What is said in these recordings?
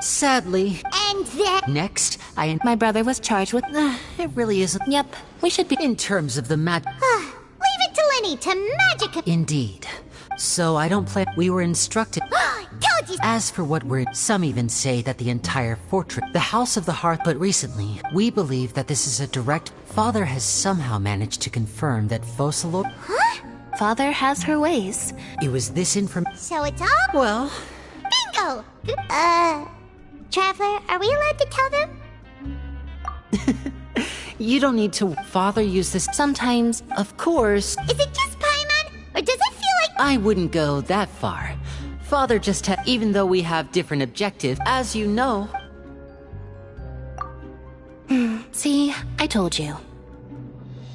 Sadly. And then... Next, My brother was charged with... It really isn't. Yep, we should be... In terms of the Leave it to Lenny to magic... Indeed. So I don't play. We were instructed. Told you! As for what we're... Some even say that the entire fortress... The House of the Hearth, but recently, we believe that this is a direct... Father has somehow managed to confirm that Focalors... Huh? Father has her ways. It was this information... So it's all... Well... Bingo! Traveler, are we allowed to tell them? You don't need to... Father used this... Sometimes, Of course. Is it just Paimon? Or does it feel like... I wouldn't go that far. Father just had... Even though we have different objectives, as you know... see, I told you.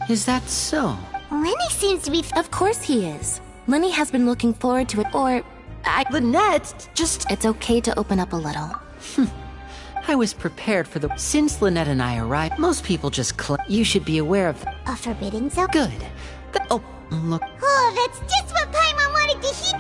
Is that so? Lenny seems to be... Of course he is. Lenny has been looking forward to it, or... Lynette, just... It's okay to open up a little. I was prepared for the... Since Lynette and I arrived, most people just You should be aware of... A forbidden zone? Good. Oh, look... Oh, that's just what Paimon wanted to hear!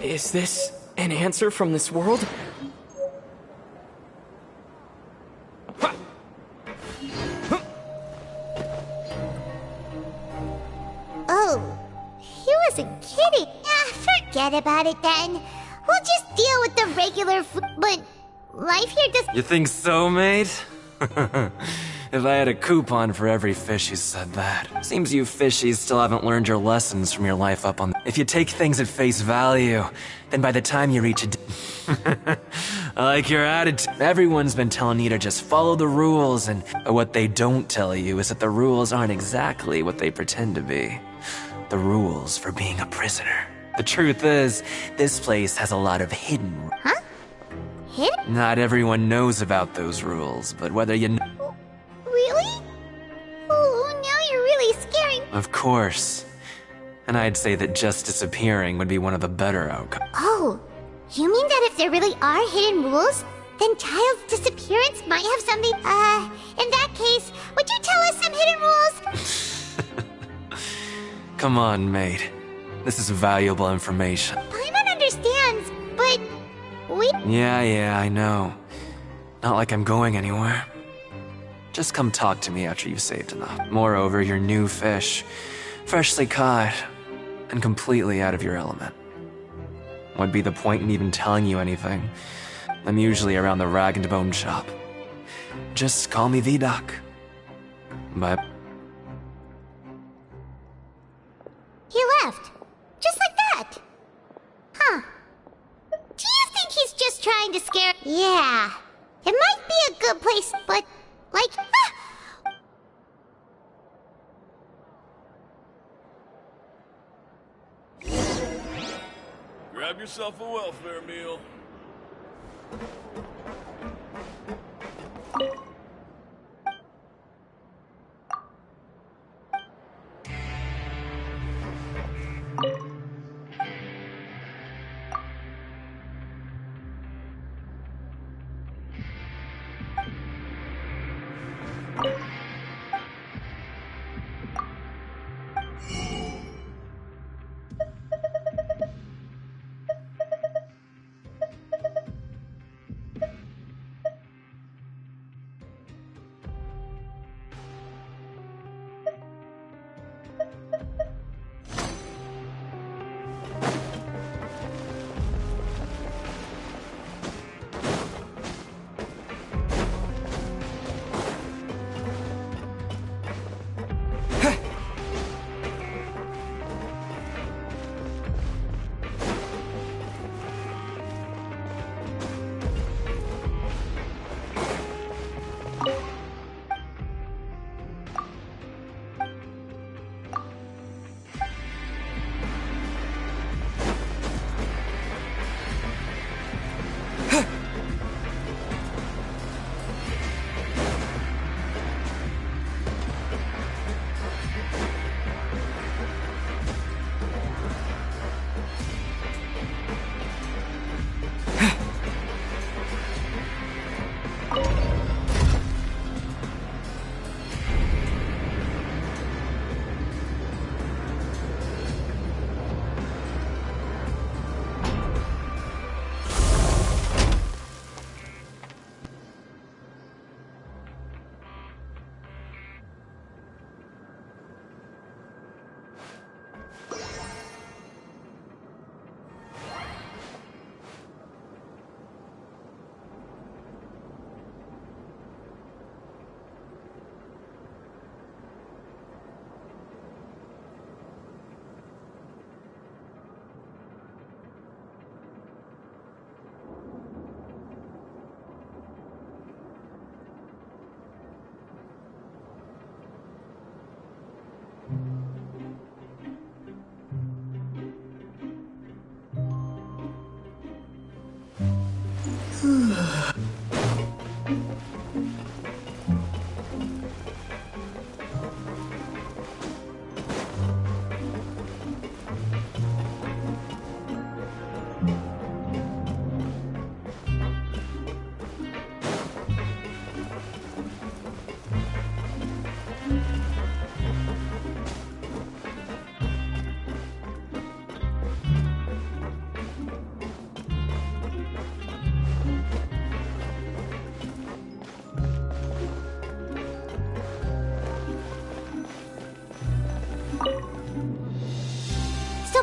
Is this an answer from this world? Oh, he wasn't kidding. Forget about it then. We'll just deal with the regular but life here does... You think so, mate? If I had a coupon for every fish who said that. Seems you fishies still haven't learned your lessons from your life up on... If you take things at face value, then by the time you reach a... I like your attitude. Everyone's been telling you to just follow the rules, and what they don't tell you is that the rules aren't exactly what they pretend to be. The rules for being a prisoner. The truth is, this place has a lot of hidden... Huh? Hidden? Not everyone knows about those rules, but whether you know... Really? Oh, now you're really scaring... Of course. And I'd say that just disappearing would be one of the better outcomes. Oh, you mean that if there really are hidden rules, then Child's disappearance might have something... in that case, would you tell us some hidden rules? Come on, mate. This is valuable information. Paimon understands, but... we... Yeah, I know. Not like I'm going anywhere. Just come talk to me after you've saved enough. Moreover, you're new fish, freshly caught, and completely out of your element. What'd be the point in even telling you anything? I'm usually around the rag and bone shop. Just call me Vidoc. But... he left. Just like that. Huh. Do you think he's just trying to scare... Yeah. It might be a good place, but... like... Grab yourself a welfare meal.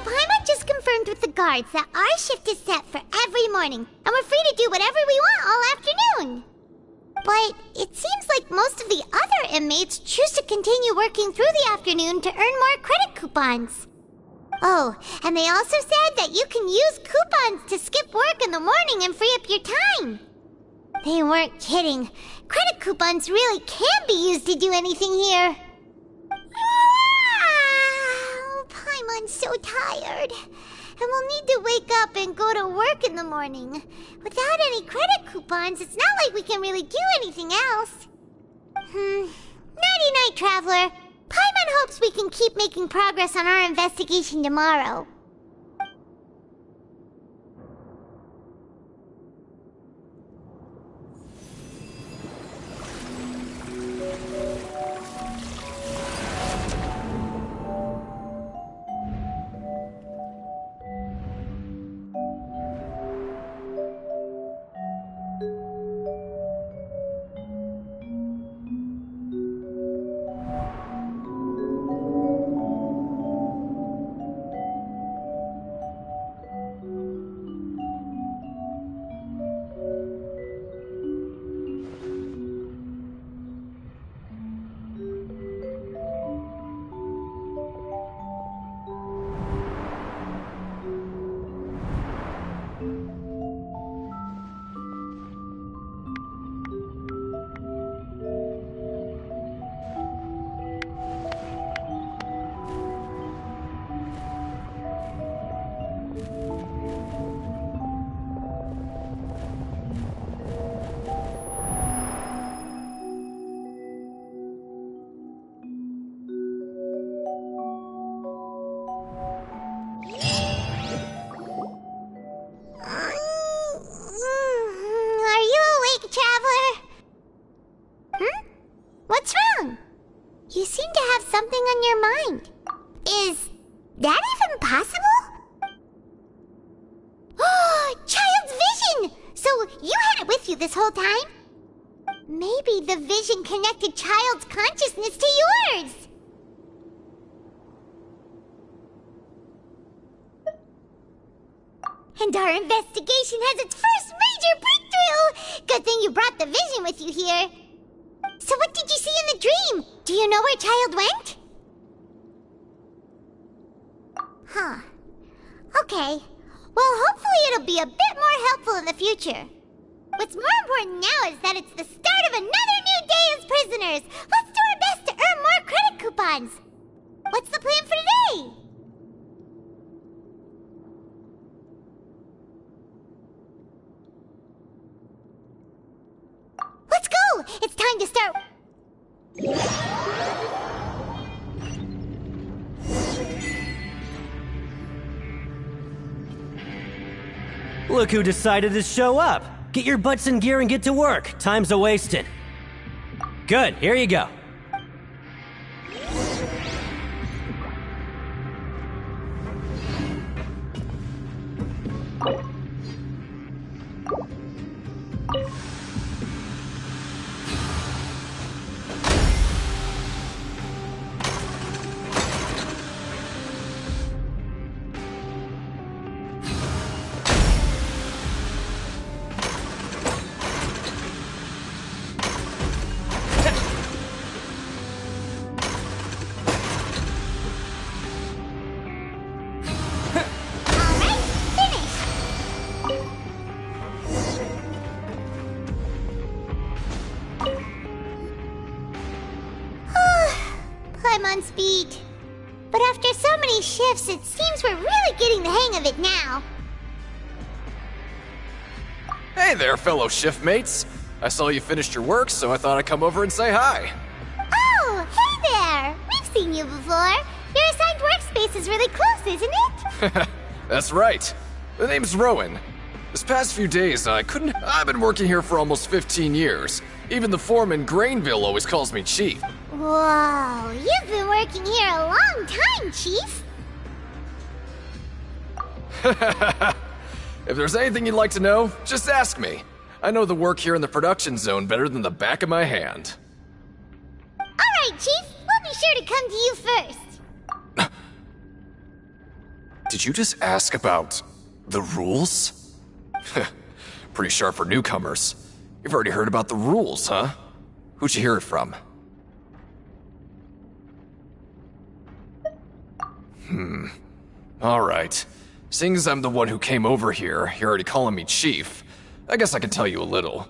Paimon just confirmed with the guards that our shift is set for every morning, and we're free to do whatever we want all afternoon. But it seems like most of the other inmates choose to continue working through the afternoon to earn more credit coupons. Oh, and they also said that you can use coupons to skip work in the morning and free up your time. They weren't kidding. Credit coupons really can be used to do anything here. Paimon's so tired. And we'll need to wake up and go to work in the morning. Without any credit coupons, it's not like we can really do anything else. Nighty-night, Traveler. Paimon hopes we can keep making progress on our investigation tomorrow. Something on your mind. Is that even possible? Oh, Child's vision! So you had it with you this whole time? Maybe the vision connected Child's consciousness to yours. And our investigation has its first major breakthrough! Good thing you brought the vision with you here. So what did you see in the dream? Do you know where Child went? Huh. Okay. Well, hopefully it'll be a bit more helpful in the future. What's more important now is that it's the start of another new day as prisoners. Let's do our best to earn more credit coupons. What's the plan for today? Let's go! It's time to start... Look who decided to show up! Get your butts in gear and get to work. Time's a-wasting. Good, here you go. Speed. But after so many shifts, it seems we're really getting the hang of it now. Hey there, fellow shiftmates. I saw you finished your work, so I thought I'd come over and say hi. Oh, hey there! We've seen you before. Your assigned workspace is really close, isn't it? That's right. The name's Rowan. This past few days, I've been working here for almost 15 years. Even the foreman, Grainville, always calls me Chief. Whoa, you've been working here a long time, Chief. If there's anything you'd like to know, just ask me. I know the work here in the production zone better than the back of my hand. Alright, Chief. We'll be sure to come to you first. Did you just ask about the rules? Pretty sharp for newcomers. You've already heard about the rules, huh? Who'd you hear it from? Alright. Seeing as I'm the one who came over here, you're already calling me Chief. I guess I can tell you a little.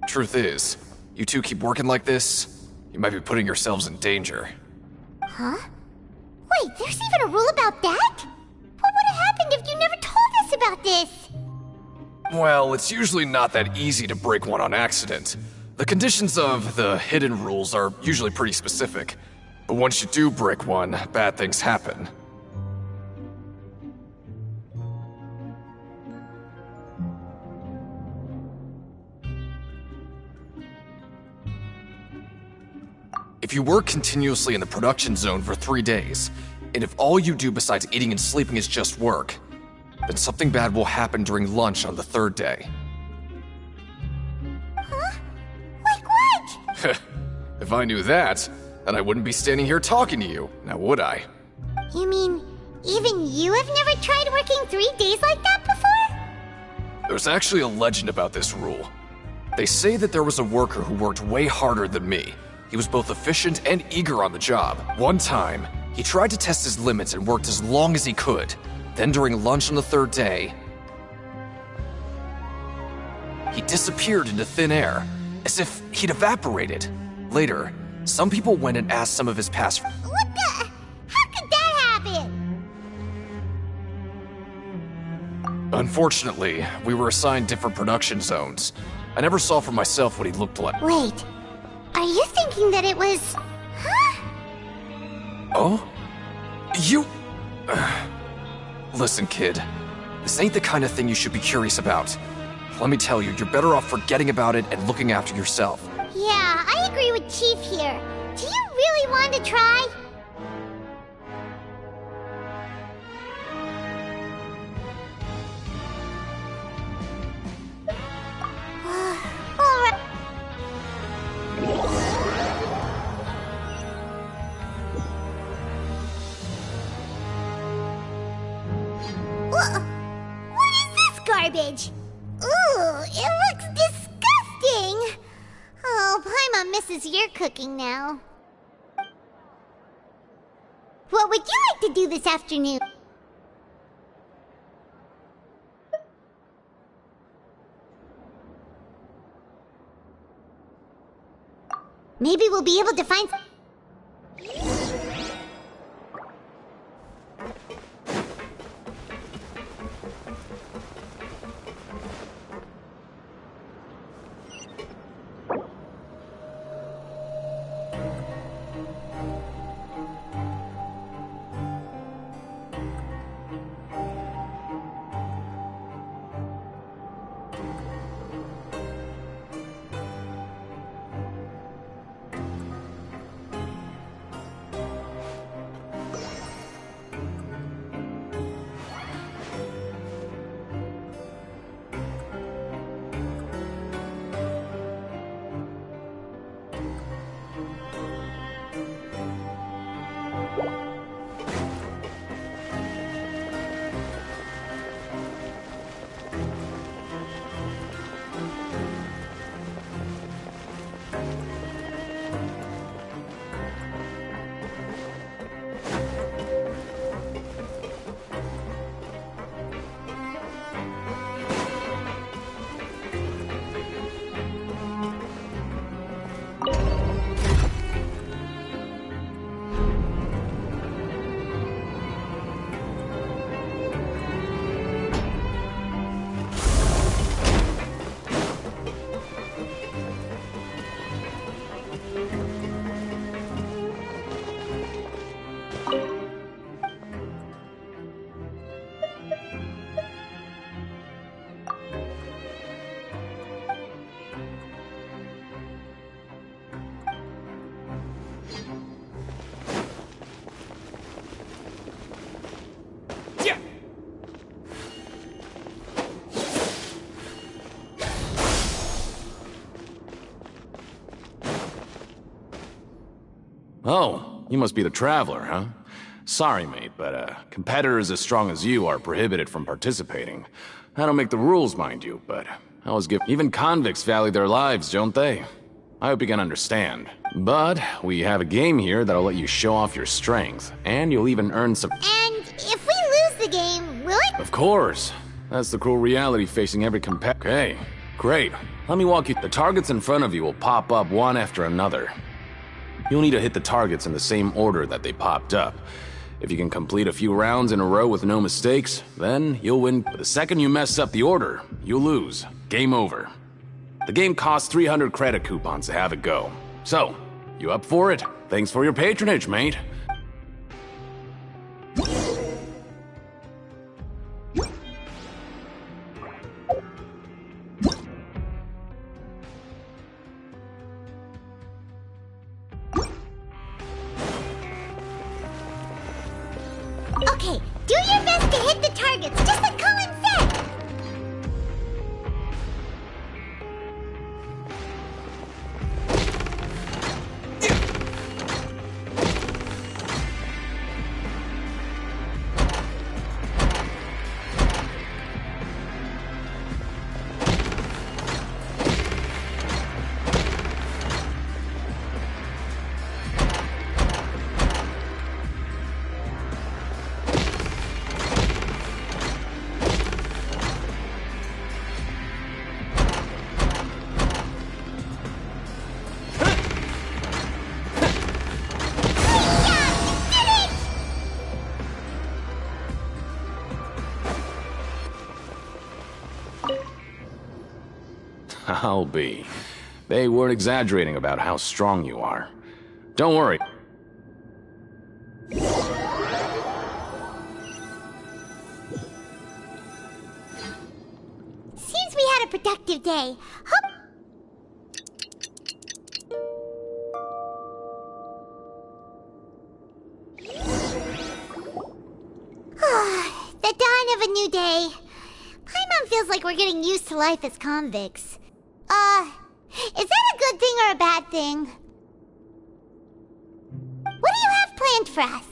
Truth is, you two keep working like this, you might be putting yourselves in danger. Huh? Wait, there's even a rule about that? What would have happened if you never told us about this? Well, it's usually not that easy to break one on accident. The conditions of the hidden rules are usually pretty specific. But once you do break one, bad things happen. If you work continuously in the production zone for 3 days, and if all you do besides eating and sleeping is just work, then something bad will happen during lunch on the 3rd day. Huh? Like what? If I knew that, then I wouldn't be standing here talking to you, now would I? You mean, even you have never tried working 3 days like that before? There's actually a legend about this rule. They say that there was a worker who worked way harder than me. He was both efficient and eager on the job. One time, he tried to test his limits and worked as long as he could. Then during lunch on the 3rd day, he disappeared into thin air, as if he'd evaporated. Later, some people went and asked some of his past... What the? How could that happen? Unfortunately, we were assigned different production zones. I never saw for myself what he looked like. Wait, are you thinking that it was... Huh? Oh? You... Listen, kid. This ain't the kind of thing you should be curious about. Let me tell you, you're better off forgetting about it and looking after yourself. Yeah, I agree with Chief here. Do you really want to try? Alright. What is this garbage? Ooh, it looks disgusting! Oh, Paimon misses your cooking now. What would you like to do this afternoon? Maybe we'll be able to find... Oh, you must be the Traveler, huh? Sorry, mate, but competitors as strong as you are prohibited from participating. I don't make the rules, mind you, but I always give... Even convicts value their lives, don't they? I hope you can understand. But we have a game here that'll let you show off your strength, and you'll even earn some... And if we lose the game, will it? Of course. That's the cruel reality facing every competitor. Okay, great. Let me walk you... The targets in front of you will pop up one after another. You'll need to hit the targets in the same order that they popped up. If you can complete a few rounds in a row with no mistakes, then you'll win. But the second you mess up the order, you'll lose. Game over. The game costs 300 credit coupons to have it go. So, you up for it? Thanks for your patronage, mate. Okay, do your best to hit the targets, just like Colin said! I'll be. They weren't exaggerating about how strong you are. Don't worry. Seems we had a productive day. Hope... The dawn of a new day. Paimon feels like we're getting used to life as convicts. Is that a good thing or a bad thing? What do you have planned for us?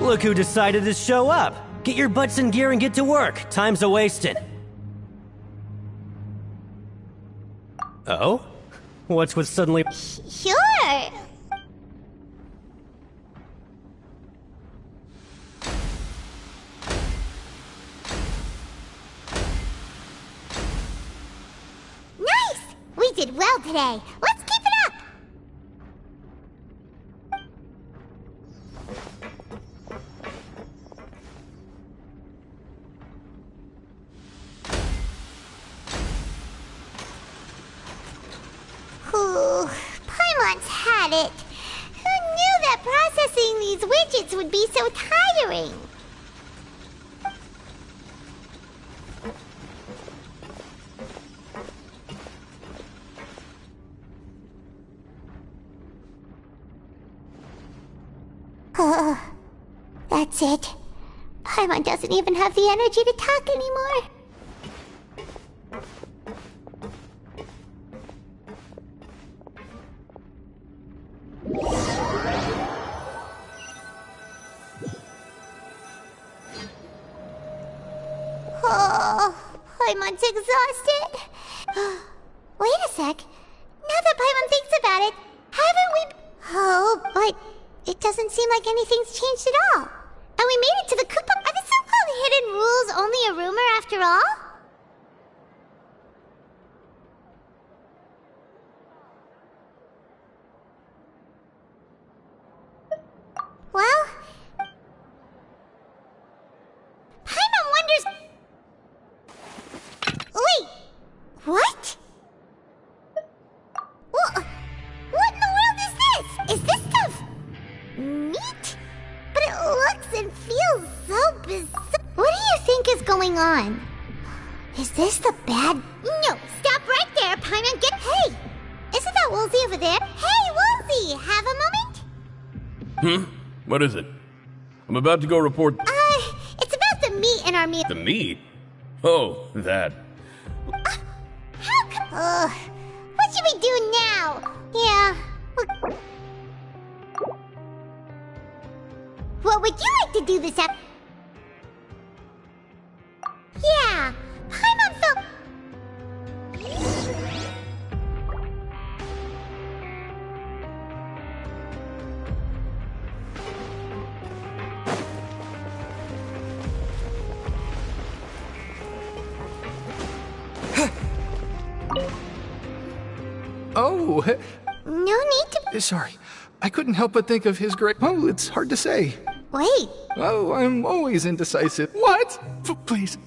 Look who decided to show up! Get your butts in gear and get to work. Time's a-wasting. Oh? What's with suddenly... Sure. Nice! We did well today. Let's keep it up! Ooh, Paimon's had it. Who knew that processing these widgets would be so tiring? That's it. Paimon doesn't even have the energy to talk anymore. Oh, Paimon's exhausted. Wait a sec. Now that Paimon thinks about it, haven't we... Oh, but it doesn't seem like anything's changed at all. And we made it to the Koopa... Are the so-called hidden rules only a rumor after all? Well... Paimon wonders... Wait! What? What in the world is this? Is this stuff... meat? But it looks and feels so bizarre. What do you think is going on? Is this the bad... No, stop right there, Paimon. Hey! Isn't that Woolsey over there? Hey, Woolsey! Have a moment? What is it? I'm about to go report... It's about the meat in our meal. The meat? Oh, that. How come... what should we do now? Yeah... What would you like to do this afternoon? Yeah, Paimon felt... Oh, No need to... sorry. I couldn't help but think of his great... Oh, it's hard to say. Wait. Oh, I'm always indecisive. What? Please.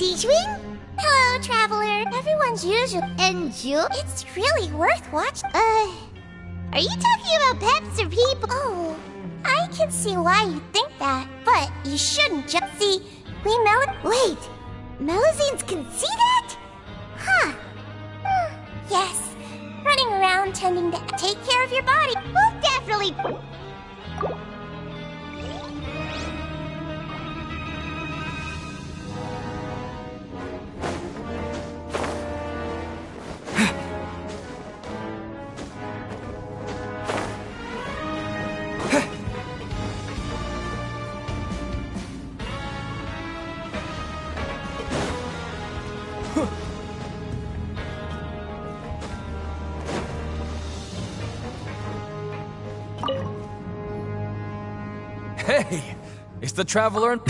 Siegewing? Hello, traveler. Everyone's usual. And you? It's really worth watching. Are you talking about pets or people? Oh, I can see why you think that, but you shouldn't just see. Wait, Melazines can see that? Huh. Yes. Running around tending to take care of your body. We'll definitely... It's the Traveler.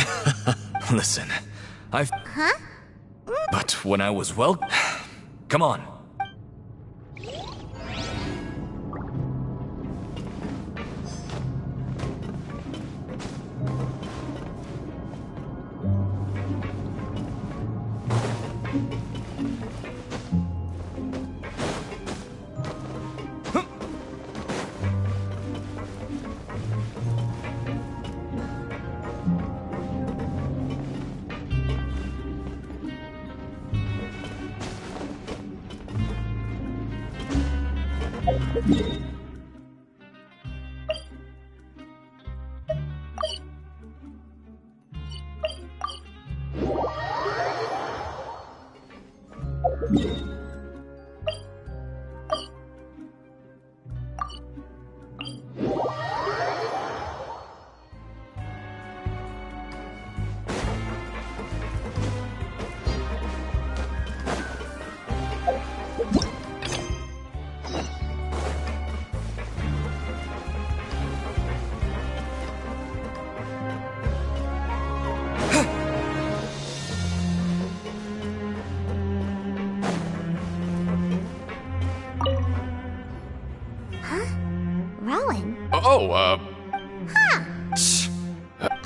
Listen, I've... Huh? But when I was well... Come on.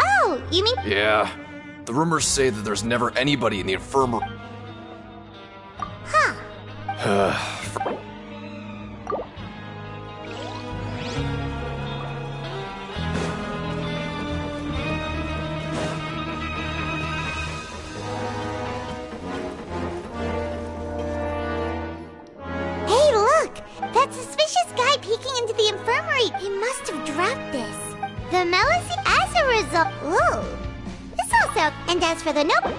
Oh, you mean... Yeah. The rumors say that there's never anybody in the infirmary. Hey, look! That suspicious guy peeking into the infirmary! He must have dropped this. The Melisy as a result... Whoa! This also... And as for the note...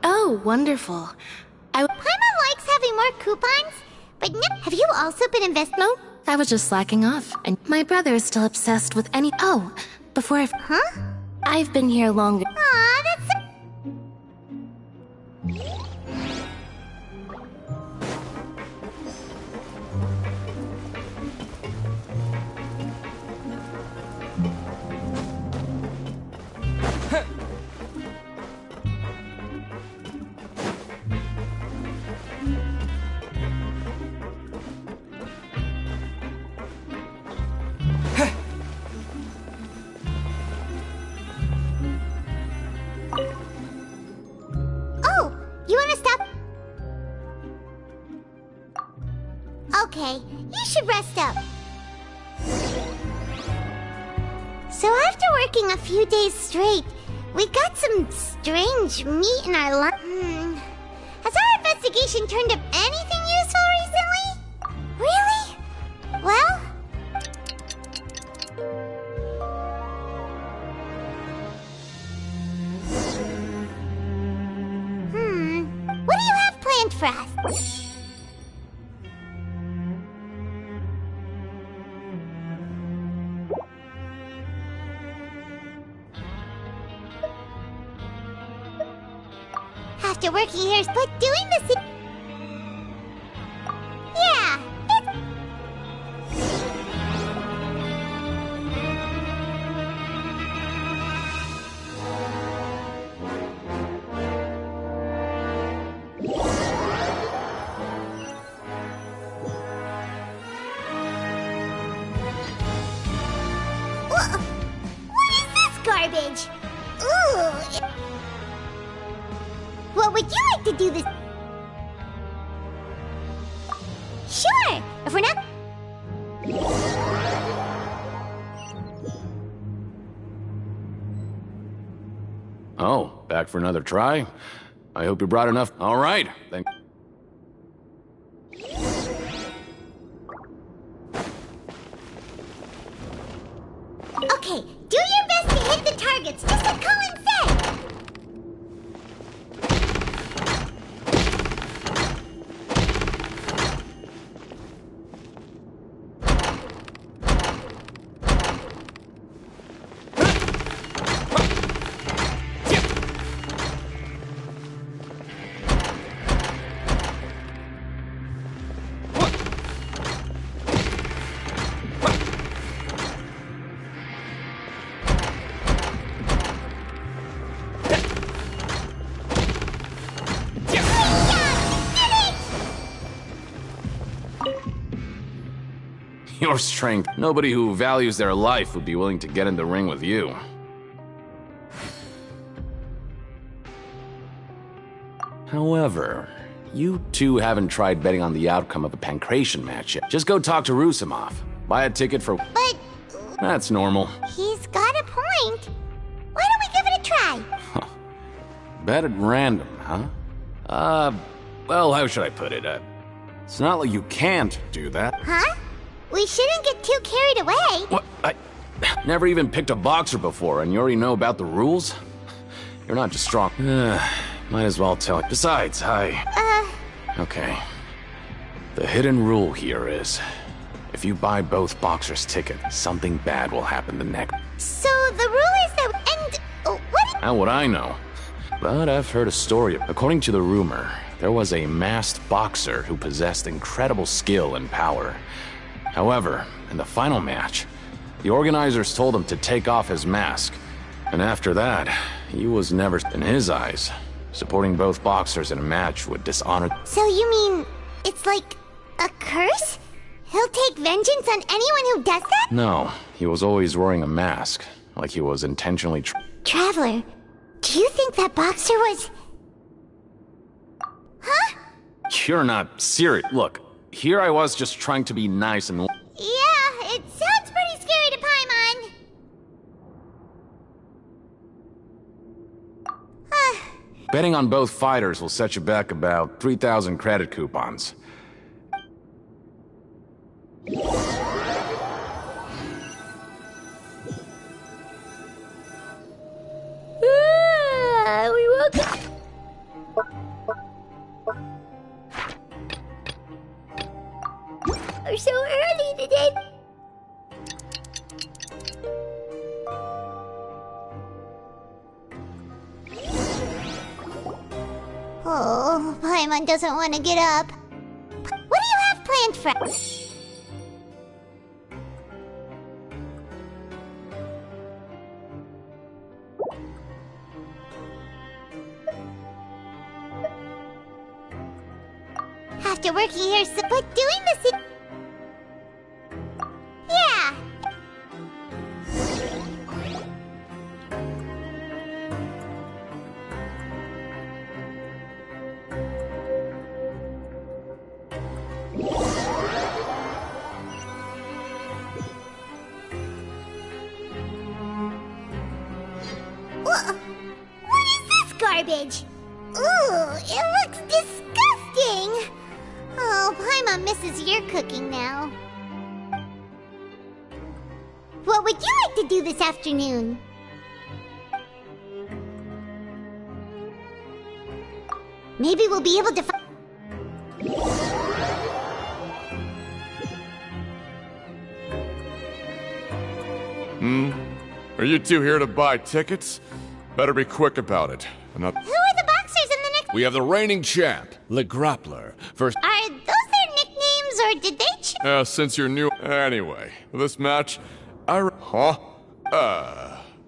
Oh, wonderful. Paimon likes having more coupons, but have you also been investing? No, I was just slacking off, and my brother is still obsessed with any- Oh, before I've- Huh? I've been here longer. Aw, that's so... Oh, you wanna stop? Okay, you should rest up. So after working a few days straight, we got some strange meat in our lunch. Has our investigation turned up anything useful recently? Really? Well... What do you have planned for us? After working here, but doing this... Yeah, What is this garbage? Ooh. What would you like to do this? Sure, if we're not... Oh, back for another try? I hope you brought enough. All right, then. Okay, do your best to hit the targets, just like Colin said! Your strength. Nobody who values their life would be willing to get in the ring with you. However, you two haven't tried betting on the outcome of a Pancration match yet. Just go talk to Rusimov. Buy a ticket for... But... That's normal. He's got a point. Why don't we give it a try? Bet at random, huh? Well, how should I put it? It's not like you can't do that. Huh? We shouldn't get too carried away. What? I never even picked a boxer before, and you already know about the rules? You're not just strong. Might as well tell. Besides, Okay. The hidden rule here is, if you buy both boxers' tickets, something bad will happen the next. So the rule is that... And... what? How would I know? But I've heard a story. According to the rumor, there was a masked boxer who possessed incredible skill and power. However, in the final match, the organizers told him to take off his mask. And after that, he was never, in his eyes, supporting both boxers in a match would dishonor... So you mean, it's like a curse? He'll take vengeance on anyone who does that? No, he was always wearing a mask, like he was intentionally... Traveler, do you think that boxer was... Huh? You're not serious. Look, here I was just trying to be nice and... Yeah, it sounds pretty scary to Paimon. Betting on both fighters will set you back about 3,000 credit coupons. We woke up. We're so early today. Oh, Paimon doesn't want to get up. What do you have planned for... After working here, but doing this... Yeah. What is this garbage? Ooh, it looks disgusting. Oh, Paimon misses your cooking now. What would you like to do this afternoon? Maybe we'll be able to find... Are you two here to buy tickets? Better be quick about it. Who are the boxers in the next... We have the reigning champ, Le Grappler, versus... Are those their nicknames, or did they since you're new... Anyway, for this match, I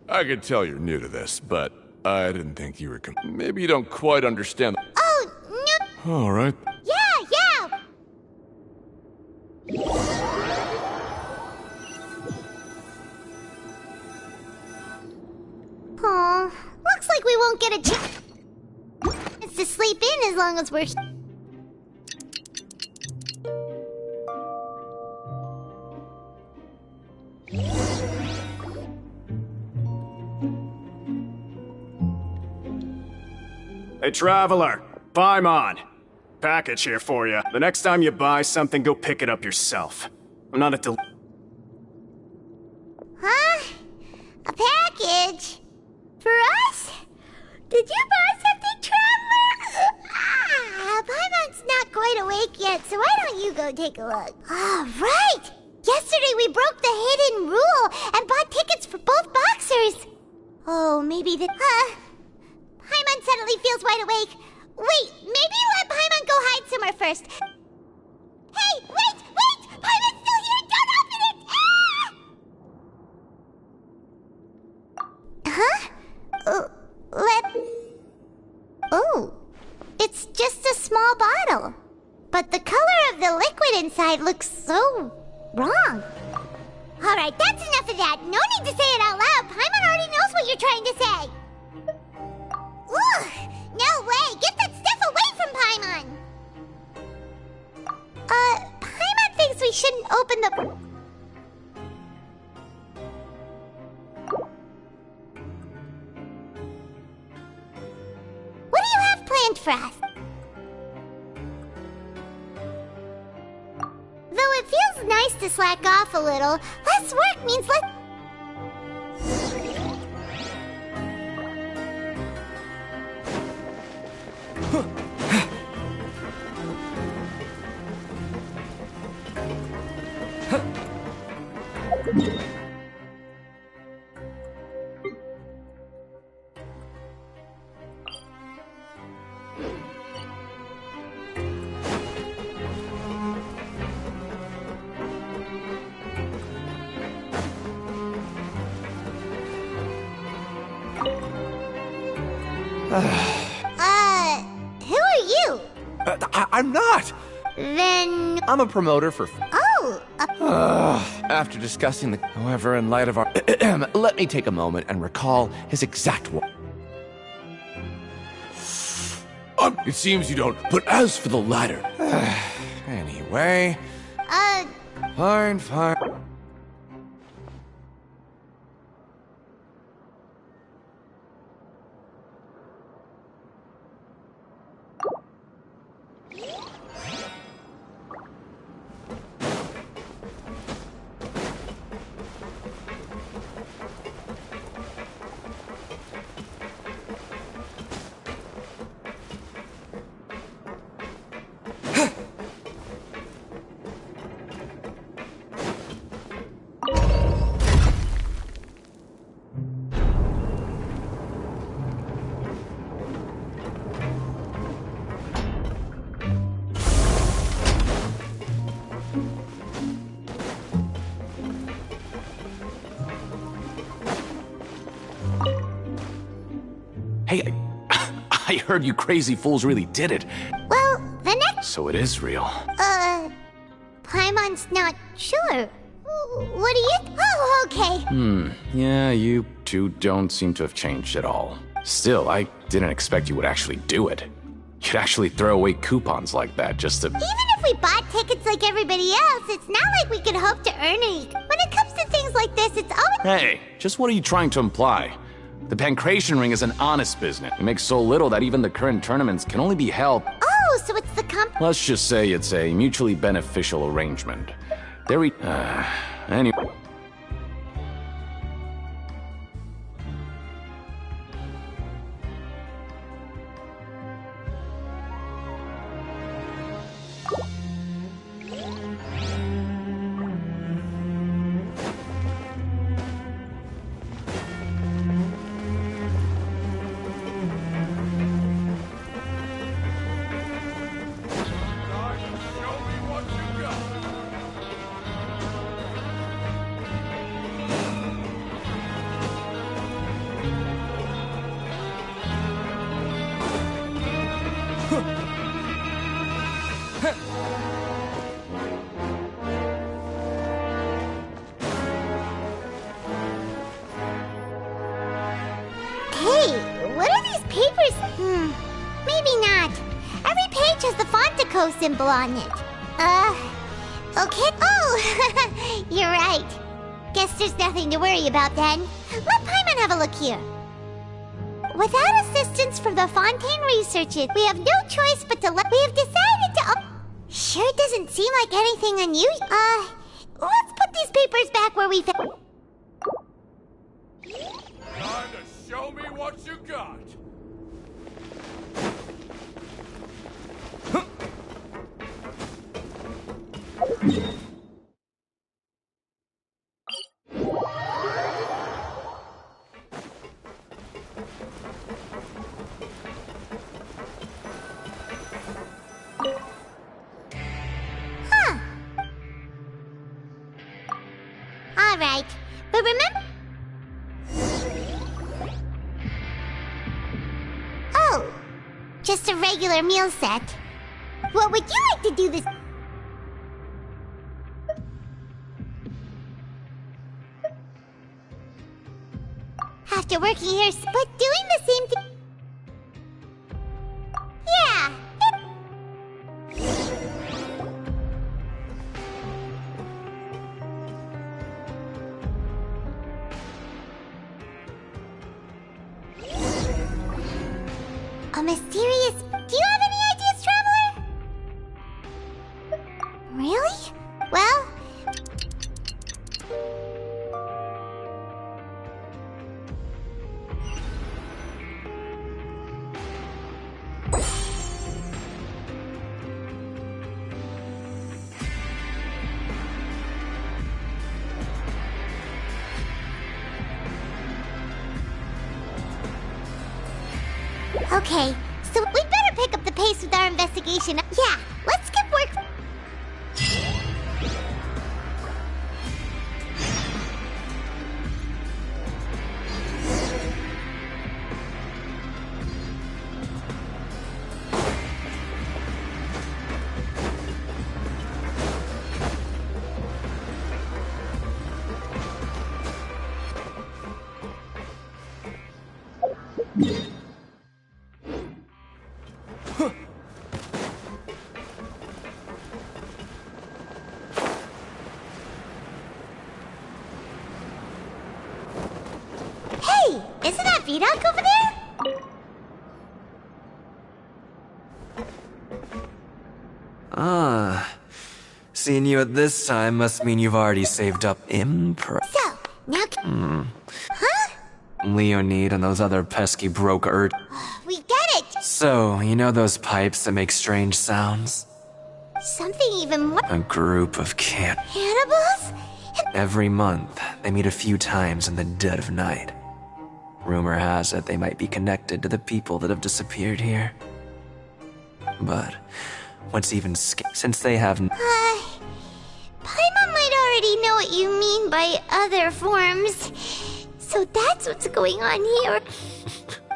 can tell you're new to this, but I didn't think you were... Maybe you don't quite understand... Oh, no... All right. Yeah. Oh, looks like we won't get a chance to sleep in as long as we're... Hey, Traveler, Paimon. Package here for you. The next time you buy something, go pick it up yourself. I'm not a Huh? A package? For us? Did you buy something, Traveler? Paimon's not quite awake yet, so why don't you go take a look? Oh, right! Yesterday we broke the hidden rule and bought tickets for both boxers. Oh, maybe Paimon suddenly feels wide awake. Wait, maybe let Paimon go hide somewhere first. Hey, wait! Paimon's still here! Don't open it! Ah! Huh? Oh, it's just a small bottle. But the color of the liquid inside looks so wrong. Alright, that's enough of that. No need to say it out loud. Paimon already knows what you're trying to say. Ugh! No way! Get that stuff away from Paimon! Paimon thinks we shouldn't open the... What do you have planned for us? Though it feels nice to slack off a little, less work means less... Who are you? I'm not! Then... I'm a promoter for... Oh, After discussing the... However, in light of our... let me take a moment and recall his exact words. It seems you don't... But as for the latter... anyway... Fine. Hey, I heard you crazy fools really did it. well, the next... So it is real. Paimon's not sure. What do you... Oh, okay. Yeah, you two don't seem to have changed at all. Still, I didn't expect you would actually do it. You'd actually throw away coupons like that just to... Even if we bought tickets like everybody else, it's not like we could hope to earn any... When it comes to things like this, it's always... Hey, just what are you trying to imply? The Pancration Ring is an honest business. It makes so little that even the current tournaments can only be held... Oh, so it's the Let's just say it's a mutually beneficial arrangement. Anyway... symbol on it. Okay. Oh, you're right. Guess there's nothing to worry about then. Let Paimon have a look here. Without assistance from the Fontaine researchers, we have no choice but to let... We have decided to... Sure doesn't seem like anything unusual. Let's put these papers back where we found... Show me what you got. Alright, but remember... Oh, just a regular meal set. What would you like to do this... After working here, but doing the same thing... Yeah. A mysterious... Do you have any ideas, Traveler? Really? Well... Okay, so we'd better pick up the pace with our investigation. Yeah, let's get work. Hey, isn't that Vidoc over there? Ah. Seeing you at this time must mean you've already saved up So, now... Huh? Leonid and those other pesky broke We get it! So, you know those pipes that make strange sounds? Something even more... A group of Cannibals? Every month, they meet a few times in the dead of night. Rumor has it they might be connected to the people that have disappeared here. But what's even since they have... Paimon might already know what you mean by other forms. So that's what's going on here.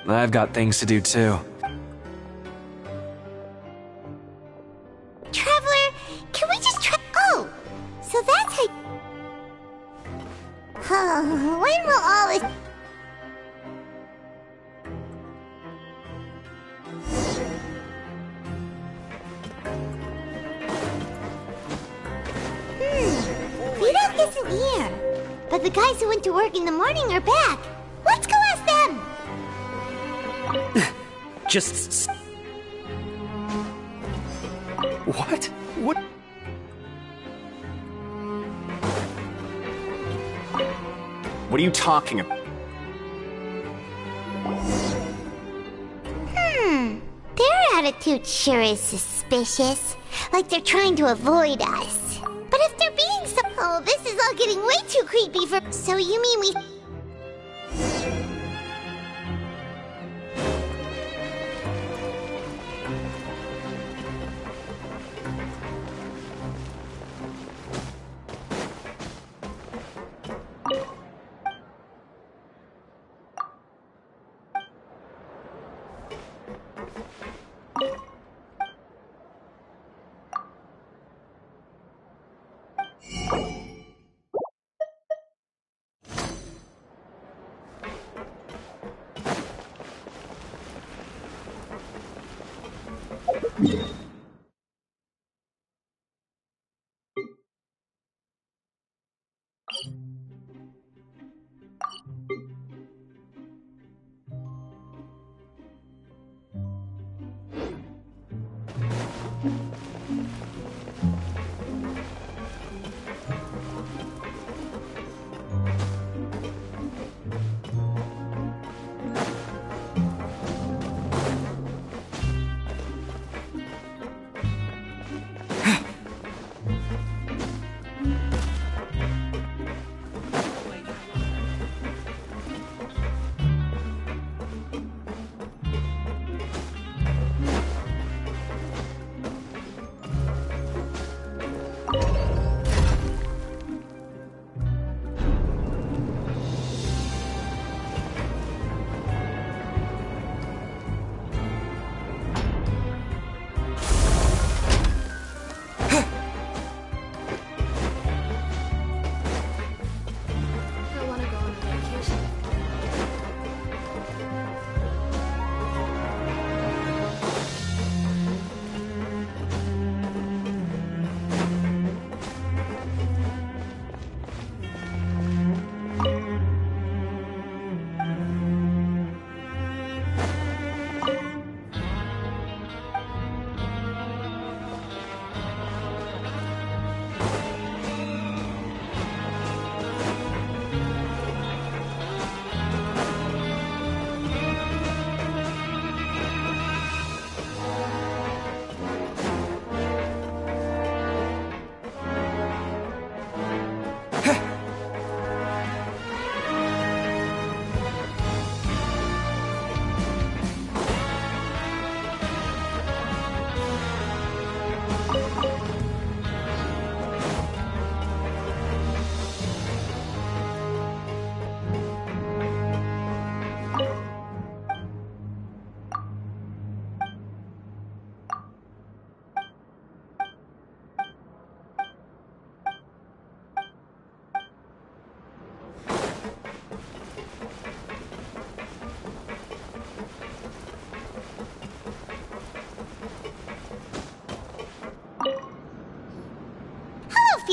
I've got things to do too. Traveler, can we just try... Oh, so that's how... when will all this... Vidoc isn't here. But the guys who went to work in the morning are back. Let's go ask them. Just... What? What? What are you talking about? Their attitude sure is suspicious. Like they're trying to avoid us. But if they're being so... Oh, this is all getting way too creepy for... So you mean we...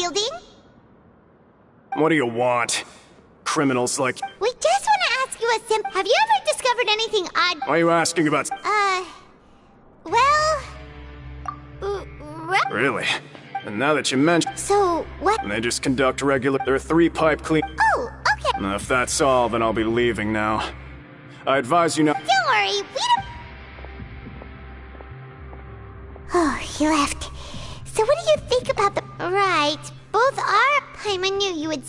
Fielding? What do you want? Criminals like... We just want to ask you a Have you ever discovered anything odd? Why are you asking about... Well... Really? And now that you mention... So, what? They just conduct regular... They're 3-pipe clean... Oh, okay. If that's all, then I'll be leaving now. I advise you not... Don't worry, we don't... Oh, he left. So what do you think about the... Right, both are... Paimon knew you would...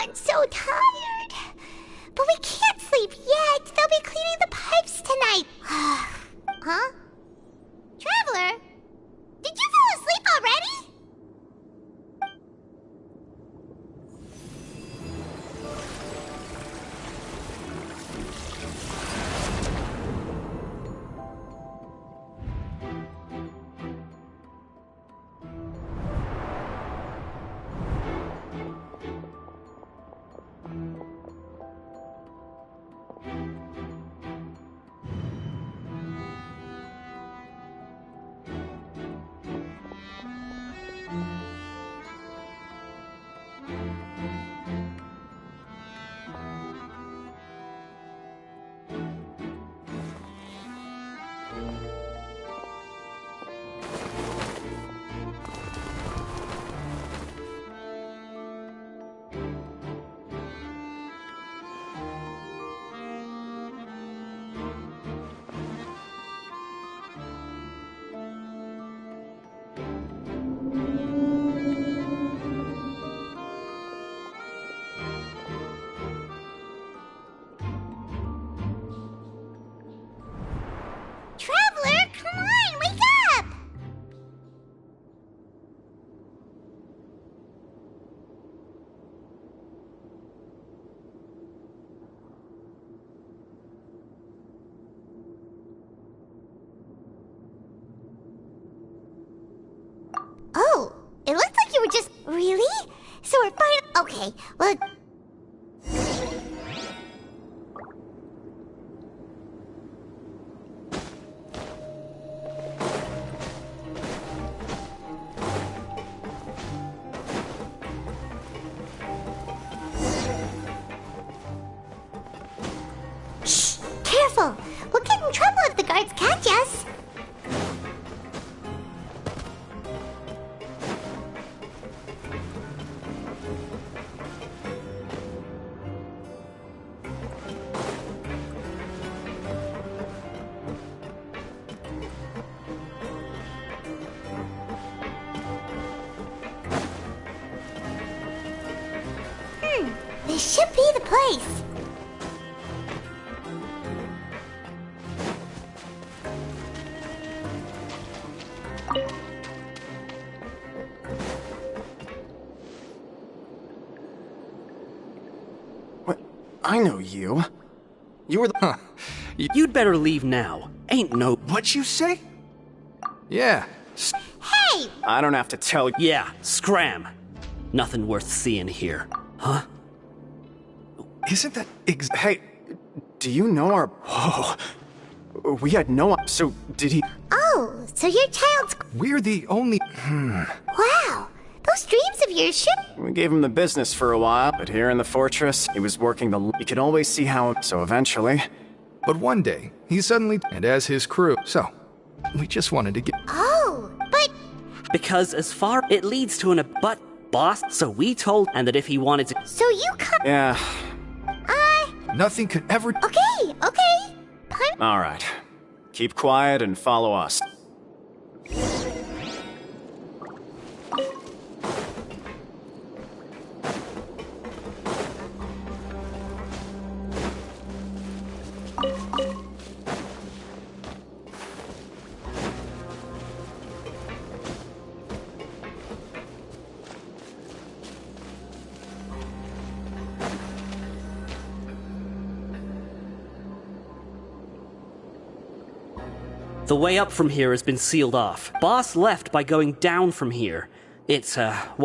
I'm so tired. But we can't sleep yet. They'll be cleaning the pipes tonight. Huh? Traveler? Did you fall asleep already? Traveler, come on, wake up! Oh, it looks like you were just... Really? So we're fine... Okay, well... Shh! Careful! We'll get in trouble if the guards catch us! This should be the place. What? I know you. You were the... Huh. You'd better leave now. Ain't no... What you say? Yeah. Hey! I don't have to tell you. Yeah, scram. Nothing worth seeing here. Huh? Isn't that Hey, do you know our... Oh, we had no... So, did he... Oh, so your child's... We're the only... Wow! Those dreams of yours should... We gave him the business for a while, but here in the fortress, he was working the... You could always see how... So eventually... But one day, he suddenly... And as his crew. So, we just wanted to get... Oh, but... Because as far... It leads to an... But, boss, so we told... And that if he wanted to... So you come... Yeah. Nothing could ever... Okay. All right. Keep quiet and follow us. The way up from here has been sealed off. Boss left by going down from here.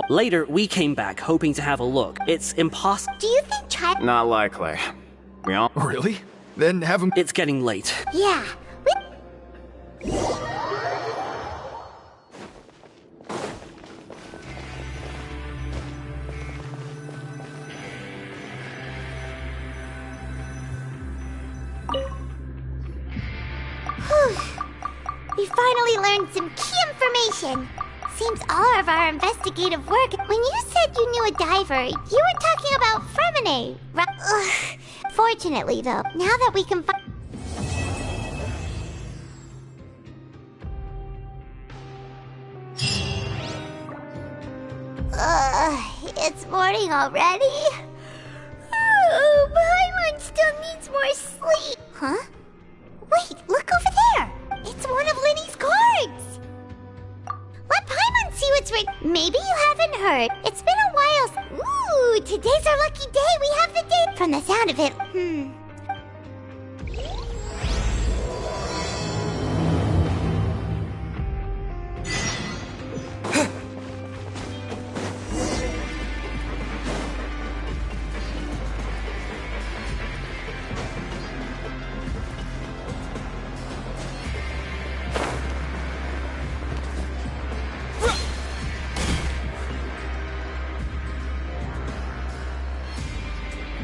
Later, we came back, hoping to have a look. It's impossible. Do you think Chad... Not likely. We all... Really? Then have him... It's getting late. Yeah. We finally learned some key information. Seems all of our investigative work... When you said you knew a diver, you were talking about Fremine, right? Ugh. Fortunately, though, now that we can find... It's morning already? Oh, Paimon still needs more sleep. Huh? Wait, look over there! It's one of Linny's cards! Let Paimon see what's written. Maybe you haven't heard. It's been a while. Ooh, today's our lucky day. We have the date. From the sound of it,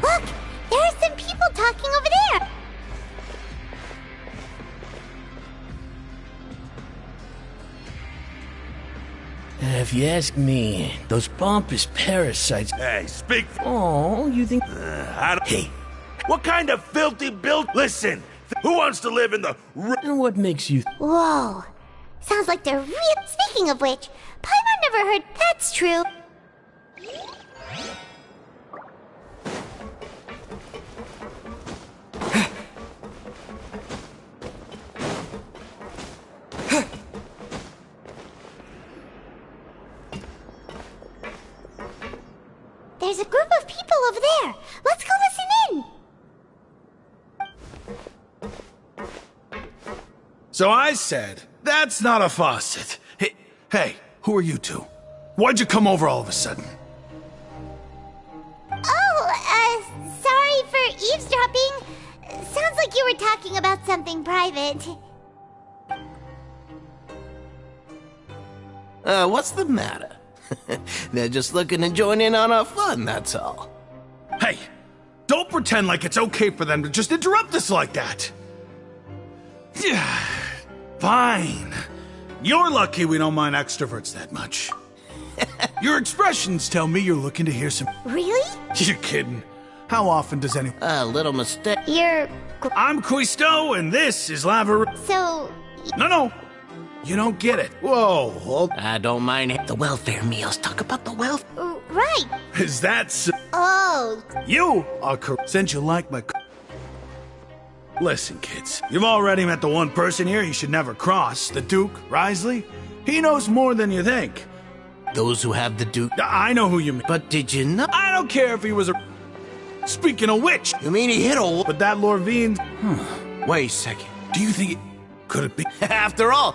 Look! There are some people talking over there! If you ask me, those pompous parasites... Hey, speak... Oh, you think... I don't... Hey, what kind of filthy build... Listen, who wants to live in the... And what makes you... Whoa. Sounds like they're real... Speaking of which, Paimon never heard... That's true. There's a group of people over there. Let's go listen in. So I said, that's not a faucet. Hey, who are you two? Why'd you come over all of a sudden? Oh, sorry for eavesdropping. Sounds like you were talking about something private. What's the matter? They're just looking to join in on our fun, that's all. Hey, don't pretend like it's okay for them to just interrupt us like that. Fine. You're lucky we don't mind extroverts that much. Your expressions tell me you're looking to hear some... Really? You're kidding. How often does anyone... A little mistake. I'm Quisto, and this is Lava... So... No. You don't get it. Whoa, hold... I don't mind the welfare meals. Talk about the welfare. Right. Is that so? Oh. You are correct. Since you like my... Listen, kids. You've already met the one person here you should never cross. The Duke, Risley. He knows more than you think. Those who have the Duke... I know who you mean. But did you know... I don't care if he was a... Speaking of which... You mean he hit a... But that Lorvine... Wait a second. Do you think it... Could it be... After all...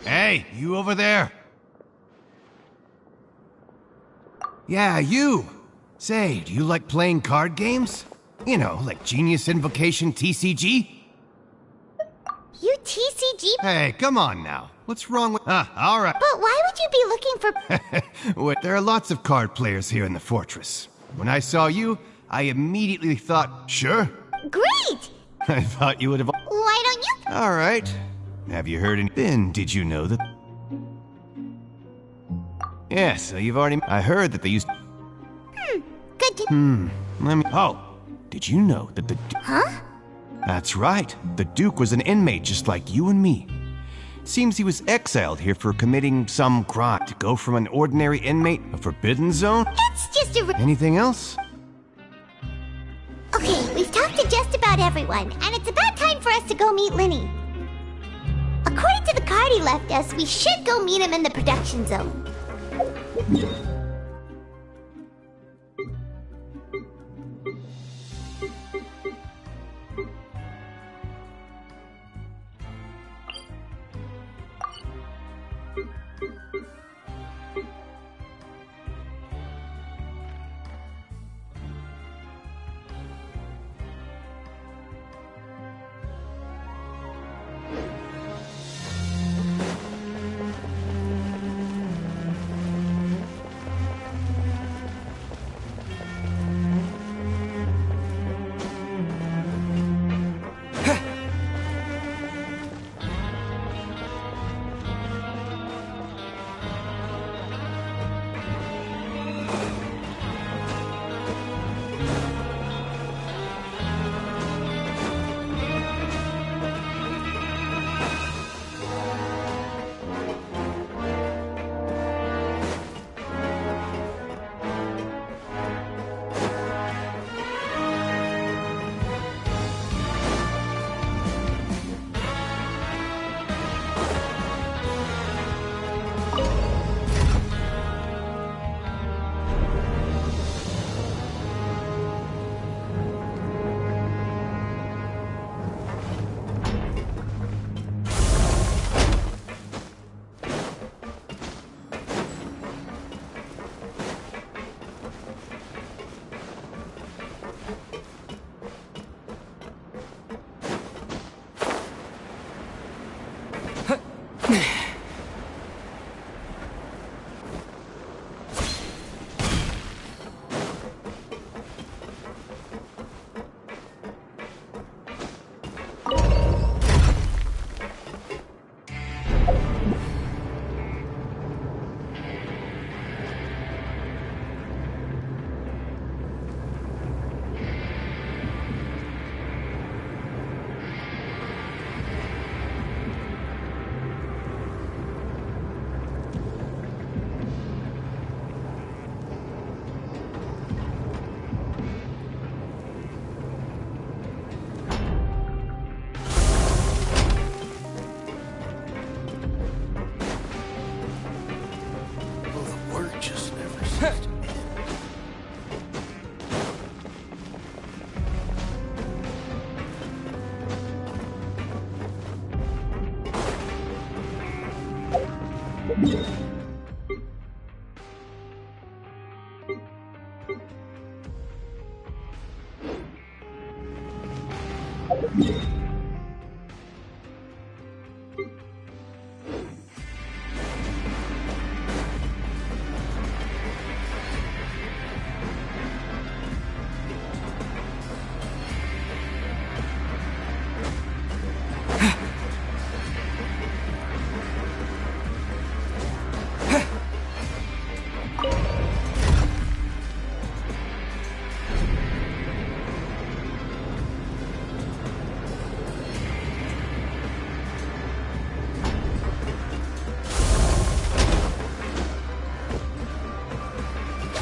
Hey, you over there? Yeah, you. Say, do you like playing card games? You know, like Genius Invocation TCG? You TCG? Hey, come on now. What's wrong with... all right. But why would you be looking for... Wait, there are lots of card players here in the fortress. When I saw you, I immediately thought, sure. Great! I thought you would have... Why don't you... All right. Have you heard any... Then, did you know that... Yeah, so you've already... I heard that they used... Good to... Let me... Oh, did you know that the... Huh? That's right. The Duke was an inmate just like you and me. Seems he was exiled here for committing some crime. To go from an ordinary inmate, a forbidden zone? It's just a... Anything else? Okay, we've talked to just about everyone, and it's about time for us to go meet Linny. According to the card he left us, we should go meet him in the production zone.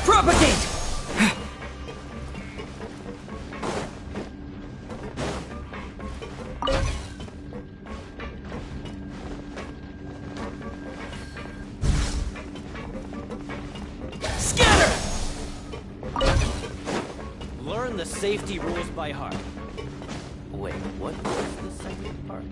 Propagate! Scatter! Learn the safety rules by heart. Wait, what was the second part?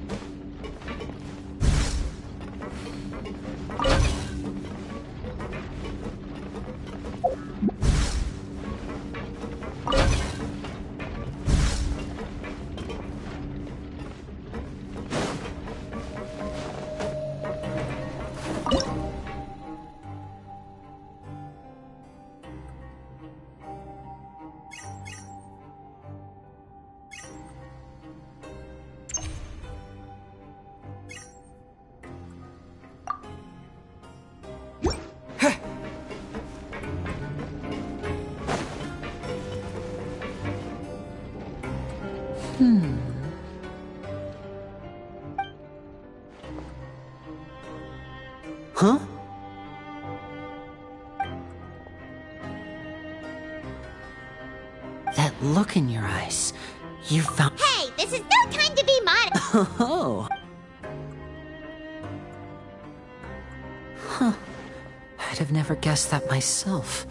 look in your eyes. You found. Hey, this is no time to be modest. Oh. Huh. I'd have never guessed that myself.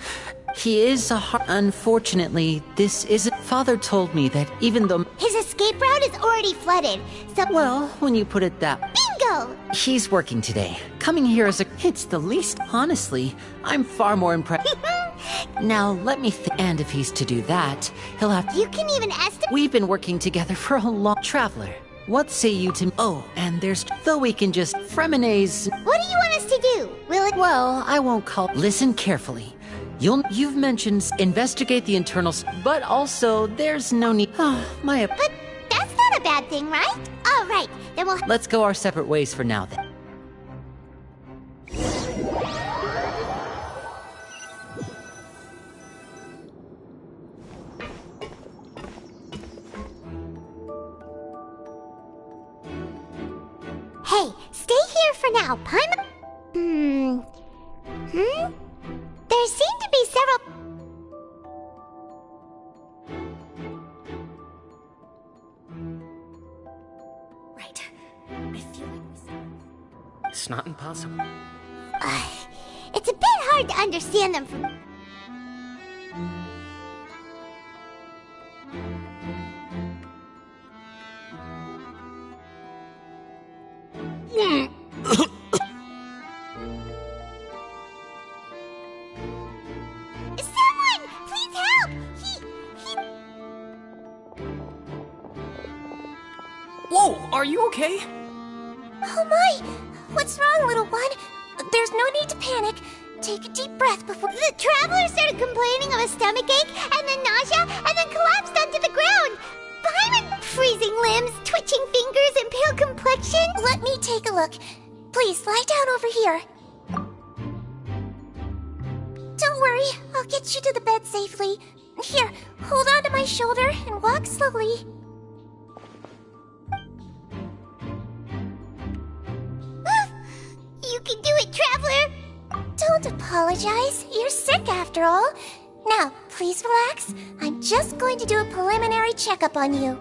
He is a Unfortunately, this isn't. Father told me that even though his escape route is already flooded, so. Well, when you put it that. Bingo! He's working today. Coming here as a. It's the least. Honestly, I'm far more impressed. Now, let me and if he's to do that, he'll have. You can even estimate. We've been working together for a long. Traveler, what say you to. Oh, and there's. Though we can just. Fremenes. What do you want us to do? Will it. Well, I won't call. Listen carefully. You've mentioned investigate the internals, but also there's no need. Oh, my. But that's not a bad thing, right? All right, then we'll. Let's go our separate ways for now, then. Hey, stay here for now, Paimon. There seem to be several. Right. I feel like it's not impossible. It's a bit hard to understand them from. Are you okay? Oh my! What's wrong, little one? There's no need to panic. Take a deep breath before. The traveler started complaining of a stomachache, and then nausea, and then collapsed onto the ground. Paimon, freezing limbs, twitching fingers, and pale complexion. Let me take a look. Please lie down over here. Don't worry, I'll get you to the bed safely. Here, hold on to my shoulder and walk slowly. You can do it, Traveler! Don't apologize. You're sick after all. Now, please relax. I'm just going to do a preliminary checkup on you.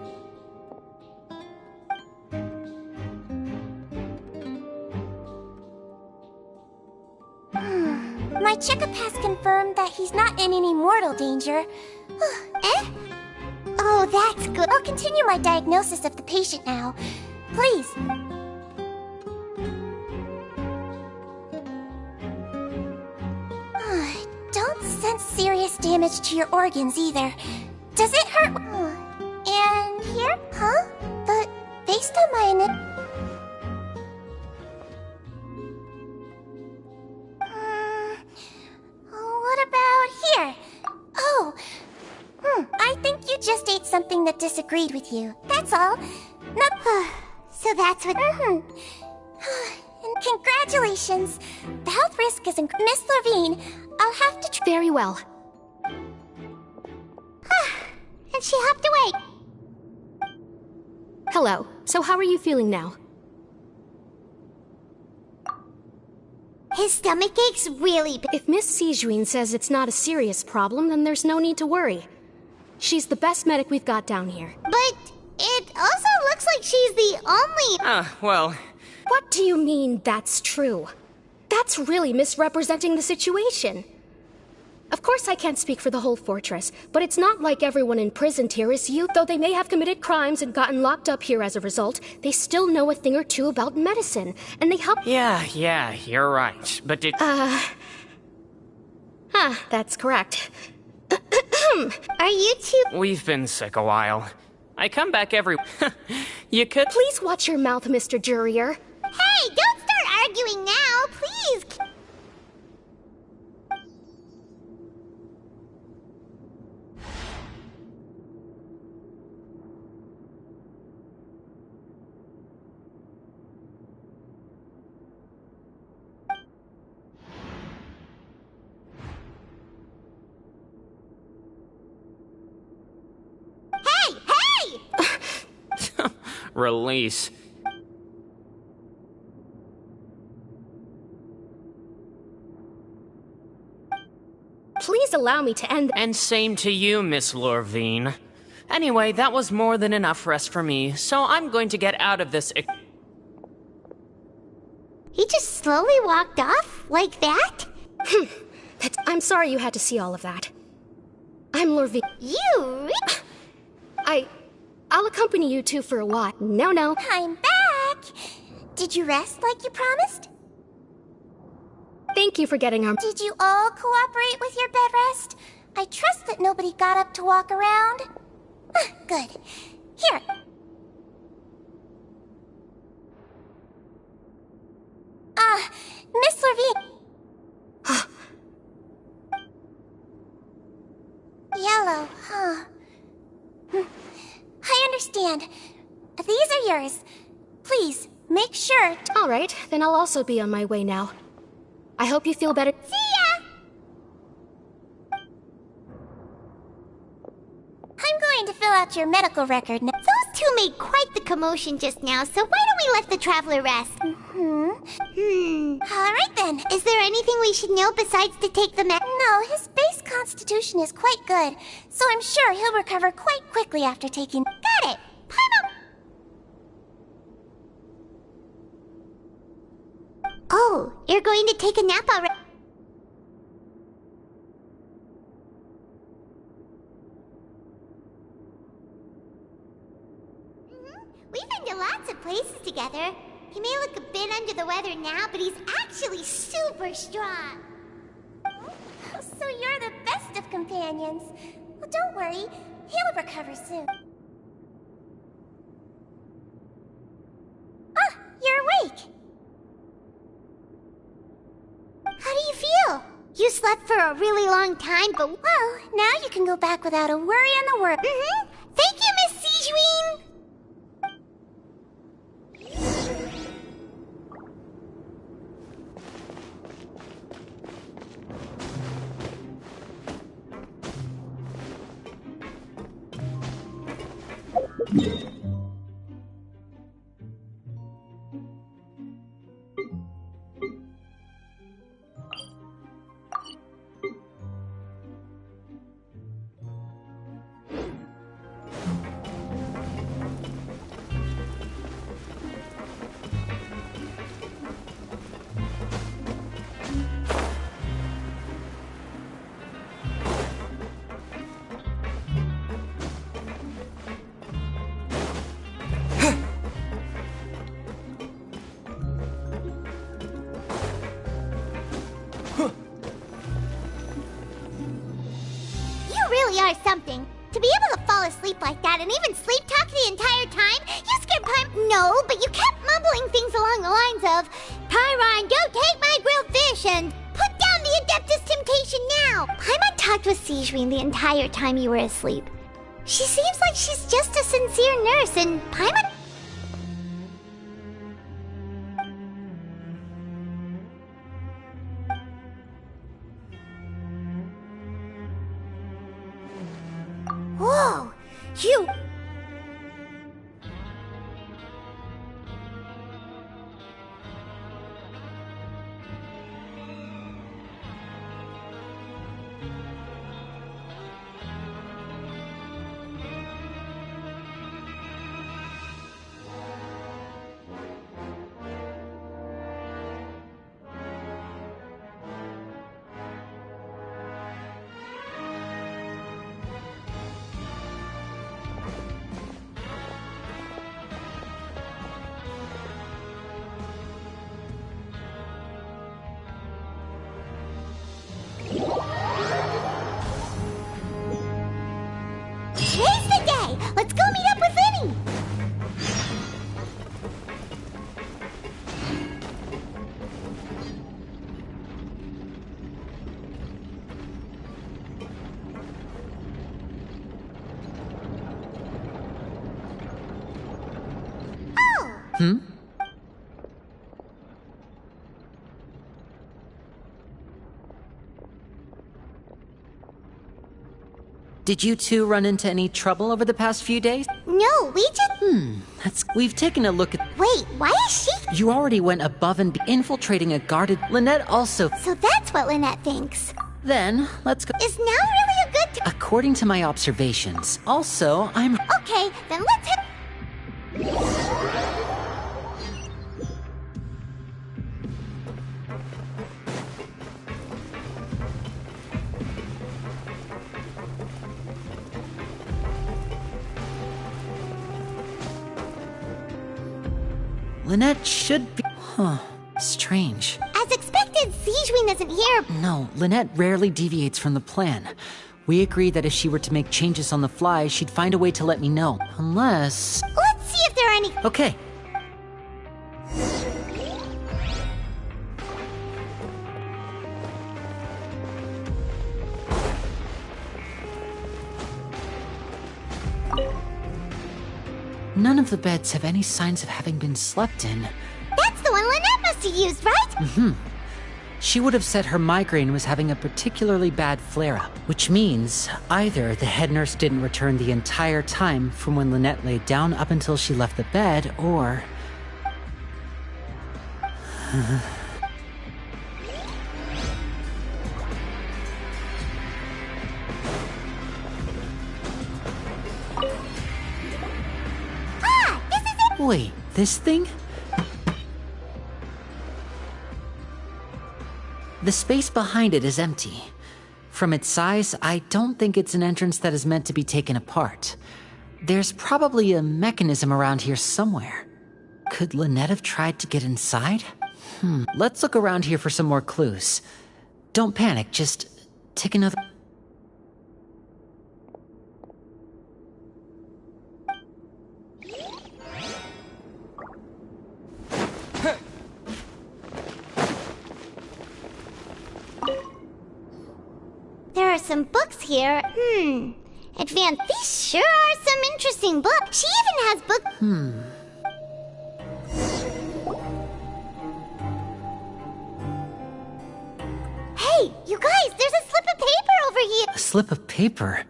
My checkup has confirmed that he's not in any mortal danger. Eh? Oh, that's good. I'll continue my diagnosis of the patient now. Please. Don't sense serious damage to your organs either. Does it hurt? And here? Huh? But based on my what about here? Oh. I think you just ate something that disagreed with you. That's all. So that's what. And congratulations. The health risk is Miss Levine. I'll have to. Very well. And she hopped away. Hello. So how are you feeling now? His stomach aches really bad. If Miss Sijuin says it's not a serious problem, then there's no need to worry. She's the best medic we've got down here. But it also looks like she's the only. Well. What do you mean that's true? That's really misrepresenting the situation. Of course I can't speak for the whole fortress, but it's not like everyone imprisoned here is you. Though they may have committed crimes and gotten locked up here as a result, they still know a thing or two about medicine, and they help. Yeah, you're right. But did... that's correct. Are you two... We've been sick a while. I come back every... You could... Please watch your mouth, Mr. Jurier. Hey, don't start arguing now, please! Release. Please allow allow me to end. And same to you, Miss Lorvine. Anyway, that was more than enough rest for me, so I'm going to get out of this. He just slowly walked off? Like that? I'm sorry you had to see all of that. I'm Lorvine. You? I'll accompany you two for a while. No. I'm back! Did you rest like you promised? Thank you for getting our... Did you all cooperate with your bed rest? I trust that nobody got up to walk around. Good. Here. Miss Lorvine. Yellow, huh? I understand. These are yours. Please, make sure to... All right, then I'll also be on my way now. I hope you feel better. See ya! I'm going to fill out your medical record now. Those two made quite the commotion just now, so why don't we let the traveler rest? All right then. Is there anything we should know besides to take the med? No, his base constitution is quite good, so I'm sure he'll recover quite quickly after taking... Got it! Paimon! Oh, you're going to take a nap already? We've been to lots of places together. He may look a bit under the weather now, but he's actually super strong. So you're the best of companions. Well, don't worry. He'll recover soon. Ah, you're awake. How do you feel? You slept for a really long time, but... Well, now you can go back without a worry in the world. Thank you, Miss Sigewinne! Are something. To be able to fall asleep like that and even sleep talk the entire time, you scared Paimon. No, but you kept mumbling things along the lines of, Pyron, don't take my grilled fish, and put down the Adeptus Temptation now. Paimon talked with Sigewinne the entire time you were asleep. She seems like she's just a sincere nurse, and Paimon... Whoa! You... Today's the day! Let's go meet up with Vinny! Hmm? Did you two run into any trouble over the past few days? No, we just... We've taken a look at... Wait, why is she... You already went above and infiltrating a guarded... Lynette also... So that's what Lynette thinks. Then, let's go. Is now really a good time? According to my observations. Also, I'm... Okay, then let's hit... Lynette should be... Huh. Strange. As expected, Zijwin isn't here. No, Lynette rarely deviates from the plan. We agreed that if she were to make changes on the fly, she'd find a way to let me know. Unless... Let's see if there are any... Okay. None of the beds have any signs of having been slept in. That's the one Lynette must have used, right? Mm-hmm. She would have said her migraine was having a particularly bad flare-up, which means either the head nurse didn't return the entire time from when Lynette laid down up until she left the bed, or... This is it! Wait, this thing? The space behind it is empty. From its size, I don't think it's an entrance that is meant to be taken apart. There's probably a mechanism around here somewhere. Could Lynette have tried to get inside? Let's look around here for some more clues. Don't panic, just take another... There are some books here. Advanced. These sure are some interesting books. She even has books. Hey, you guys, there's a slip of paper over here. A slip of paper?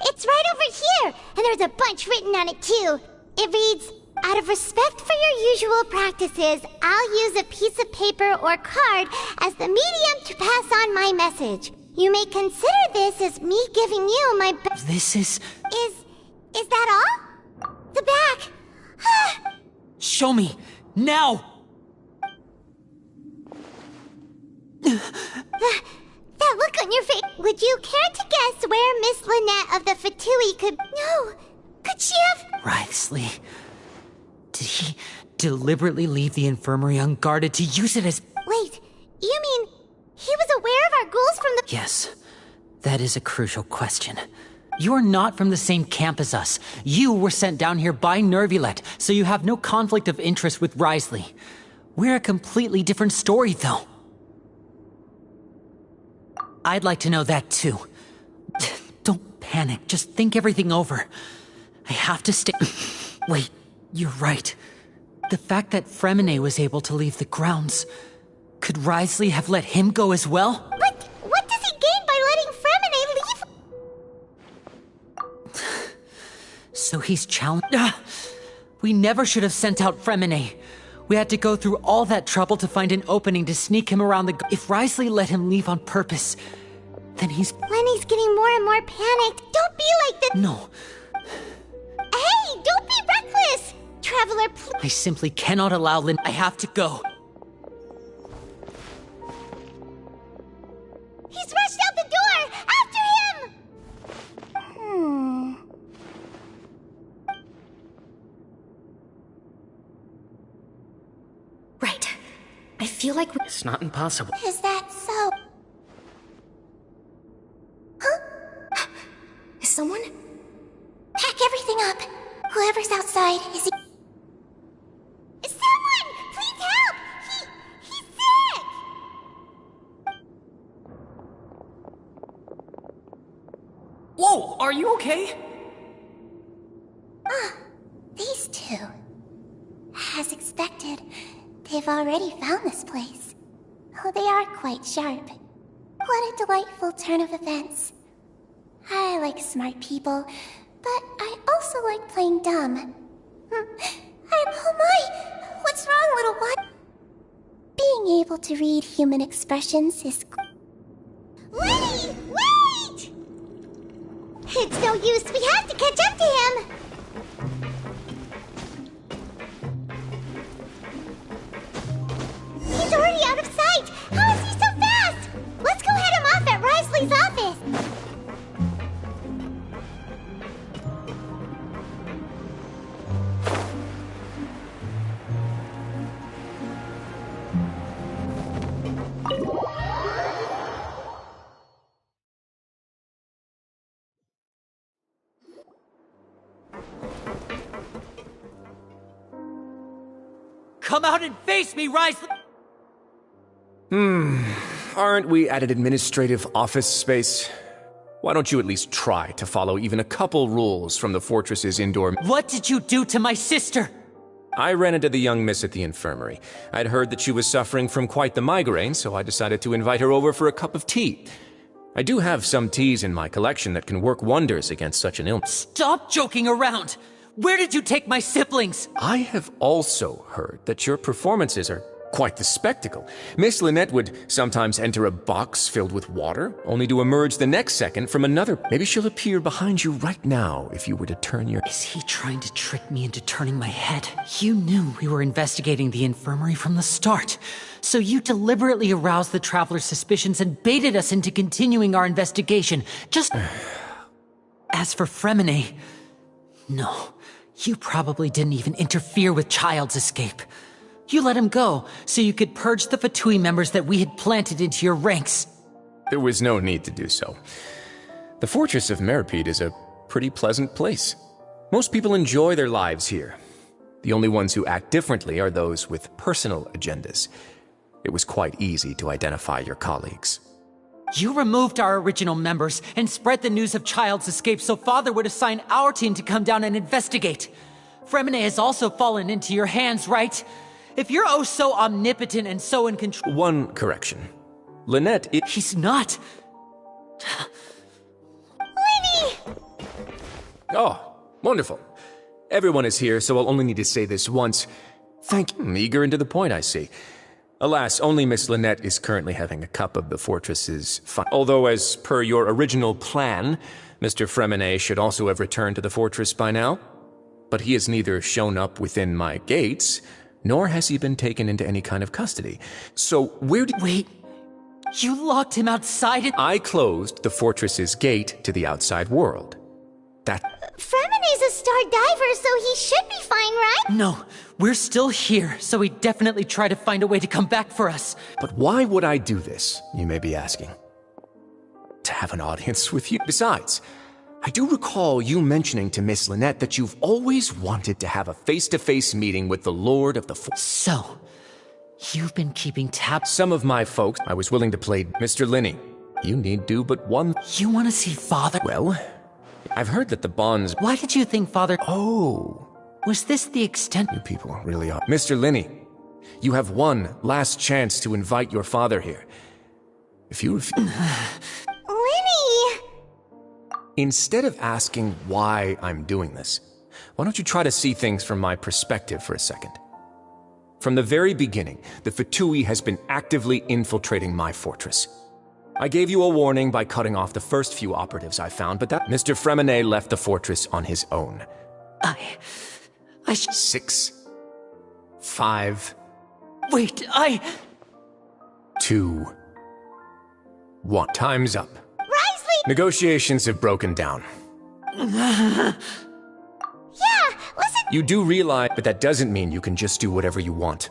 It's right over here, and there's a bunch written on it too. It reads, out of respect for your usual practices, I'll use a piece of paper or card as the medium to pass on my message. You may consider this as me giving you my This is... Is that all? The back. Show me! Now! That look on your face. Would you care to guess where Miss Lynette of the Fatui could... No. Could she have... Wriothesley. Did he deliberately leave the infirmary unguarded to use it as... Wait, you mean he was aware of our goals from the... Yes, that is a crucial question. You're not from the same camp as us. You were sent down here by Nervulette, so you have no conflict of interest with Wriothesley. We're a completely different story, though. I'd like to know that, too. Don't panic, just think everything over. I have to stay... Wait, you're right. The fact that Fremine was able to leave the grounds... Could Wriothesley have let him go as well? But what does he gain by letting Fremine leave? So he's challenged... We never should have sent out Fremine. We had to go through all that trouble to find an opening to sneak him around the... If Wriothesley let him leave on purpose, then he's... Lenny's getting more and more panicked. Don't be like this. No. Hey, don't be reckless! Traveler, please. I simply cannot allow Lynn... I have to go. He's rushed out the door! After him! Right. I feel like It's not impossible. Is that so? Huh? Is someone? Pack everything up. Whoever's outside, is he... Someone! Please help! He's sick! Whoa, are you okay? These two. As expected, they've already found this place. Oh, they are quite sharp. What a delightful turn of events. I like smart people, but I also like playing dumb. Oh my! What's wrong, little one? Being able to read human expressions is Lenny, wait! It's no use. We have to catch up to him. He's already out of sight. How is he so fast? Let's go head him off at Risley's office. Come out and face me, Risley! Aren't we at an administrative office space? Why don't you at least try to follow even a couple rules from the fortress's indoor... What did you do to my sister? I ran into the young miss at the infirmary. I'd heard that she was suffering from quite the migraine, so I decided to invite her over for a cup of tea. I do have some teas in my collection that can work wonders against such an illness. Stop joking around! Where did you take my siblings? I have also heard that your performances are quite the spectacle. Miss Lynette would sometimes enter a box filled with water, only to emerge the next second from another. Maybe she'll appear behind you right now if you were to turn your... Is he trying to trick me into turning my head? You knew we were investigating the infirmary from the start, so you deliberately aroused the Traveler's suspicions and baited us into continuing our investigation, just... As for Fremine... No, you probably didn't even interfere with Child's escape. You let him go, so you could purge the Fatui members that we had planted into your ranks. There was no need to do so. The Fortress of Meripede is a pretty pleasant place. Most people enjoy their lives here. The only ones who act differently are those with personal agendas. It was quite easy to identify your colleagues. You removed our original members and spread the news of Child's escape so Father would assign our team to come down and investigate. Fremine has also fallen into your hands, right? If you're oh so omnipotent and so in control... One correction. Lynette is... He's not. Lenny! Oh, wonderful. Everyone is here, so I'll only need to say this once. Thank you. Eager and to the point, I see. Alas, only Miss Lynette is currently having a cup of the fortress's fun. Although, as per your original plan, Mr. Fremine should also have returned to the fortress by now. But he has neither shown up within my gates, nor has he been taken into any kind of custody. So where did... Wait, you locked him outside? I closed the fortress's gate to the outside world. Fremine's a star diver, so he should be fine, right? No, we're still here, so he'd definitely try to find a way to come back for us. But why would I do this, you may be asking? To have an audience with you? Besides, I do recall you mentioning to Miss Lynette that you've always wanted to have a face-to-face meeting with the Lord of the Fortress. So, you've been keeping tabs? Some of my folks, I was willing to play Mr. Linney. You need do but one. You want to see Father? Well, I've heard that the bonds... Why did you think Father... Oh. Was this the extent... You people really are... Mr. Linney, you have one last chance to invite your father here. If you refuse... Lenny! Instead of asking why I'm doing this, why don't you try to see things from my perspective for a second? From the very beginning, the Fatui has been actively infiltrating my fortress. I gave you a warning by cutting off the first few operatives I found, but that Mr. Fremine left the fortress on his own. 6, 5... Wait, 2... 1. Time's up. Risley! Negotiations have broken down. Yeah, listen... You do realize, but that doesn't mean you can just do whatever you want.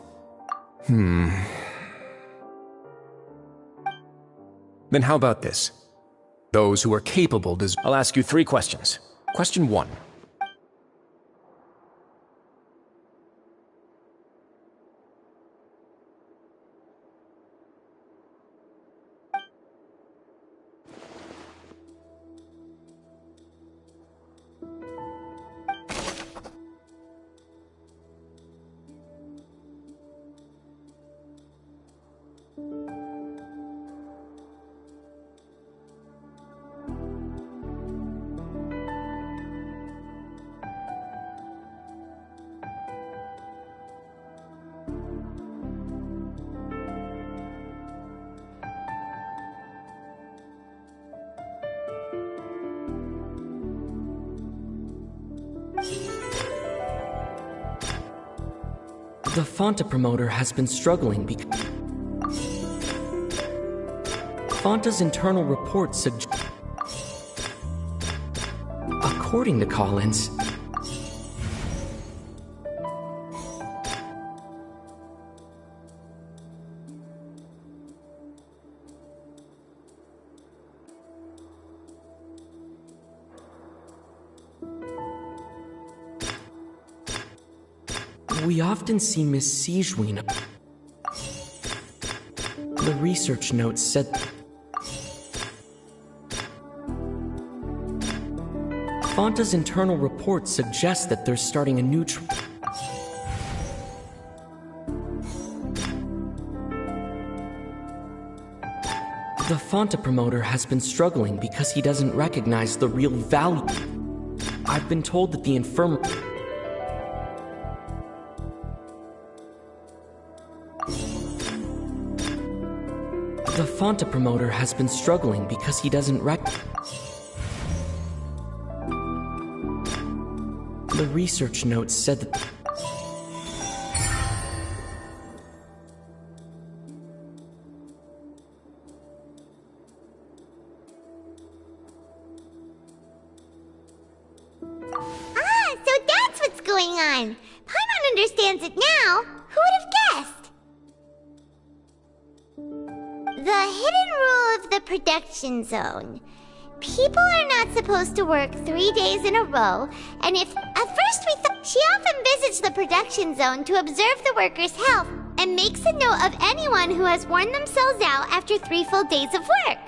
Then how about this? Those who are capable deserve... I'll ask you 3 questions. Question 1. The Fonta promoter has been struggling because Fonta's internal reports suggest. According to Collins, we often see Miss Sigewinne. The research notes said Fonta's internal reports suggest that they're starting a new The Fonta promoter has been struggling because he doesn't recognize the real value. I've been told that the infirmary. The Fonta promoter has been struggling because he doesn't The research notes said that so that's what's going on. Paimon understands it now. Who would have guessed? The hidden rule of the production zone. People are not supposed to work 3 days in a row, and if at first we thought she often visits the production zone to observe the workers' health and makes a note of anyone who has worn themselves out after 3 full days of work.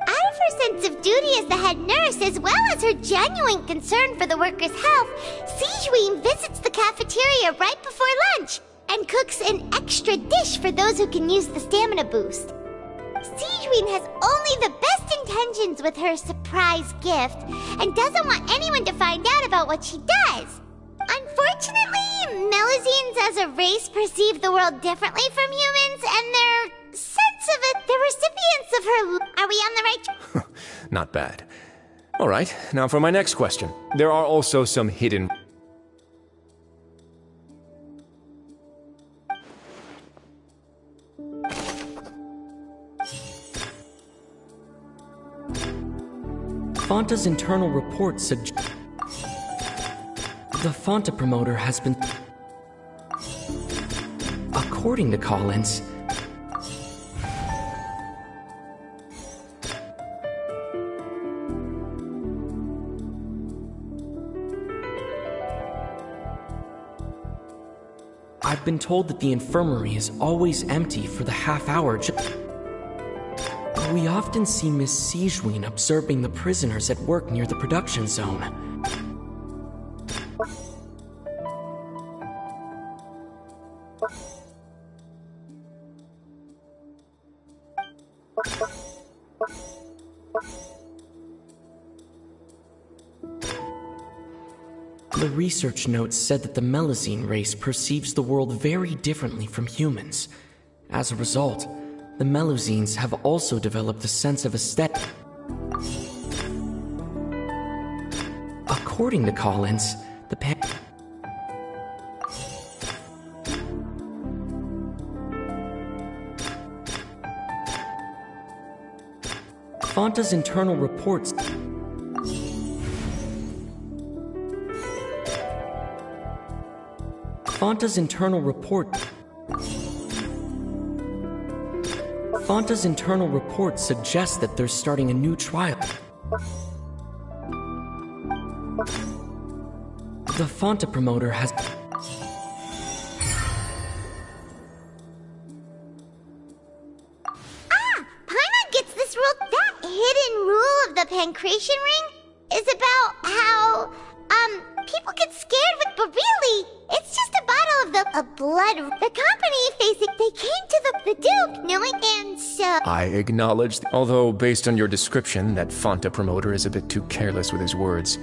Out of her sense of duty as the head nurse, as well as her genuine concern for the workers' health, Sigewinne visits the cafeteria right before lunch and cooks an extra dish for those who can use the stamina boost. Sigewinne has only the best intentions with her surprise gift and doesn't want anyone to find out about what she does. Unfortunately, Melusines as a race perceive the world differently from humans, and their sense of it, the recipients of her... Are we on the right... Not bad. All right, now for my next question. There are also some hidden... Fonta's internal report suggest. The Fonta promoter has been. According to Collins, I've been told that the infirmary is always empty for the half-hour. We often see Miss Sigewinne observing the prisoners at work near the production zone. The research notes said that the Melusine race perceives the world very differently from humans. As a result, the Melusines have also developed a sense of aesthetic. According to Collins, the Fonta's internal reports. Fonta's internal report. Fonta's internal report suggests that they're starting a new trial. The Fonta promoter has... Paimon gets this rule. That hidden rule of the Pancration Ring is about how, people get scared with, but really, it's just a bottle of the blood. The company facing, they came to the Duke knowing, and so... I acknowledge, although based on your description, that Fonta promoter is a bit too careless with his words.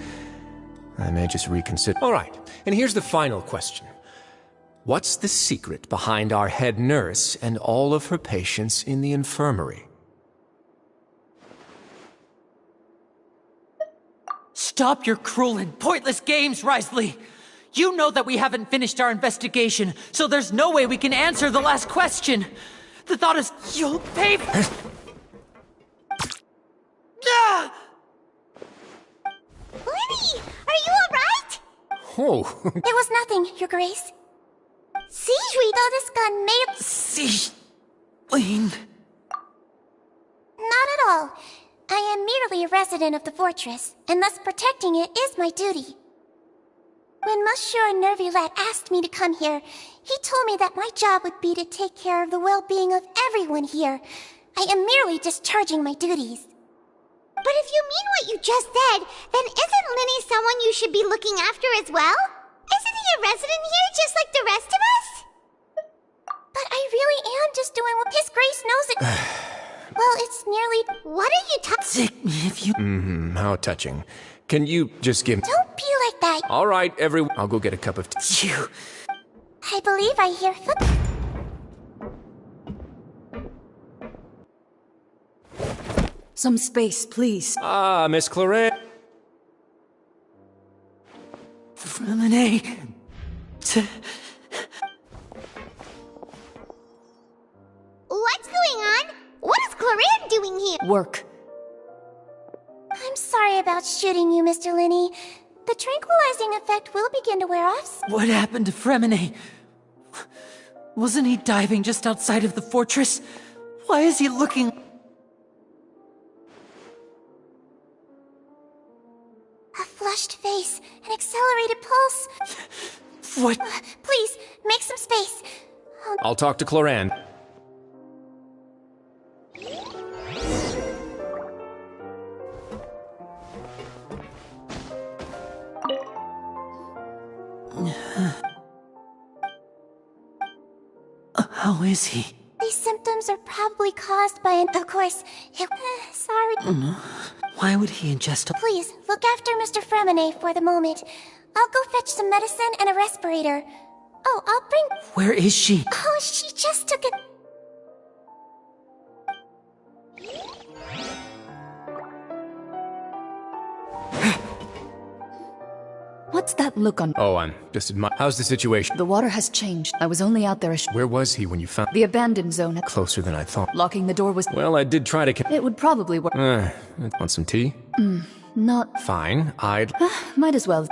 I may just reconsider. All right, and here's the final question. What's the secret behind our head nurse and all of her patients in the infirmary? Stop your cruel and pointless games, Wriothesley! You know that we haven't finished our investigation, so there's no way we can answer the last question. The thought is, you'll pay for... Lenny, are you alright? Oh. There was nothing, Your Grace. Siege, we thought this gun may have... Siege... Lane... Not at all. I am merely a resident of the fortress, and thus protecting it is my duty. When Monsieur Neuvillette asked me to come here, he told me that my job would be to take care of the well-being of everyone here. I am merely discharging my duties. But if you mean what you just said, then isn't Lenny someone you should be looking after as well? Isn't he a resident here just like the rest of us? But I really am just doing what His Grace knows it. Well, it's nearly... What are you talking... If you... How touching. Can you just give... Don't be like that. All right, everyone. I'll go get a cup of tea. You... I believe I hear foot... Some space, please. Ah, Miss Claret. Freminet... What's going on? What is Claret doing here? Work. I'm sorry about shooting you, Mr. Lenny. The tranquilizing effect will begin to wear off. What happened to Freminet? Wasn't he diving just outside of the fortress? Why is he looking... A flushed face, an accelerated pulse. What? Please, make some space. I'll talk to Cloran. How is he? These symptoms are probably caused by an... Of course, sorry. Why would he ingest a... Please, look after Mr. Freminet for the moment. I'll go fetch some medicine and a respirator. Oh, I'll bring... Where is she? Oh, she just took it... What's that look on... Oh, I'm just admiring... How's the situation? The water has changed. I was only out there Where was he when you found... The abandoned zone. Closer than I thought. Locking the door was... Well, I did try to... It would probably work. Want some tea? Not... Fine, I'd... Might as well.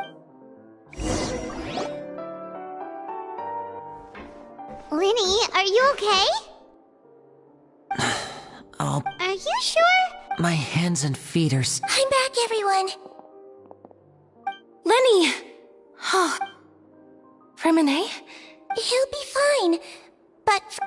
Lenny, are you okay? Oh... Are you sure? My hands and feet are... I'm back, everyone. Lenny! Oh. Freminet? He'll be fine, but...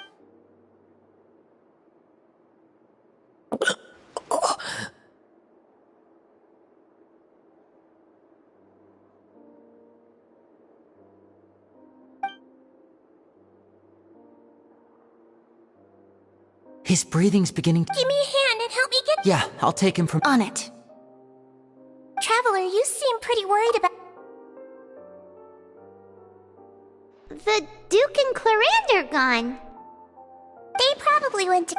His breathing's beginning to... Give me a hand and help me get... Yeah, I'll take him from... On it. Traveler, you seem pretty worried about... The Duke and Clarande are gone. They probably went to...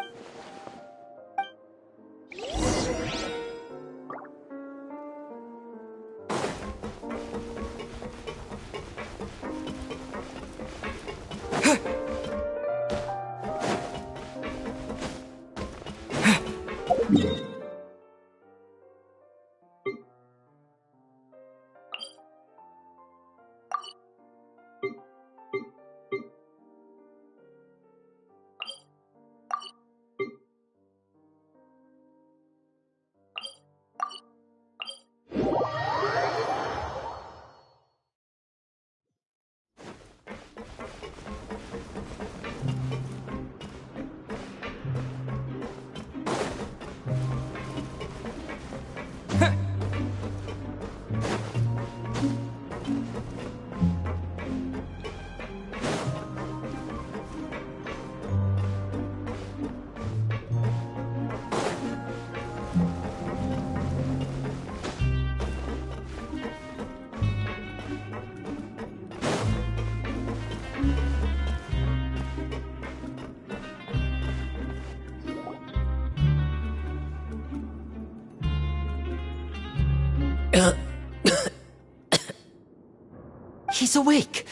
He's awake.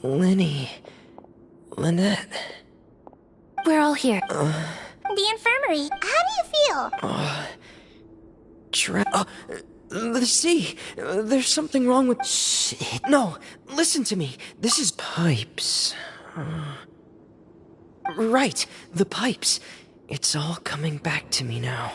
Lynette. We're all here. The infirmary. How do you feel? See, there's something wrong with... Shit. No, listen to me. This is pipes. Right, the pipes. It's all coming back to me now.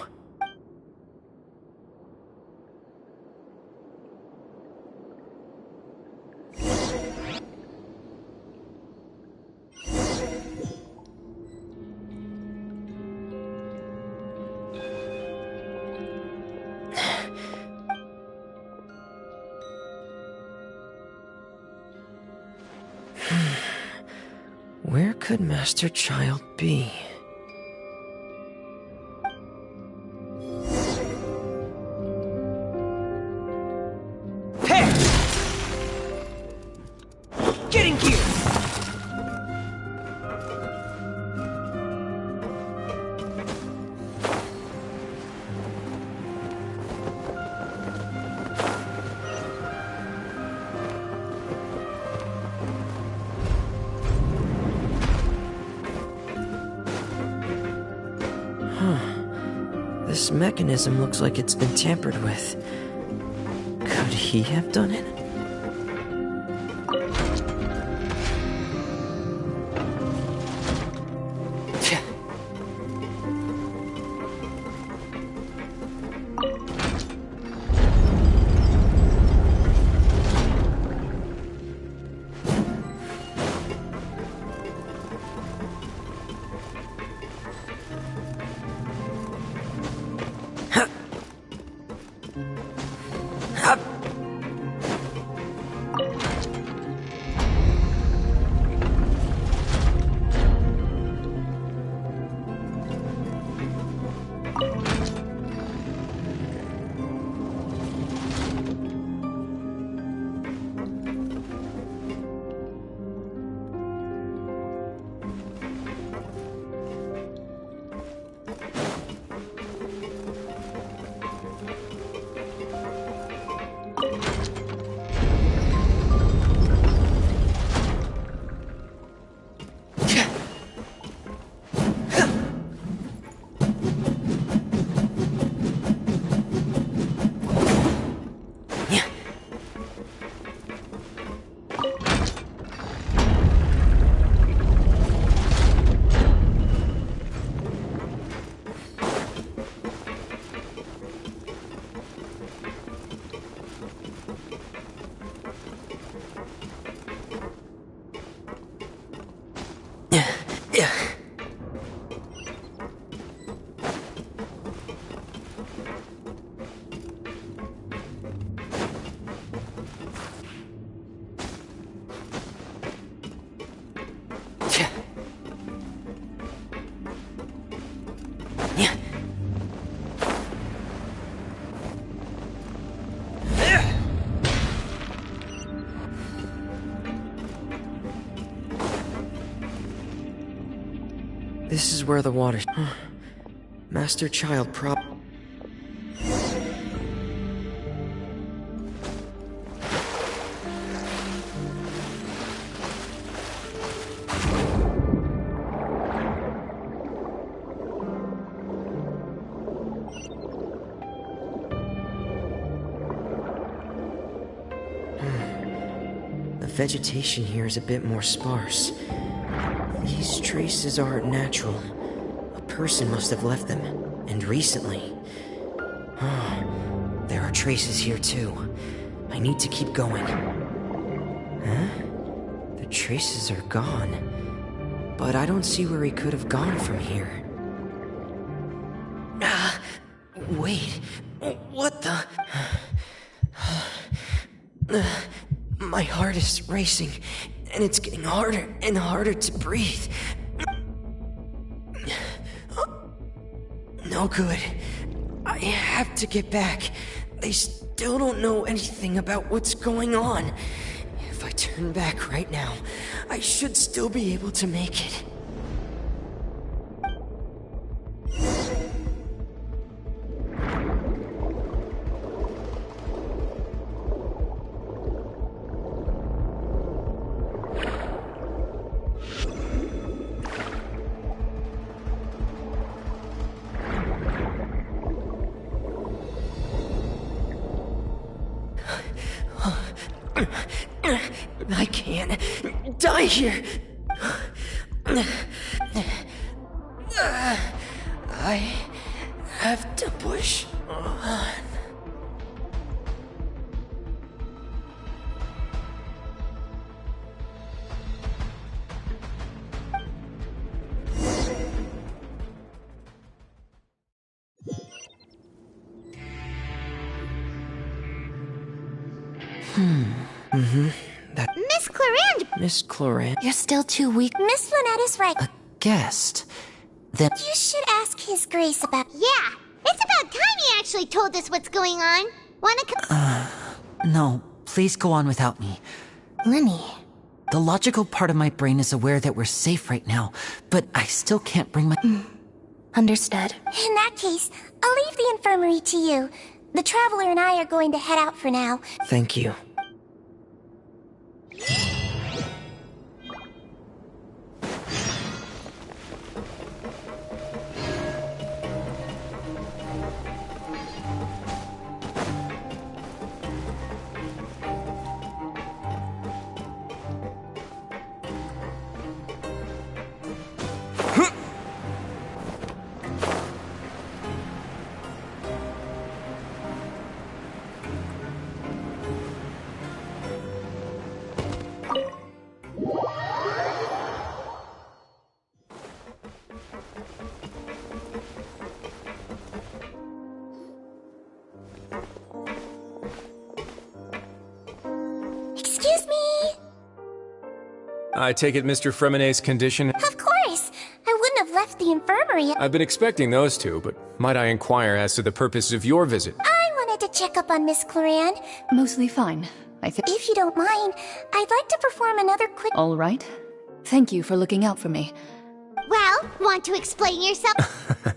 Where could Master Child be? Hey! Get in gear! This mechanism looks like it's been tampered with. Could he have done it? This is where the water... Master Child prop... The vegetation here is a bit more sparse. These traces aren't natural. A person must have left them, and recently. There are traces here too. I need to keep going. Huh? The traces are gone. But I don't see where he could have gone from here. Wait. What the... My heart is racing, and it's getting harder and harder to breathe. No good. I have to get back. They still don't know anything about what's going on. If I turn back right now, I should still be able to make it. I can't die here. I have to push on. Miss Clarande! Miss Clarande. You're still too weak. Miss Lynette is right. A guest? Then You should ask His Grace about. Yeah, it's about time he actually told us what's going on. Wanna come? no, please go on without me. Lenny. The logical part of my brain is aware that we're safe right now, but I still can't bring my... Understood. In that case, I'll leave the infirmary to you. The Traveler and I are going to head out for now. Thank you. Excuse me? I take it Mr. Fremonet's condition... Of course. I wouldn't have left the infirmary. I've been expecting those two, but might I inquire as to the purpose of your visit? I wanted to check up on Miss Clarande. Mostly fine, I think. If you don't mind, I'd like to perform another quick... All right. Thank you for looking out for me. Well, want to explain yourself?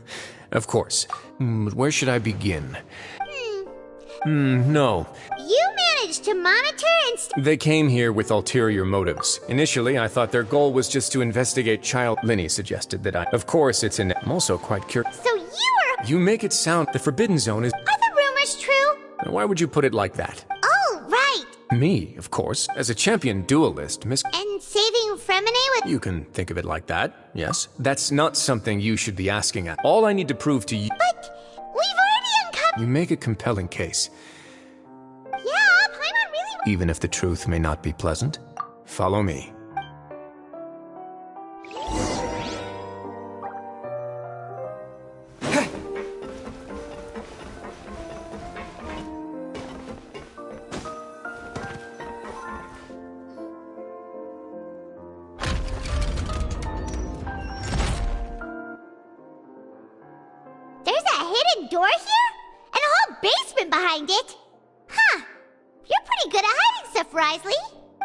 Of course. But where should I begin? No. You managed to monitor and... They came here with ulterior motives. Initially, I thought their goal was just to investigate child... Linny suggested that I... Of course, it's in... I'm also quite curious. So you were... You make it sound... The Forbidden Zone is... Are the rumors true? Why would you put it like that? Oh, right. Me, of course. As a champion duelist, Miss... And saving Fremonet with... You can think of it like that, yes. That's not something you should be asking at. All I need to prove to you... But we've already uncovered... You make a compelling case. Yeah, Paimon really... Even if the truth may not be pleasant. Follow me. There's a hidden door here? And a whole basement behind it? Huh. You're pretty good at hiding stuff, Wriothesley.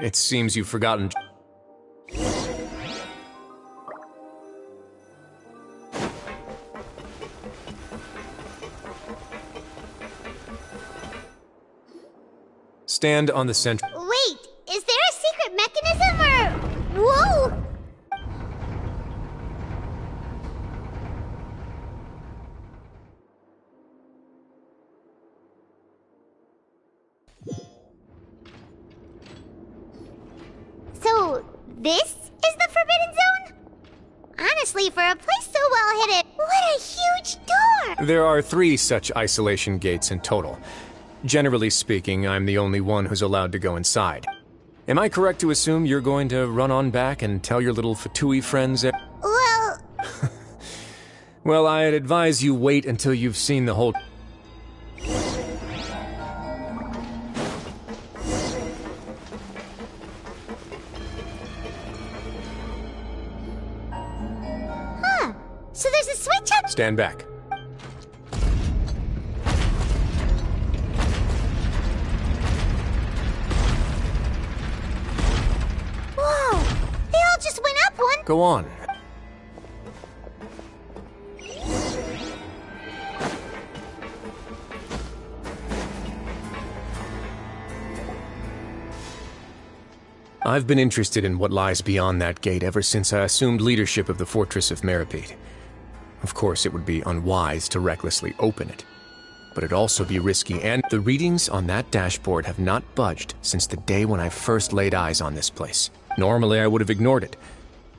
It seems you've forgotten... Stand on the center... Wait, is there a secret mechanism or... Whoa! So, this is the Forbidden Zone? Honestly, for a place so well hidden, what a huge door! There are 3 such isolation gates in total. Generally speaking, I'm the only one who's allowed to go inside. Am I correct to assume you're going to run on back and tell your little Fatui friends... Well... Well, I'd advise you wait until you've seen the whole... Huh. So there's a switch up... Stand back. Whoa! They all just went up one... Go on. I've been interested in what lies beyond that gate ever since I assumed leadership of the Fortress of Meropide. Of course, it would be unwise to recklessly open it. but it'd also be risky, and the readings on that dashboard have not budged since the day when I first laid eyes on this place. Normally I would have ignored it,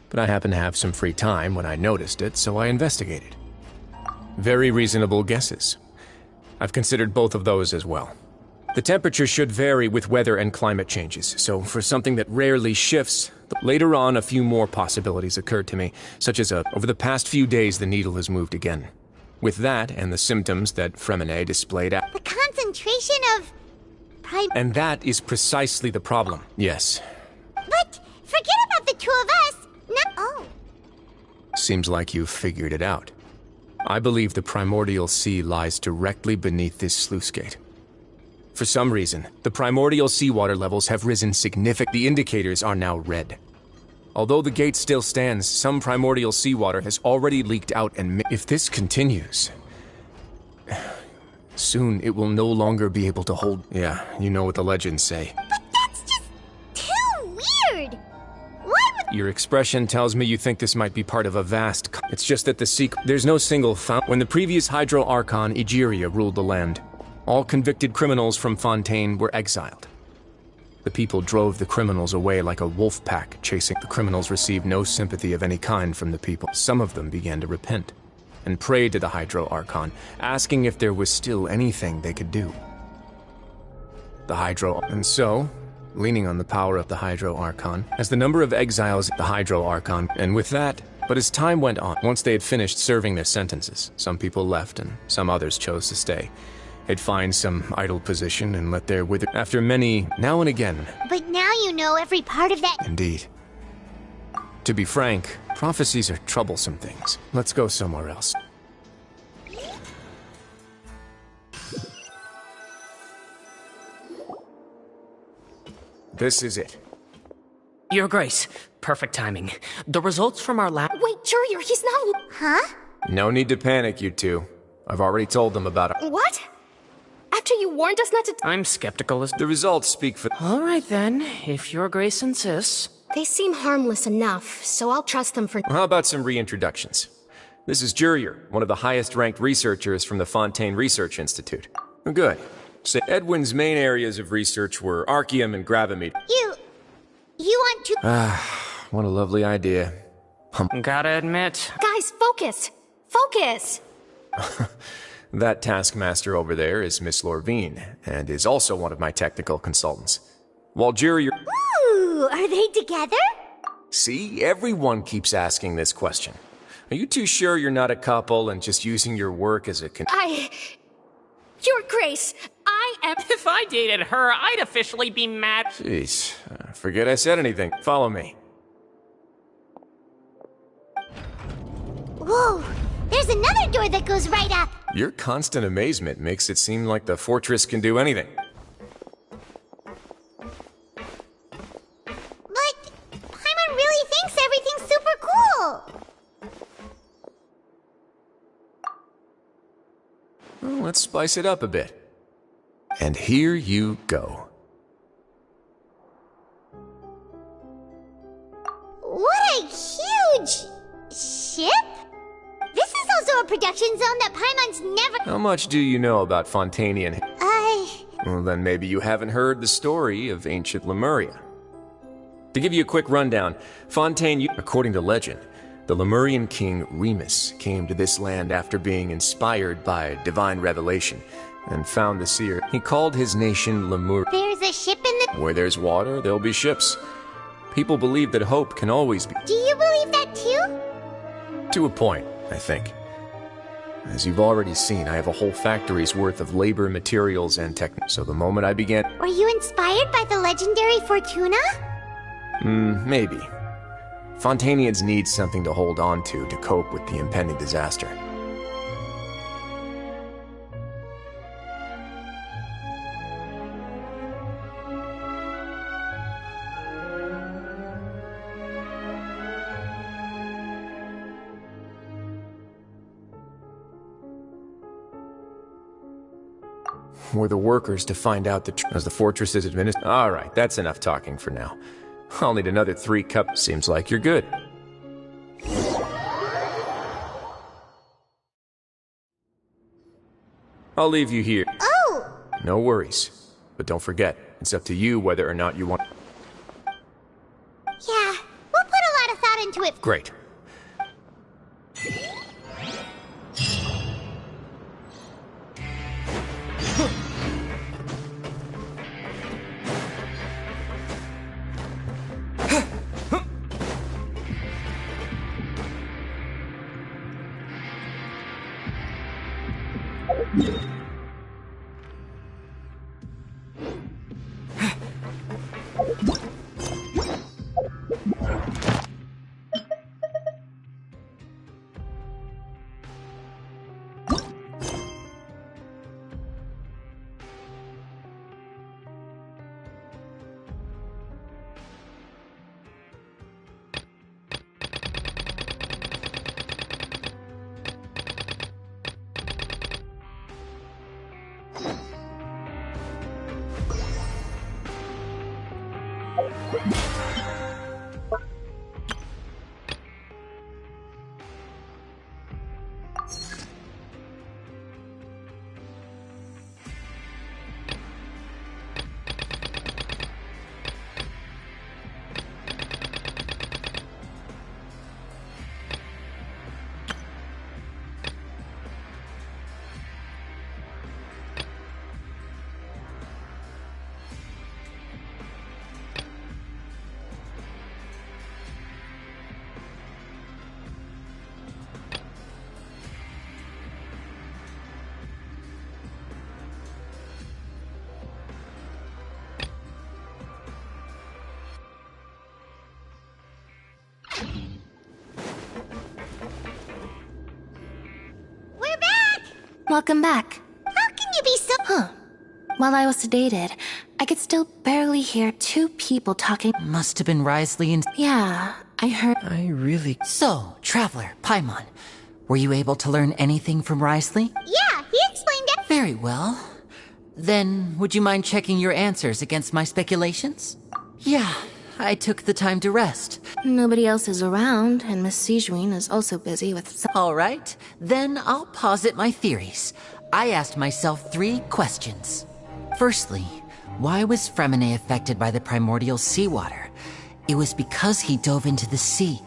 but I happened to have some free time when I noticed it, so I investigated. Very reasonable guesses. I've considered both of those as well. The temperature should vary with weather and climate changes, so for something that rarely shifts, later on a few more possibilities occurred to me, such as over the past few days the needle has moved again. With that and the symptoms that Freminet displayed at— The concentration of... And that is precisely the problem, yes. But forget about the two of us! Oh. Seems like you've figured it out. I believe the primordial sea lies directly beneath this sluice gate. For some reason, the primordial seawater levels have risen significantly. The indicators are now red. Although the gate still stands, some primordial seawater has already leaked out, and if this continues, soon it will no longer be able to hold— Yeah, you know what the legends say. But that's just too weird! Why would— Your expression tells me you think this might be part of a vast— It's just that there's no single fountain. When the previous Hydro Archon, Egeria, ruled the land, all convicted criminals from Fontaine were exiled. The people drove the criminals away like a wolf pack chasing. The criminals received no sympathy of any kind from the people. Some of them began to repent and prayed to the Hydro Archon, asking if there was still anything they could do. The Hydro— And so, leaning on the power of the Hydro Archon, as the number of exiles the Hydro Archon, and with that— But as time went on, once they had finished serving their sentences, some people left and some others chose to stay. They'd find some idle position and let their wither— After many, now and again— But now you know every part of that— Indeed. To be frank, prophecies are troublesome things. Let's go somewhere else. This is it. Your Grace, perfect timing. The results from our lab— Wait, Jurier, he's not— Huh? No need to panic, you two. I've already told them about it. What? After you warned us not to— I'm skeptical as— The results speak for— All right then, if Your Grace insists. They seem harmless enough, so I'll trust them for— How about some reintroductions? This is Jurier, one of the highest-ranked researchers from the Fontaine Research Institute. Good. So Edwin's main areas of research were Archaeum and Gravimeter. You want to— What a lovely idea. Gotta admit— Guys, focus! Focus! That taskmaster over there is Miss Lorvine, and is also one of my technical consultants. While Jurier— Ooh, are they together? See, everyone keeps asking this question. Are you too sure you're not a couple and just using your work as a Your Grace, I am— If I dated her, I'd officially be mad. Jeez, forget I said anything. Follow me. Whoa, there's another door that goes right up. Your constant amazement makes it seem like the fortress can do anything. But Paimon really thinks everything's super cool. Well, let's spice it up a bit. And here you go. What a huge ship? This is also a production zone that Paimon's never— How much do you know about Fontainian? Well, then maybe you haven't heard the story of ancient Lemuria. To give you a quick rundown, Fontaine— According to legend, the Lemurian king Remus came to this land after being inspired by divine revelation and found the seer. He called his nation Lemur. There's a ship in the— Where there's water, there'll be ships. People believe that hope can always be— Do you believe that too? To a point, I think. As you've already seen, I have a whole factory's worth of labor, materials, and technique. So the moment I began— Were you inspired by the legendary Fortuna? Maybe. Fontainians need something to hold on to cope with the impending disaster. Were the workers to find out as the fortress is administered— Alright, that's enough talking for now. I'll need another 3 cups. Seems like you're good. I'll leave you here. Oh! No worries. But don't forget, it's up to you whether or not you want... Yeah, we'll put a lot of thought into it. Great. We're back! Welcome back. How can you be so... While I was sedated, I could still barely hear two people talking. Must have been Wriothesley and... Yeah, I heard... So, Traveler, Paimon, were you able to learn anything from Wriothesley? Yeah, he explained it. Very well. Then, would you mind checking your answers against my speculations? Yeah, I took the time to rest. Nobody else is around, and Miss Sijuin is also busy with... All right, then I'll posit my theories. I asked myself 3 questions. Firstly, why was Fremine affected by the primordial seawater? It was because he dove into the sea.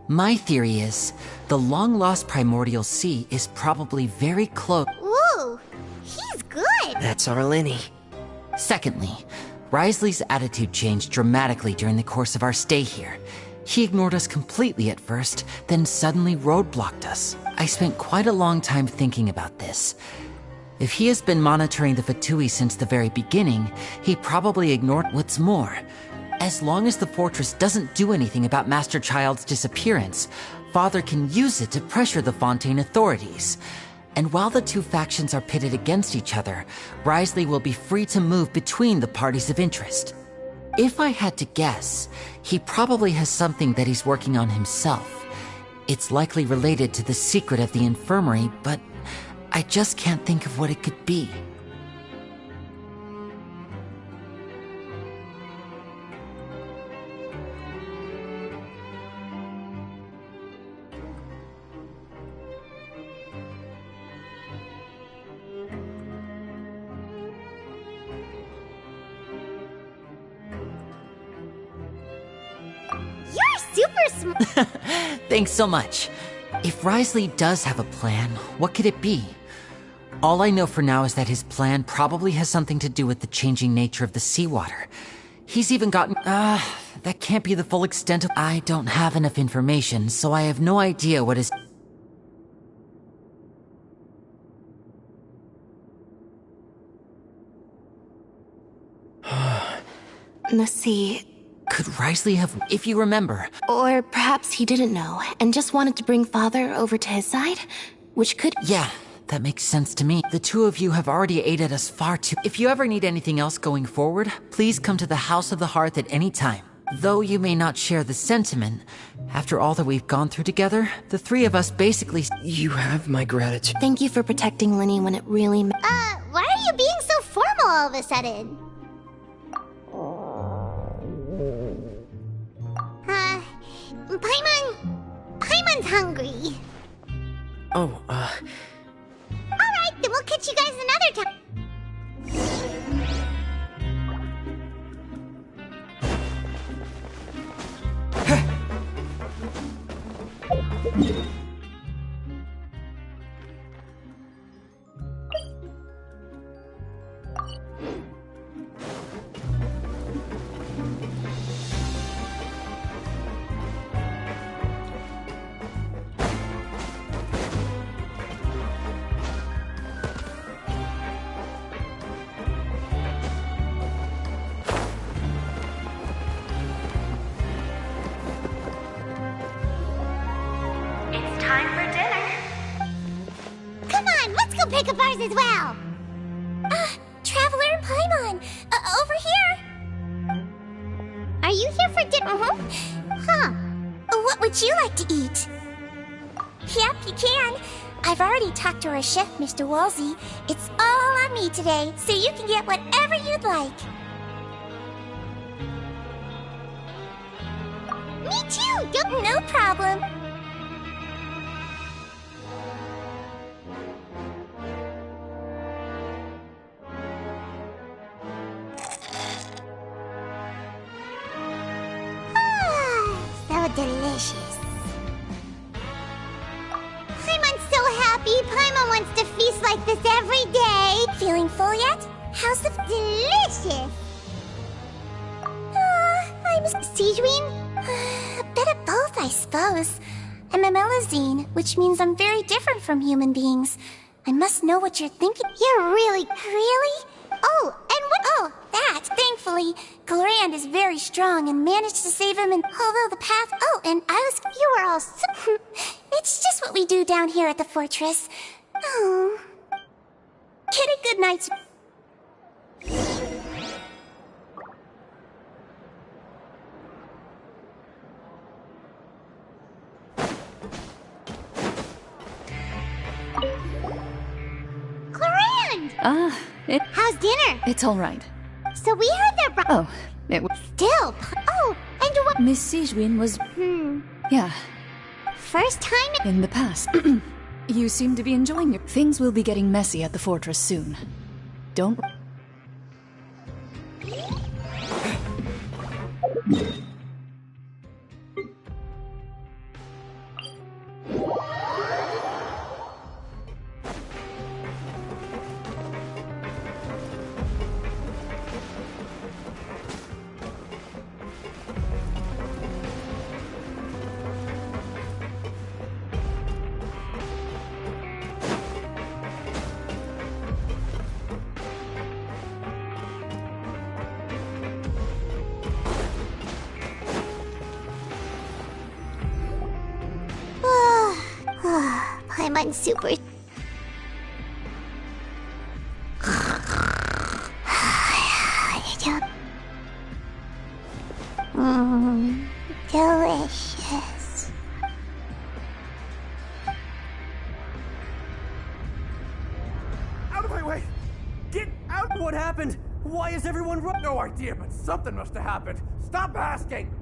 My theory is, the long-lost primordial sea is probably very close... Ooh, he's good. That's our Lenny. Secondly, Wriothesley's attitude changed dramatically during the course of our stay here. He ignored us completely at first, then suddenly roadblocked us. I spent quite a long time thinking about this. If he has been monitoring the Fatui since the very beginning, he probably ignored what's more. As long as the fortress doesn't do anything about Master Child's disappearance, Father can use it to pressure the Fontaine authorities. And while the 2 factions are pitted against each other, Wriothesley will be free to move between the parties of interest. If I had to guess, he probably has something that he's working on himself. It's likely related to the secret of the infirmary, but I just can't think of what it could be. Thanks so much. If Wriothesley does have a plan, what could it be? All I know for now is that his plan probably has something to do with the changing nature of the seawater. He's even gotten... that can't be the full extent of... I don't have enough information, so I have no idea what is... The sea... Could Wriothesley have... If you remember... Or perhaps he didn't know, and just wanted to bring Father over to his side? Which could... Yeah, that makes sense to me. The 2 of you have already aided us far too... If you ever need anything else going forward, please come to the House of the Hearth at any time. Though you may not share the sentiment, after all that we've gone through together, the 3 of us basically... You have my gratitude. Thank you for protecting Lenny when it really... Why are you being so formal all of a sudden? Paimon's hungry. Oh, Alright, Then we'll catch you guys another time. Pick up ours as well. Traveler and Paimon, over here. Are you here for dinner? Huh. What would you like to eat? Yep, you can. I've already talked to our chef, Mr. Wolsey. It's all on me today, so you can get whatever you'd like. Me too. No problem. Delicious. Paimon's so happy. Paimon wants to feast like this every day. Feeling full yet? How's the delicious? I'm Sigewinne? A bit of both, I suppose. I'm a Melusine, which means I'm very different from human beings. I must know what you're thinking. You're really... Really? Oh, and what... Oh, that. Thankfully, Glorand is very strong and managed to save him, and although the path... Oh, and I was... You were all so... It's just what we do down here at the fortress. Oh. Get a good night's... Glorand! How's dinner? It's all right. So we heard their Oh, it was... Still... Oh, and what... Miss Sigewinne was... Yeah. First time... In the past. You seem to be enjoying it. Things will be getting messy at the fortress soon. Don't... Paimon's super... Delicious. Out of my way! Get out! What happened? Why is everyone running? No idea, but something must have happened. Stop asking!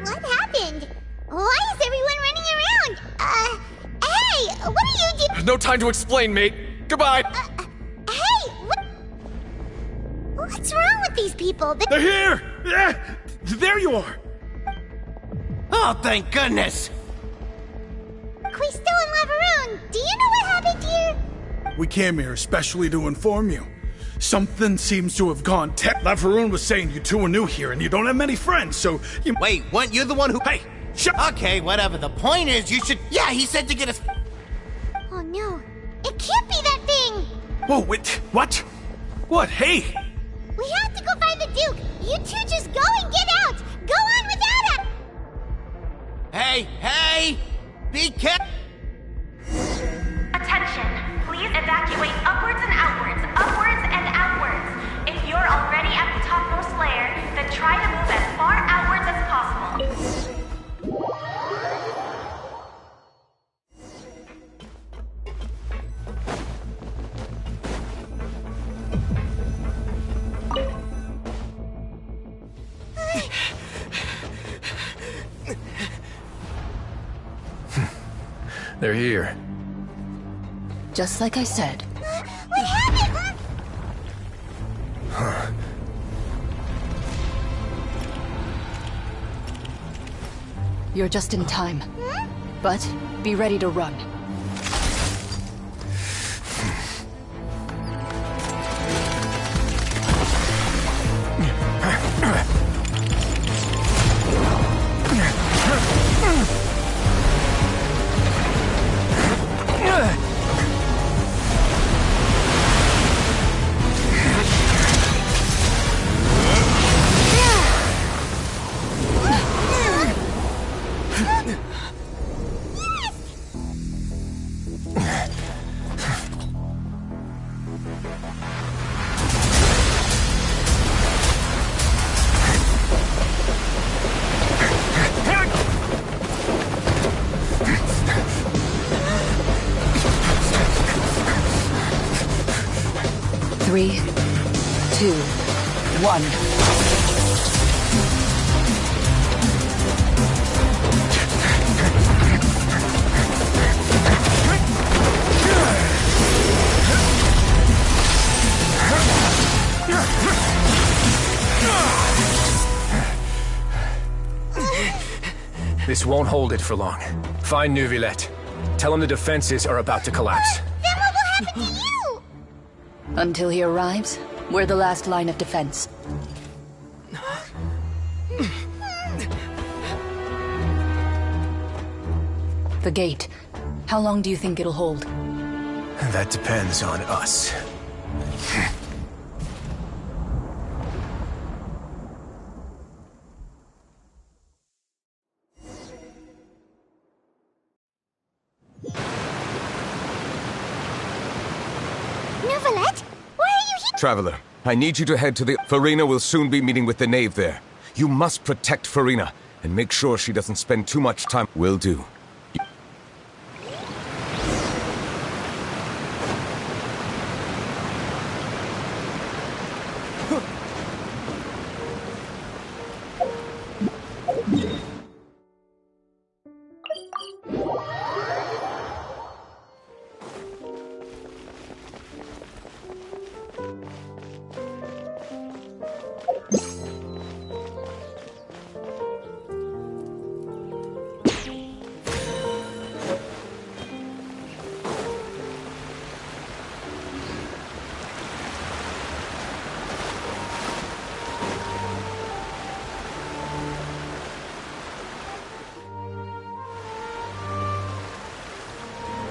What happened? Why is everyone running around? Hey! What are you doing? There's no time to explain, mate. Goodbye! Hey! What's wrong with these people? They're here! Yeah! There you are! Oh, thank goodness! Quisto and Laveroon, do you know what happened here? We came here especially to inform you. Something seems to have gone Laveroon was saying you two are new here and you don't have many friends, so you... Wait, weren't you the one who... Hey! Shut... Okay, whatever. The point is, you should... Yeah, he said to get us... Oh no. It can't be that thing! Whoa, wait, what? What? Hey! We have to go find the Duke! You two just go and get out! Go on without us! Hey! Be careful! Attention! Please evacuate upwards and outwards, upwards and They're here. Just like I said. What happened? Huh. You're just in time. But be ready to run. Three, 2, 1. This won't hold it for long. Find Neuvillette. Tell him the defenses are about to collapse. Then what will happen to you? Until he arrives, we're the last line of defense. The gate. How long do you think it'll hold? That depends on us. Neuvillette? Why are you here? Traveler, I need you to head to the... Furina will soon be meeting with the Knave there. You must protect Furina, and make sure she doesn't spend too much time... Will do.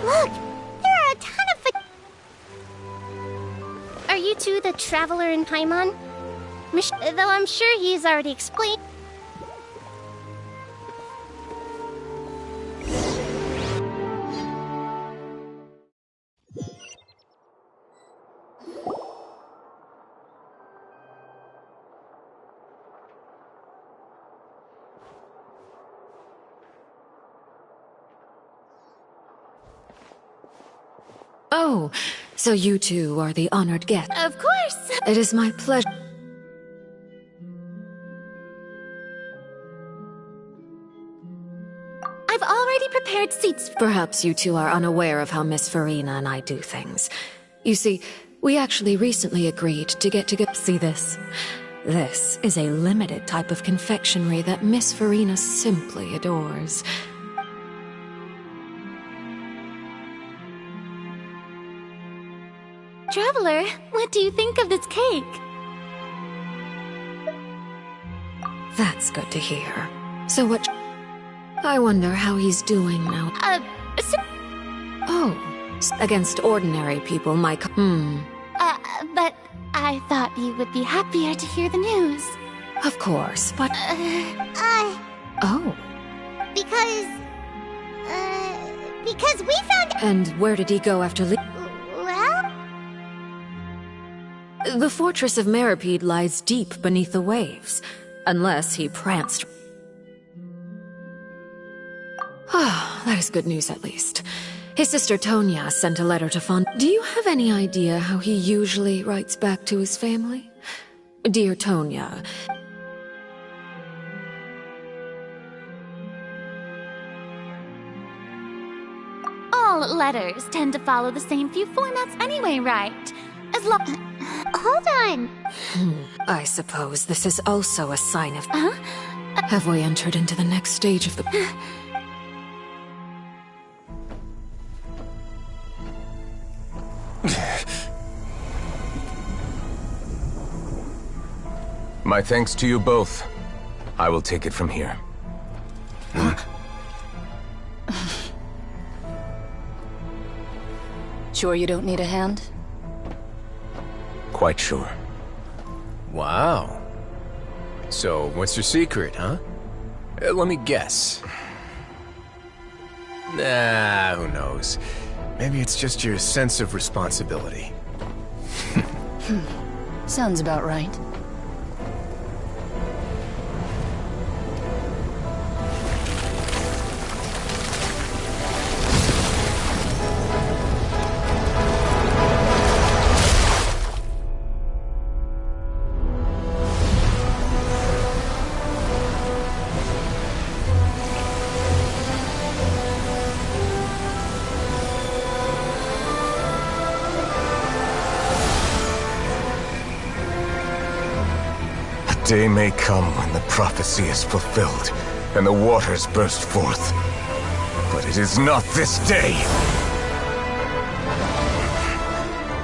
Look! There are a ton of... Are you two the Traveler in Paimon? Though I'm sure he's already explained... Oh, so you two are the honored guest. Of course! It is my pleasure. I've already prepared seats. Perhaps you two are unaware of how Miss Furina and I do things. You see, we actually recently agreed to get together. See this? This is a limited type of confectionery that Miss Furina simply adores. Traveler, what do you think of this cake? That's good to hear. So what... I wonder how he's doing now. Oh, against ordinary people, my... But I thought you would be happier to hear the news. Of course, but... Oh. Because we found... And where did he go after Well? The fortress of Meripede lies deep beneath the waves. Unless he pranced... Ah, that is good news at least. His sister Tonya sent a letter to Fon... Do you have any idea how he usually writes back to his family? Dear Tonya... Well, letters tend to follow the same few formats anyway, right? As long... Hold on. I suppose this is also a sign of... Have we entered into the next stage of the... My thanks to you both. I will take it from here. Sure you don't need a hand? Quite sure. Wow. So, what's your secret, huh? Let me guess. Nah, who knows? Maybe it's just your sense of responsibility. Sounds about right. Day may come when the prophecy is fulfilled, and the waters burst forth. But it is not this day!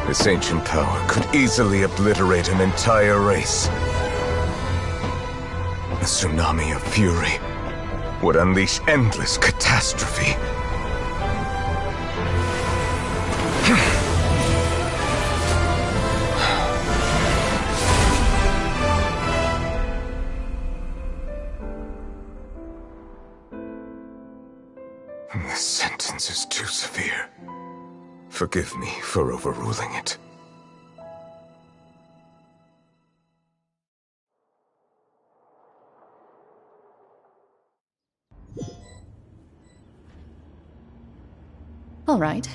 This ancient power could easily obliterate an entire race. A tsunami of fury would unleash endless catastrophe. This sentence is too severe. Forgive me for overruling it. All right.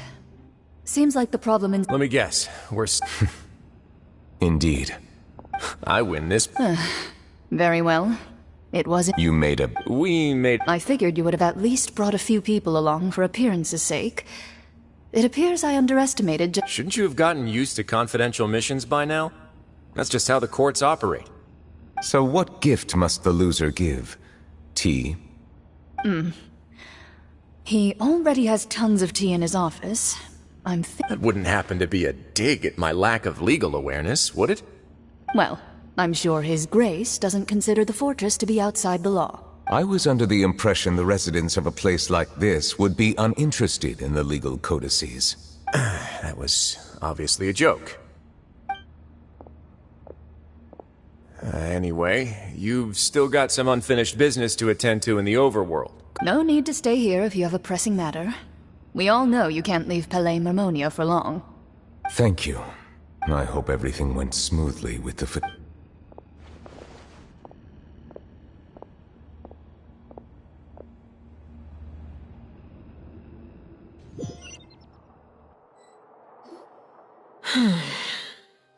Seems like the problem in... Let me guess. We're... Indeed. I win this. Very well. It wasn't... You made a... We made... I figured you would have at least brought a few people along for appearance's sake. It appears I underestimated... Shouldn't you have gotten used to confidential missions by now? That's just how the courts operate. So what gift must the loser give? Tea? He already has tons of tea in his office. That wouldn't happen to be a dig at my lack of legal awareness, would it? Well, I'm sure His Grace doesn't consider the fortress to be outside the law. I was under the impression the residents of a place like this would be uninterested in the legal codices. That was obviously a joke. Anyway, you've still got some unfinished business to attend to in the overworld. No need to stay here if you have a pressing matter. We all know you can't leave Palais Mermonia for long. Thank you. I hope everything went smoothly with the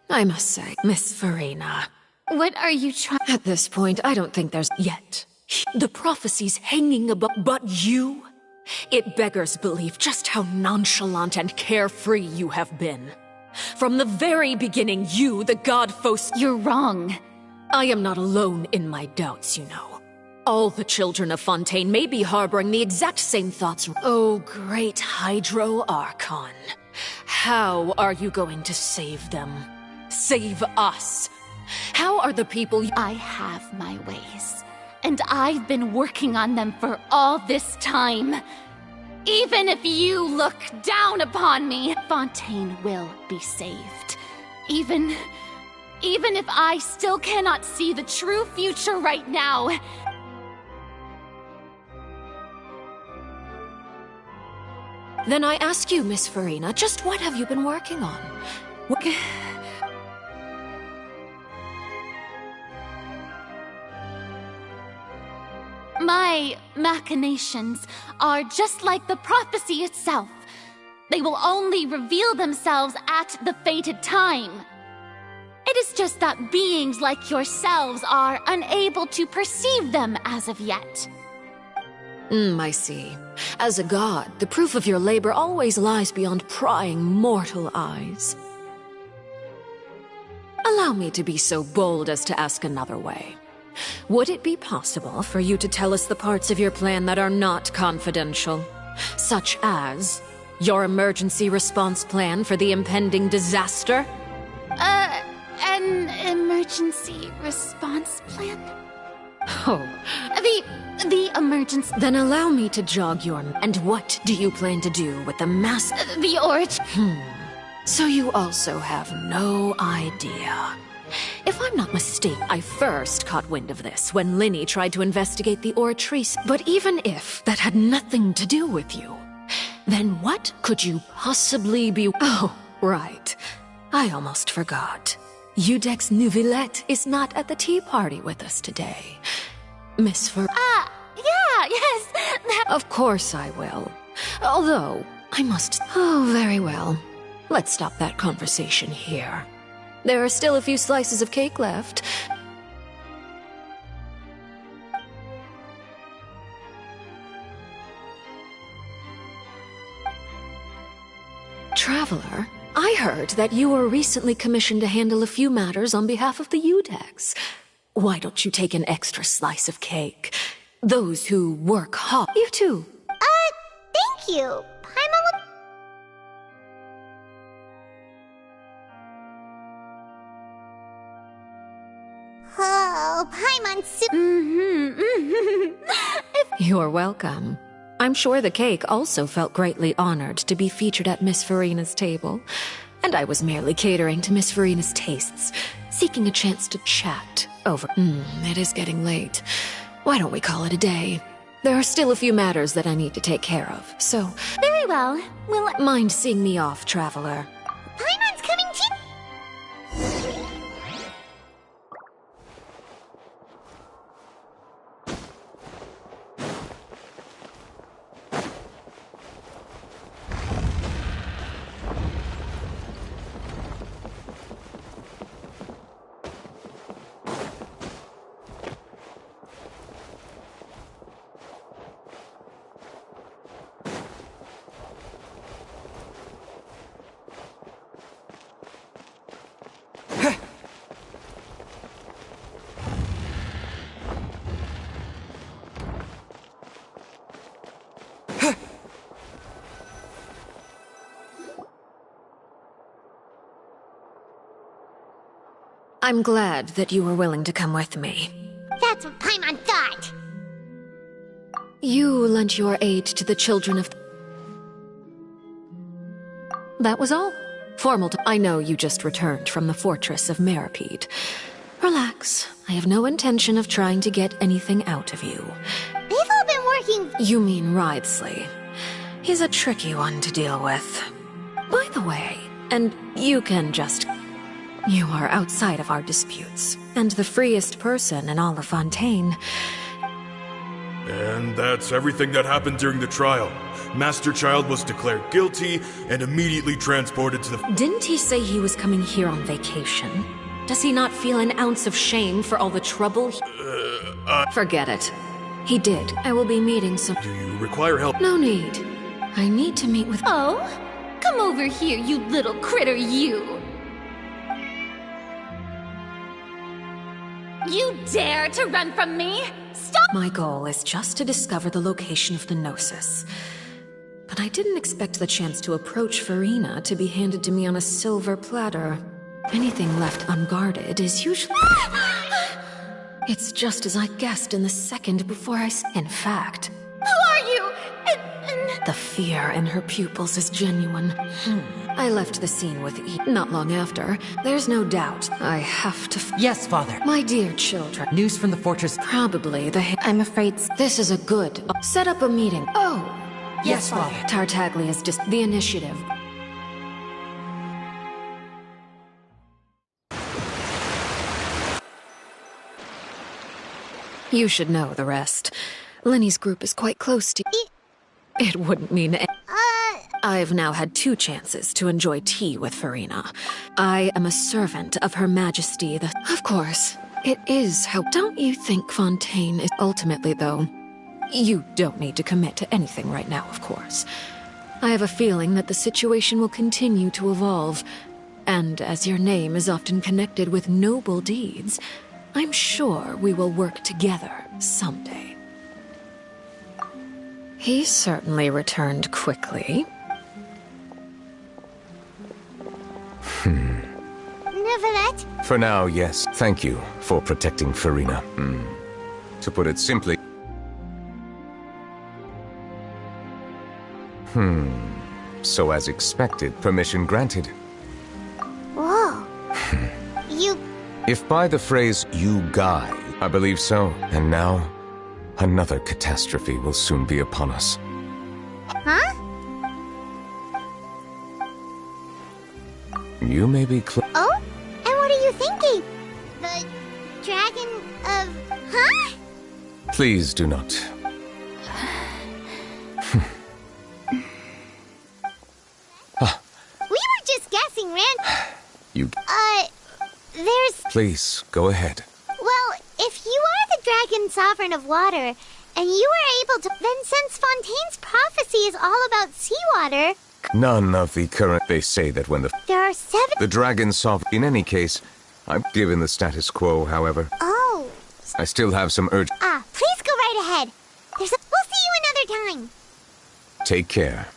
I must say, Miss Farina. What are you trying... At this point, I don't think there's yet. The prophecy's hanging above, but you? It beggars belief just how nonchalant and carefree you have been. From the very beginning, you, the god Phos... You're wrong. I am not alone in my doubts, you know. All the children of Fontaine may be harboring the exact same thoughts. Oh, great Hydro Archon. How are you going to save them? Save us? How are the people... I have my ways. And I've been working on them for all this time. Even if you look down upon me, Fontaine will be saved. Even if I still cannot see the true future right now. Then I ask you, Miss Farina, just what have you been working on? My machinations are just like the prophecy itself. They will only reveal themselves at the fated time. It is just that beings like yourselves are unable to perceive them as of yet. I see. As a god, the proof of your labor always lies beyond prying mortal eyes. Allow me to be so bold as to ask another way. Would it be possible for you to tell us the parts of your plan that are not confidential? Such as your emergency response plan for the impending disaster? An emergency response plan? Oh. The emergency... Then allow me to jog your... And what do you plan to do with the mass... The origin... So you also have no idea. If I'm not mistaken, I first caught wind of this when Lyney tried to investigate the Oratrice. But even if that had nothing to do with you, then what could you possibly be... Oh, right. I almost forgot. Udex Neuvillette is not at the tea party with us today. Miss yeah, yes. Of course I will. Although, I must... Oh, very well. Let's stop that conversation here. There are still a few slices of cake left. Traveler, I heard that you were recently commissioned to handle a few matters on behalf of the Udex. Why don't you take an extra slice of cake? Those who work hard... You too. Thank you. Paimon... Oh, Paimon You're welcome. I'm sure the cake also felt greatly honored to be featured at Miss Furina's table. And I was merely catering to Miss Furina's tastes, seeking a chance to chat over... It is getting late. Why don't we call it a day? There are still a few matters that I need to take care of, so... Very well. Will... Mind seeing me off, Traveler? Paimon's coming too! I'm glad that you were willing to come with me. That's what Paimon thought! You lent your aid to the children of... That was all. I know you just returned from the fortress of Meripede. Relax. I have no intention of trying to get anything out of you. They've all been working... You mean Wriothesley. He's a tricky one to deal with. By the way, and you can just... You are outside of our disputes, and the freest person in all of Fontaine. And that's everything that happened during the trial. Master Child was declared guilty and immediately transported to the... Didn't he say he was coming here on vacation? Does he not feel an ounce of shame for all the trouble Forget it. He did. I will be meeting some... Do you require help? No need. I need to meet with... Oh? Come over here, you little critter, you! You dare to run from me? Stop! My goal is just to discover the location of the Gnosis. But I didn't expect the chance to approach Furina to be handed to me on a silver platter. Anything left unguarded is usually... It's just as I guessed in the second before In fact... Who are you? The fear in her pupils is genuine. I left the scene with not long after. There's no doubt I have to... Yes, Father. My dear children. News from the fortress. Probably I'm afraid this is a good... Set up a meeting. Oh! Yes, Father. Tartaglia's just the initiative. You should know the rest. Lyney's group is quite close to... It wouldn't mean... I've now had 2 chances to enjoy tea with Furina. I am a servant of Her Majesty the... Of course, it is how... Don't you think Fontaine is... Ultimately, though, You don't need to commit to anything right now, of course. I have a feeling that the situation will continue to evolve, and as your name is often connected with noble deeds, I'm sure we will work together someday. He certainly returned quickly. Nevertheless. For now, yes. Thank you for protecting Farina. To put it simply... So as expected, permission granted. Whoa. You... If by the phrase, you guide, I believe so. And now, another catastrophe will soon be upon us. Huh? You may be Oh? And what are you thinking? The dragon of... Huh? Please do not. We were just guessing, Rand. You... There's... Please, go ahead. Well, if you are the dragon sovereign of water, and you were able to... Then since Fontaine's prophecy is all about seawater... None of the current... They say that when the... There are 7... The dragon sovereign... In any case, I'm given the status quo, however. Oh. I still have some urge... Please go right ahead. We'll see you another time. Take care.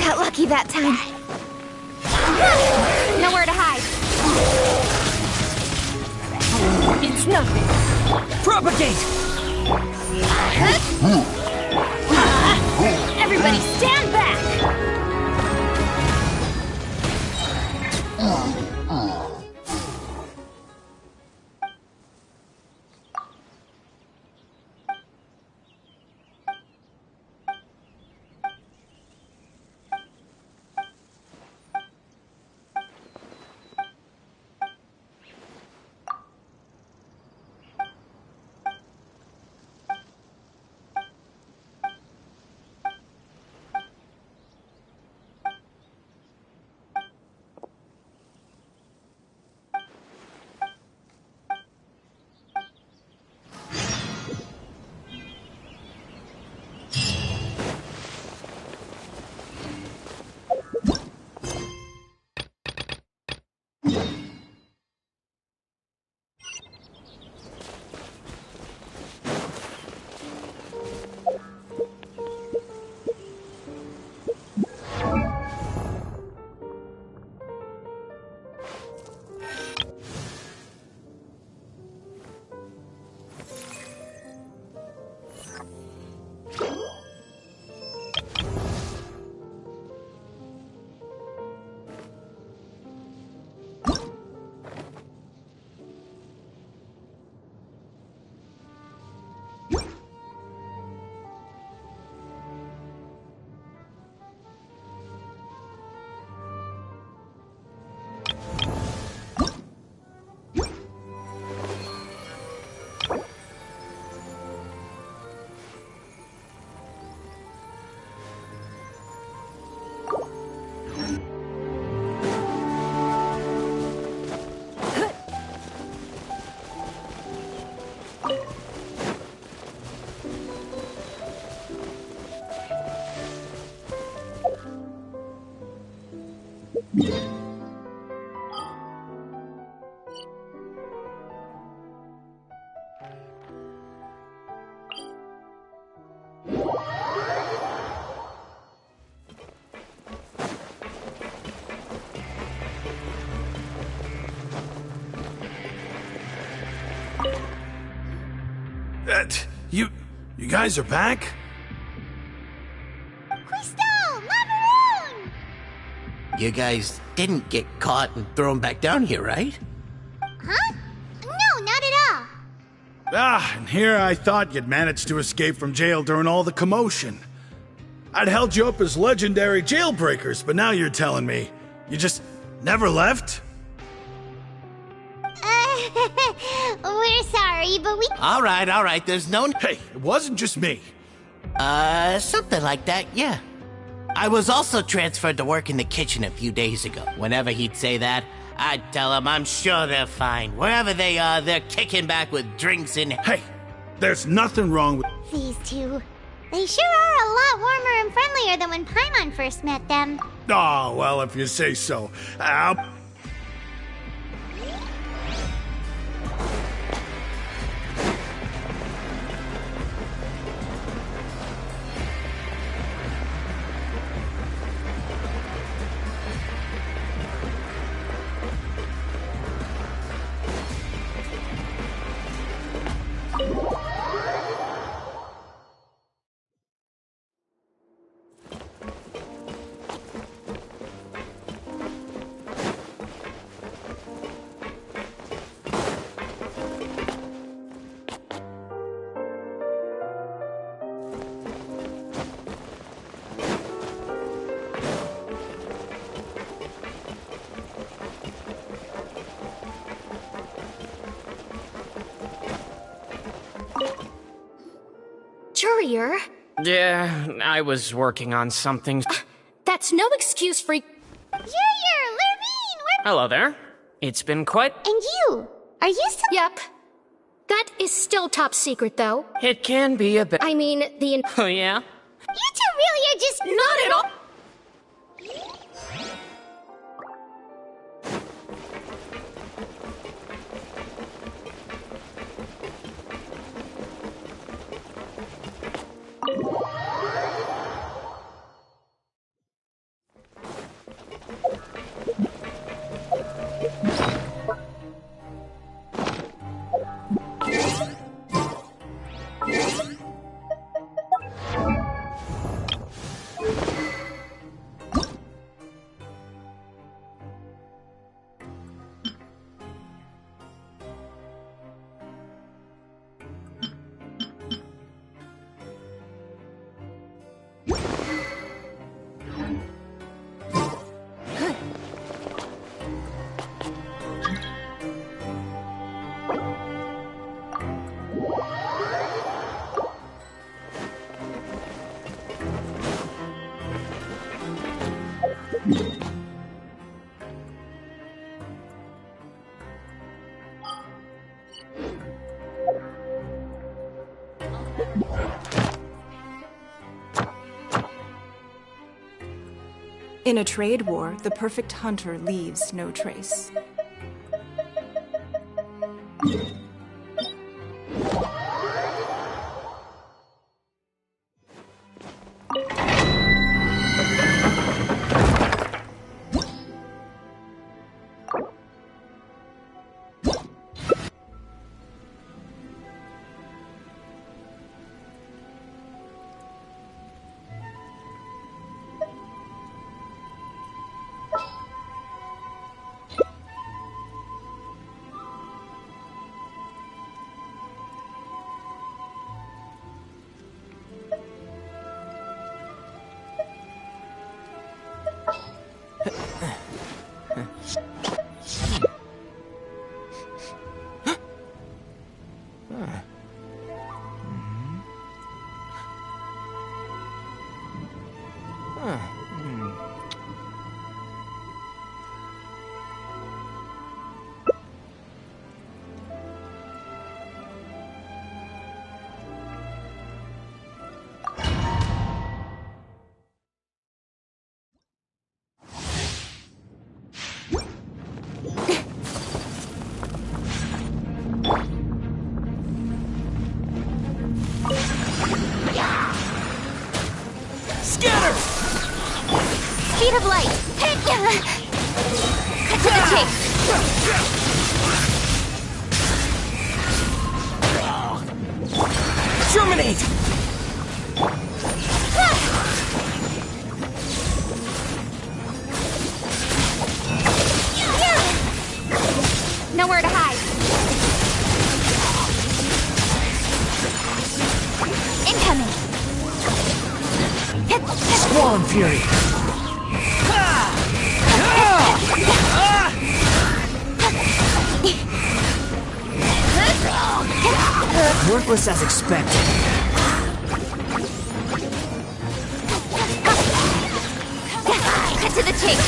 Got lucky that time. Nowhere to hide. It's nothing. Propagate! Everybody stand back! You guys are back? Crystal! Macaroon! You guys didn't get caught and thrown back down here, right? Huh? No, not at all. And here I thought you'd managed to escape from jail during all the commotion. I'd held you up as legendary jailbreakers, but now you're telling me you just never left? We're sorry, but we... All right, there's no... Hey, it wasn't just me. Something like that, yeah. I was also transferred to work in the kitchen a few days ago. Whenever he'd say that, I'd tell him I'm sure they're fine. Wherever they are, they're kicking back with drinks in... Hey, there's nothing wrong with... These two. They sure are a lot warmer and friendlier than when Paimon first met them. Oh, well, if you say so. Jurier? Yeah, I was working on something. That's no excuse for... Jurier! Lurvine! Hello there. It's been quite... And you? Are you still... Yep. That is still top secret, though. It can be a bit... I mean, the... Oh, yeah? You two really are just... Not at all! In a trade war, the perfect hunter leaves no trace. Incoming! Swan Fury! Worthless as expected. Cut to the chase!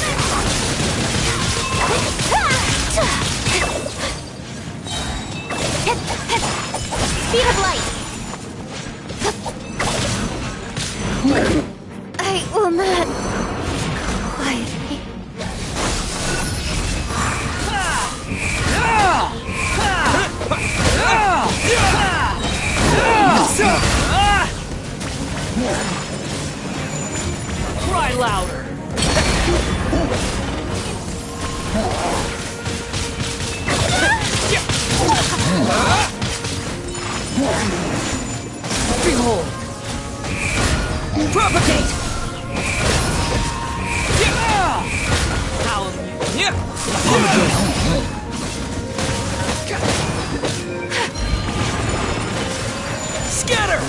Speed of light! I will not... quietly... Cry louder! Behold! Propagate! Scatter!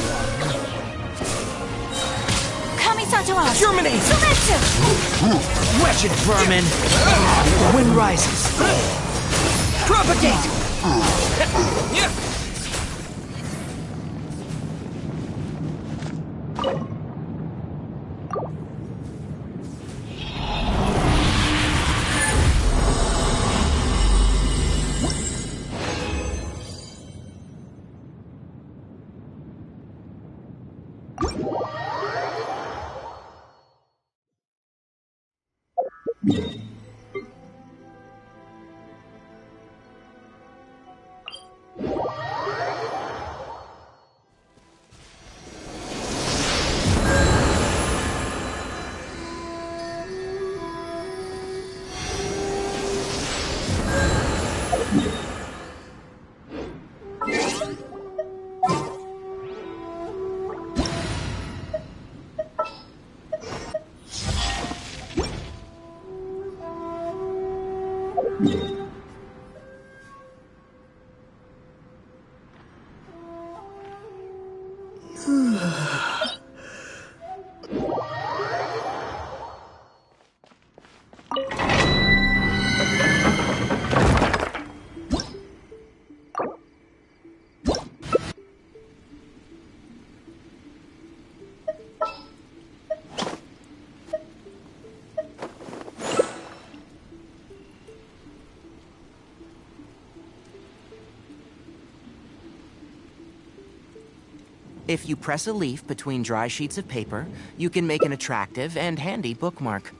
Kamisato out! Germinate! Surrender! Wretched vermin! The wind rises! Propagate! If you press a leaf between dry sheets of paper, you can make an attractive and handy bookmark.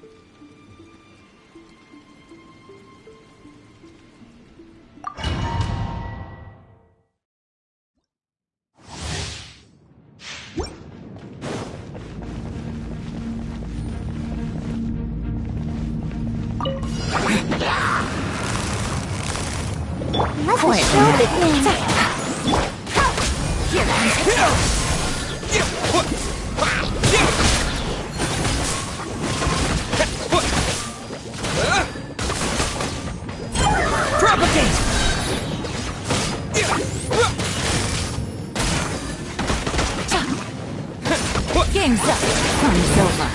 Game's up. Fun's over.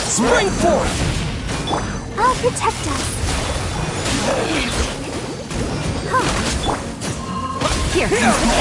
Spring forth! I'll protect us. Here comes the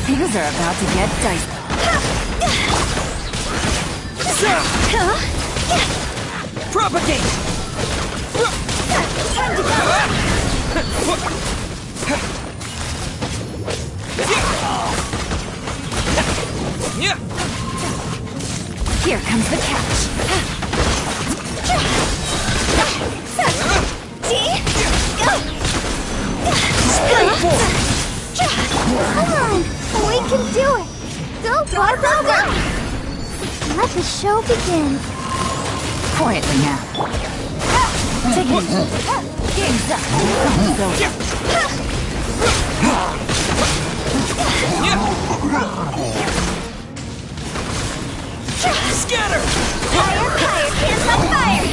Things are about to get dicey. Propagate! Time to Here comes the catch. Come on, we can do it. Go, go, go, go. Let the show begin. Quietly now. Take it easy. Game's up. Scatter! Fire, fire, hands on fire.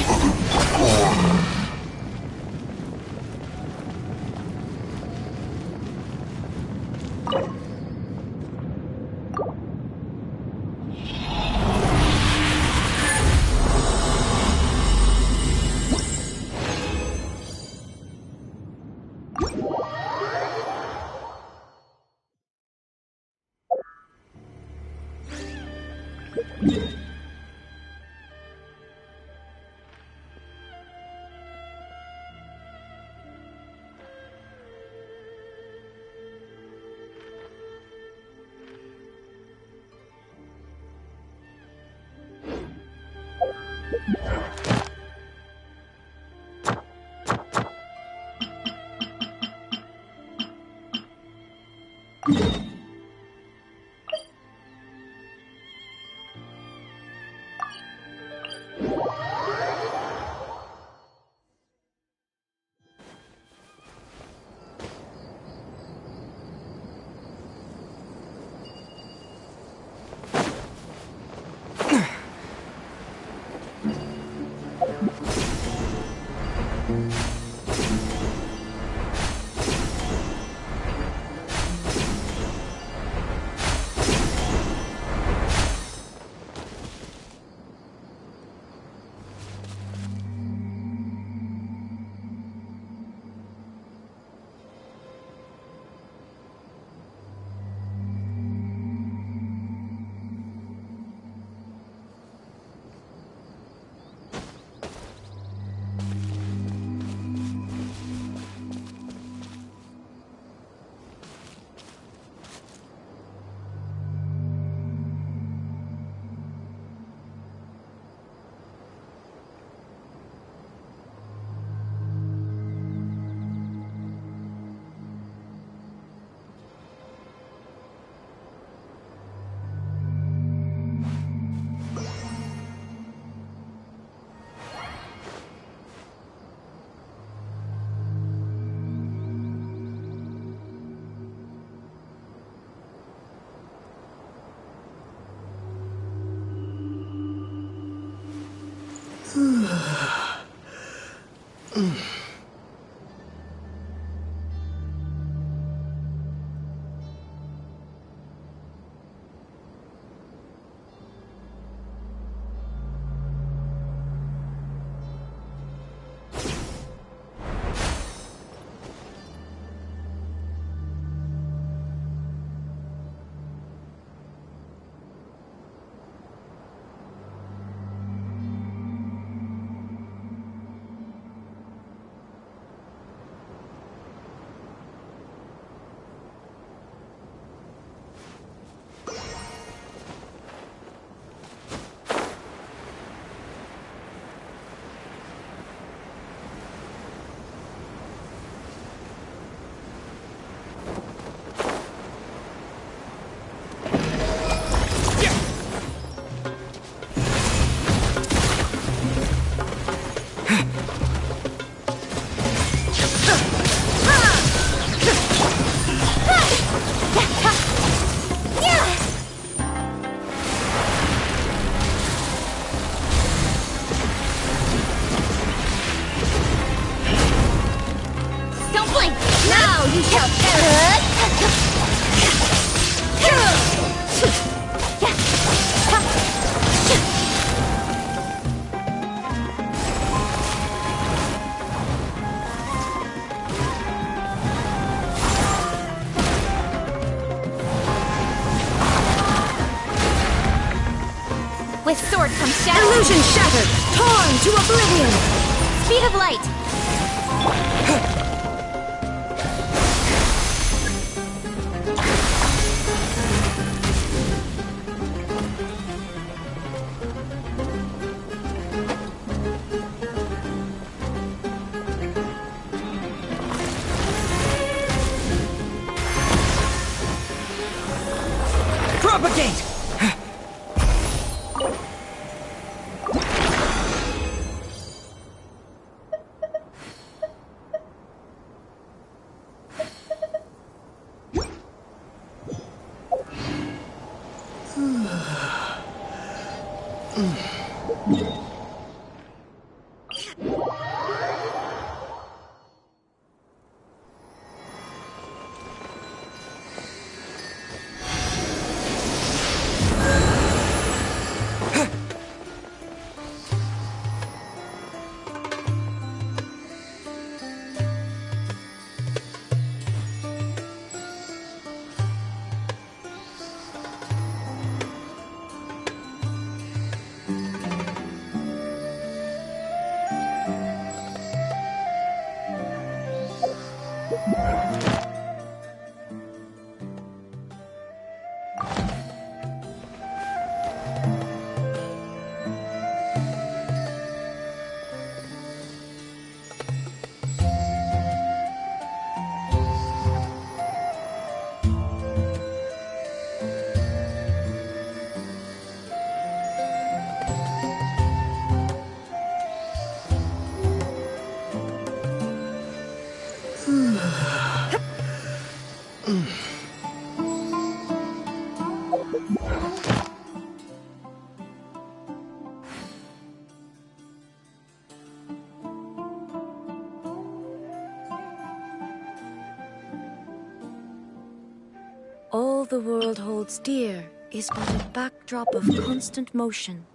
point! Now you shall perish! With sword comes shadow. Illusion shattered! Torn to oblivion! Speed of light. Propagate! All the world holds dear is but a backdrop of constant motion.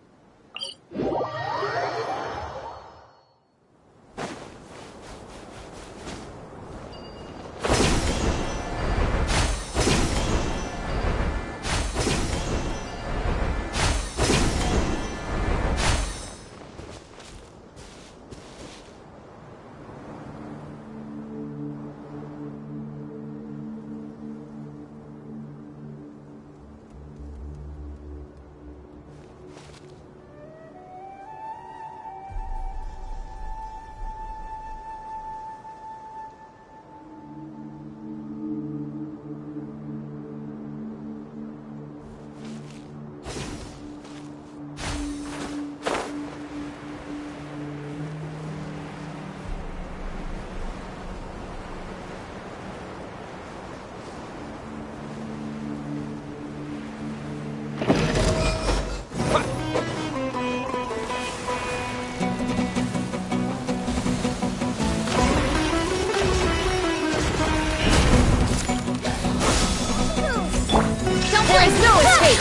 There is no escape!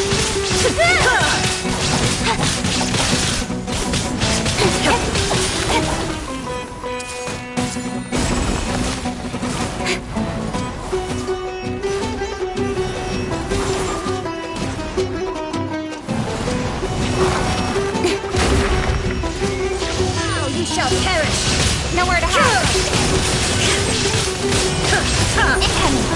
Now you shall perish! Nowhere to hide! Incoming!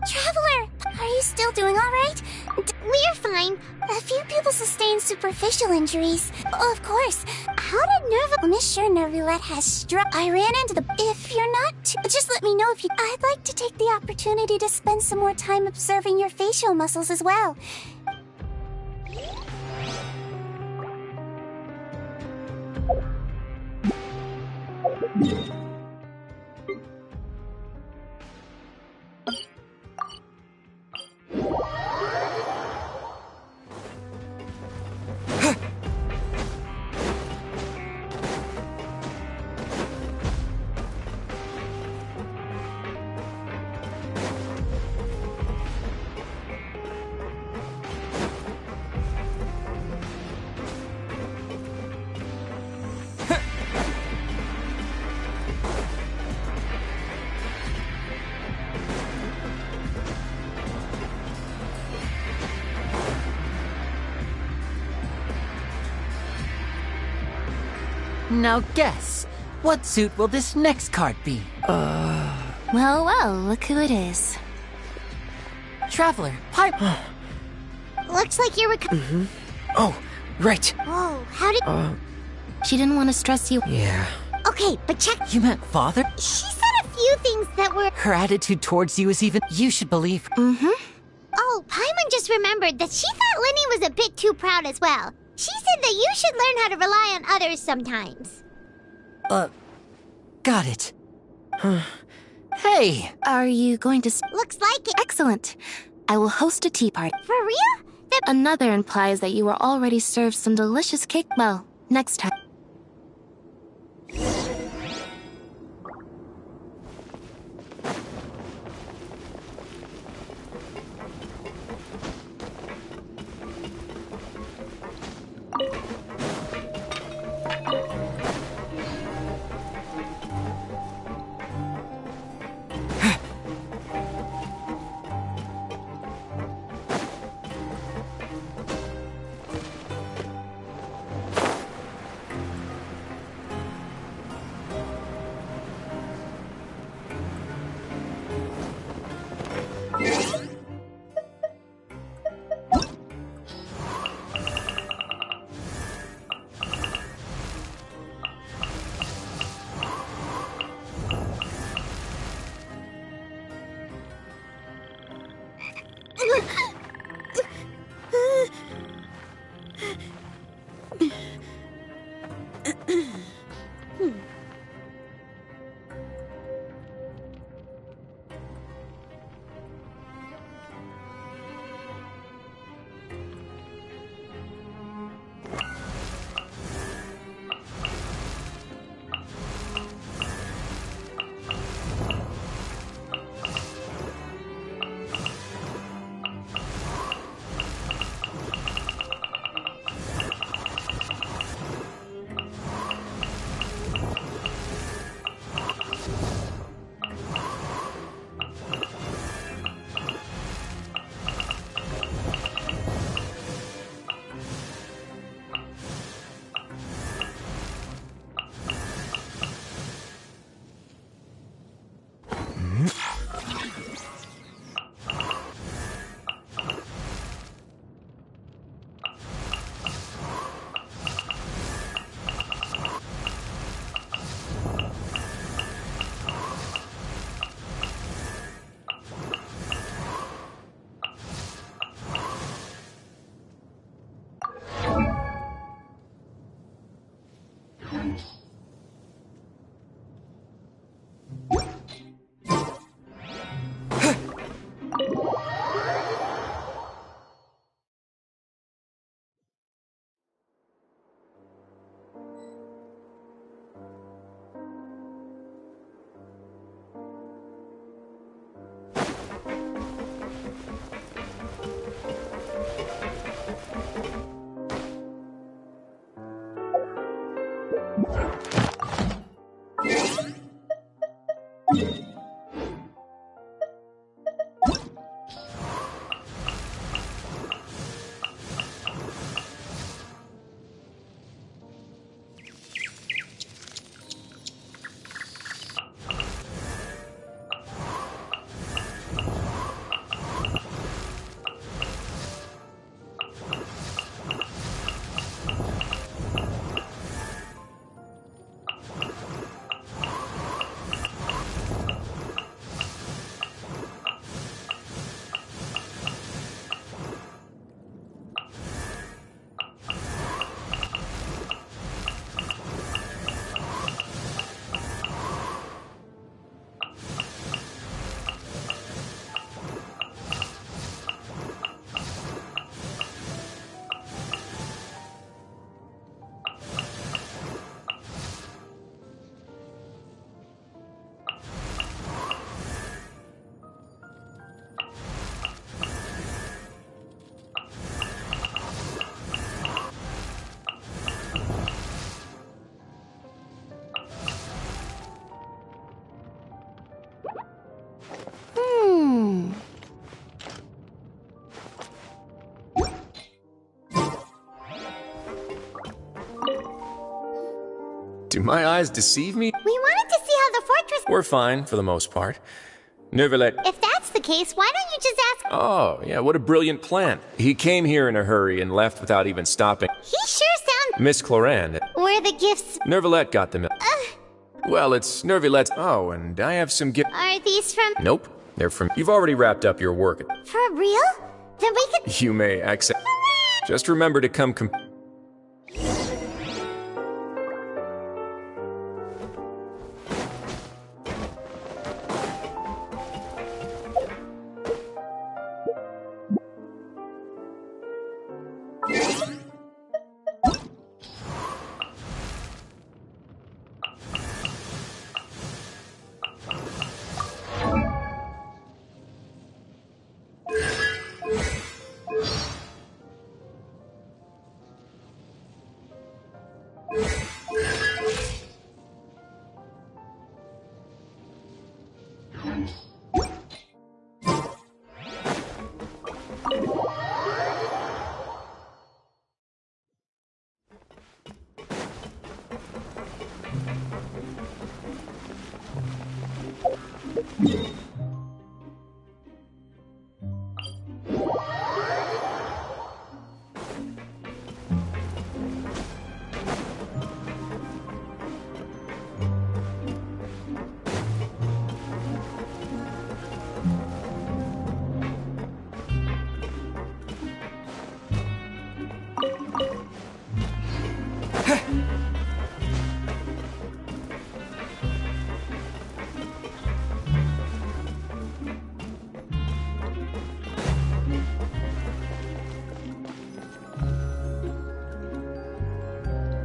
Traveler! Are you still doing alright? We're fine. A few people sustained superficial injuries. Oh, of course. How did Nerva... Miss sure Nervulette has struck... I ran into the... If you're not... Just let me know if you... I'd like to take the opportunity to spend some more time observing your facial muscles as well. Now guess, what suit will this next card be? Well, well, look who it is. Traveler, Piper. Looks like you're Oh, right. Whoa, how did... She didn't want to stress you. Yeah. Okay, but check. You meant father? She said a few things that were. Her attitude towards you is even. You should believe her. Oh, Paimon just remembered that she thought Lenny was a bit too proud as well. She said that you should learn how to rely on others sometimes. Got it. Hey! Are you going to... Looks like it. Excellent. I will host a tea party. For real? Another implies that you were already served some delicious cake. Well, next time. Do my eyes deceive me? We wanted to see how the fortress... We're fine, for the most part. Neuvillette... If that's the case, why don't you just ask... Oh, yeah, what a brilliant plan. He came here in a hurry and left without even stopping. He sure sounds... Miss Cloran... Where the gifts... Neuvillette got them... Well, it's Nervilette. Oh, and I have some gift. Are these from... Nope. They're from... You've already wrapped up your work. For real? Then we could... You may accept... Just remember to come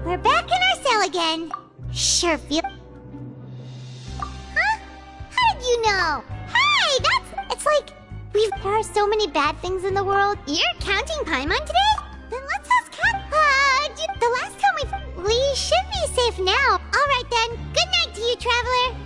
We're back in our cell again. Sure feel... Huh? How did you know? Hey, that's... It's like... There are so many bad things in the world. You're counting Paimon today? Then let's ask Cat... the last time we should be safe now. Alright then. Good night to you, Traveler.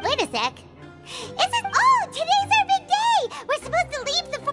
Wait a sec. Is it? Oh, today's our big day! We're supposed to leave the...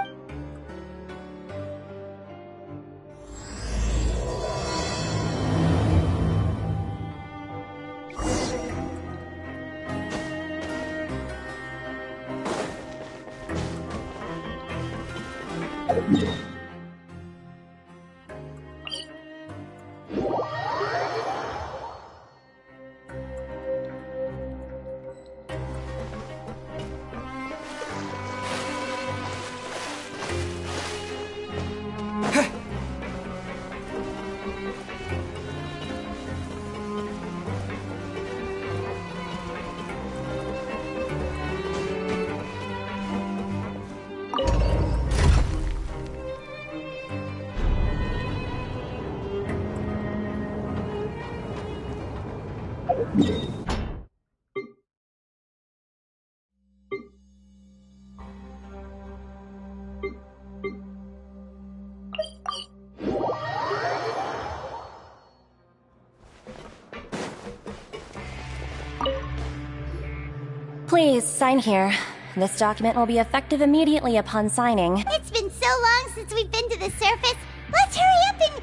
Please, sign here. This document will be effective immediately upon signing. It's been so long since we've been to the surface. Let's hurry up and...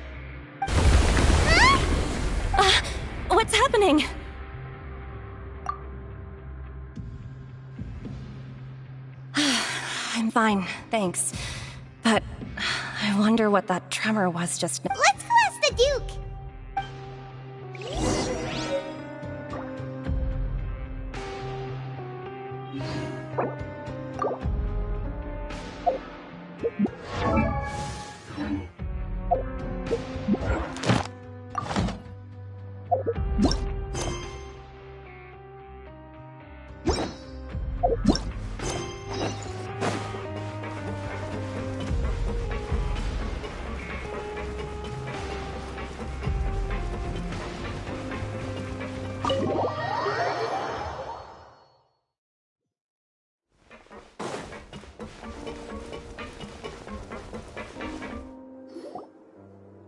Huh? What's happening? I'm fine, thanks. But I wonder what that tremor was just now. Let's go ask the Duke!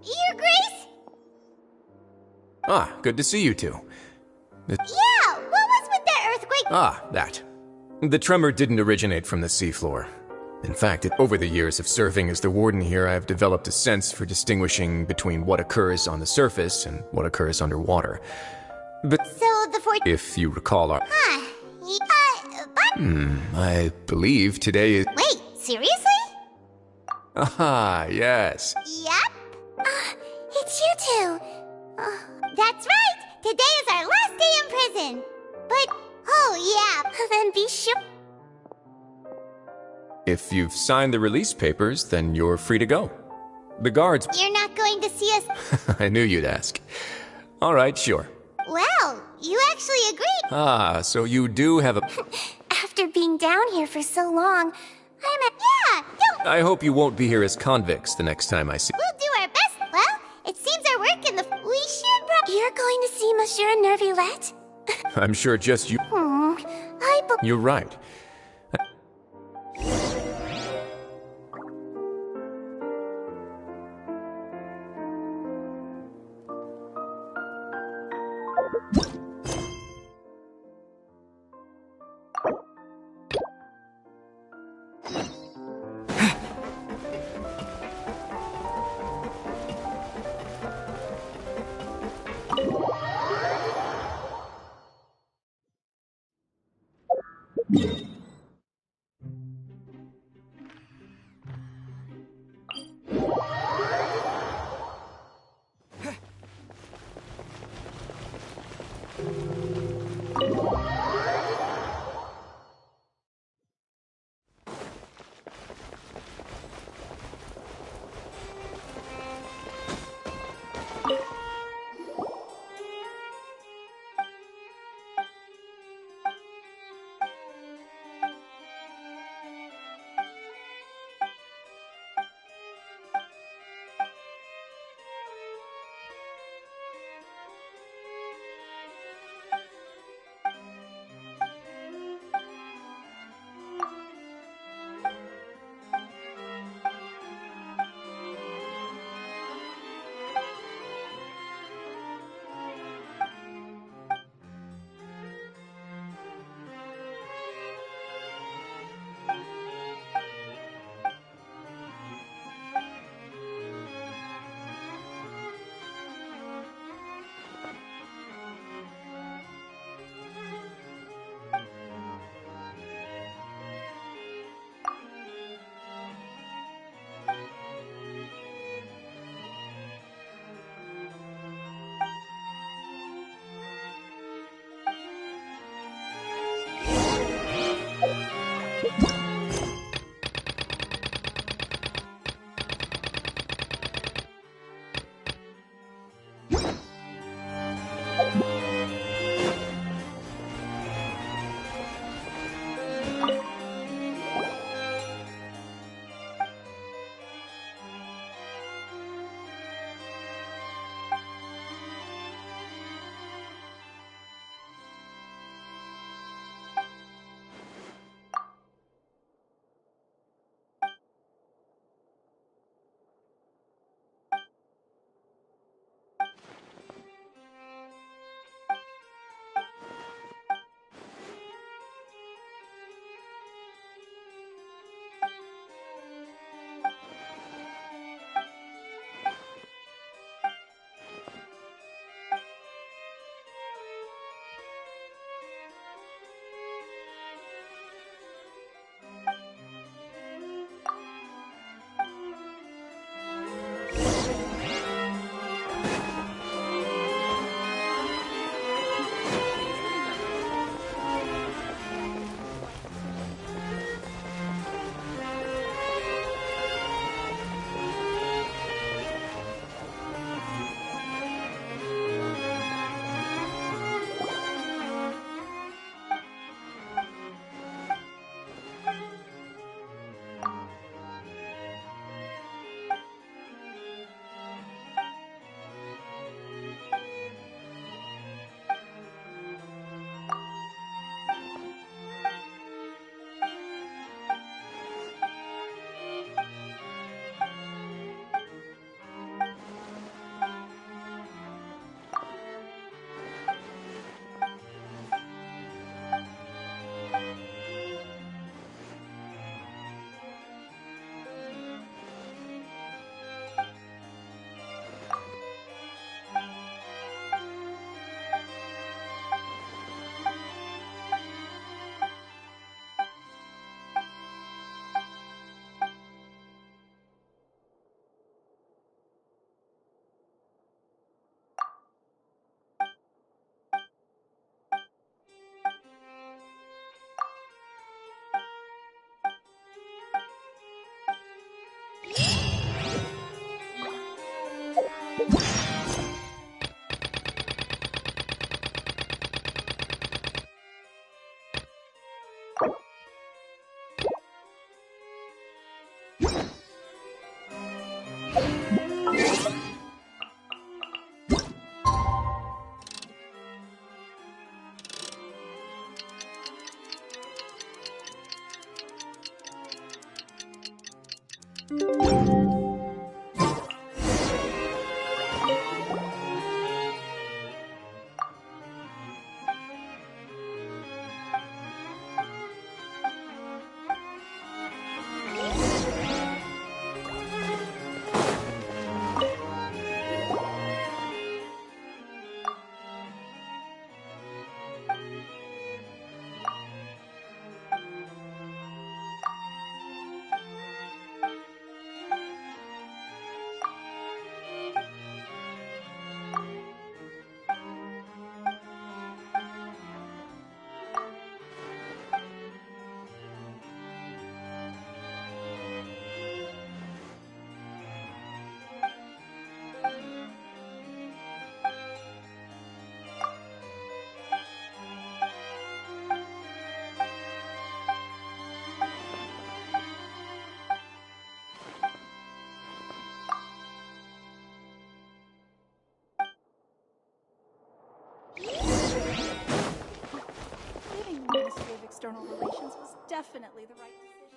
Your Grace? Ah, good to see you two. Yeah, what was with that earthquake? Ah, that. The tremor didn't originate from the seafloor. In fact, over the years of serving as the warden here, I've developed a sense for distinguishing between what occurs on the surface and what occurs underwater. But So the fort... if you recall our... Huh. But... I believe today is... Wait, seriously? Ah, yes. Yep. It's you two. That's right. Today is our last day in prison. But, oh yeah, then be sure... If you've signed the release papers, then you're free to go. The guards... You're not going to see us... I knew you'd ask. All right, sure. Well, you actually agreed. Ah, so you do have a... After being down here for so long, Yeah, don't... I hope you won't be here as convicts the next time I see... We'll do our best. Well, it seems our work in the... We should You're going to see Monsieur Nervillette? I'm sure just you... You're right. break. Leaving the Ministry of External Relations was definitely the right decision.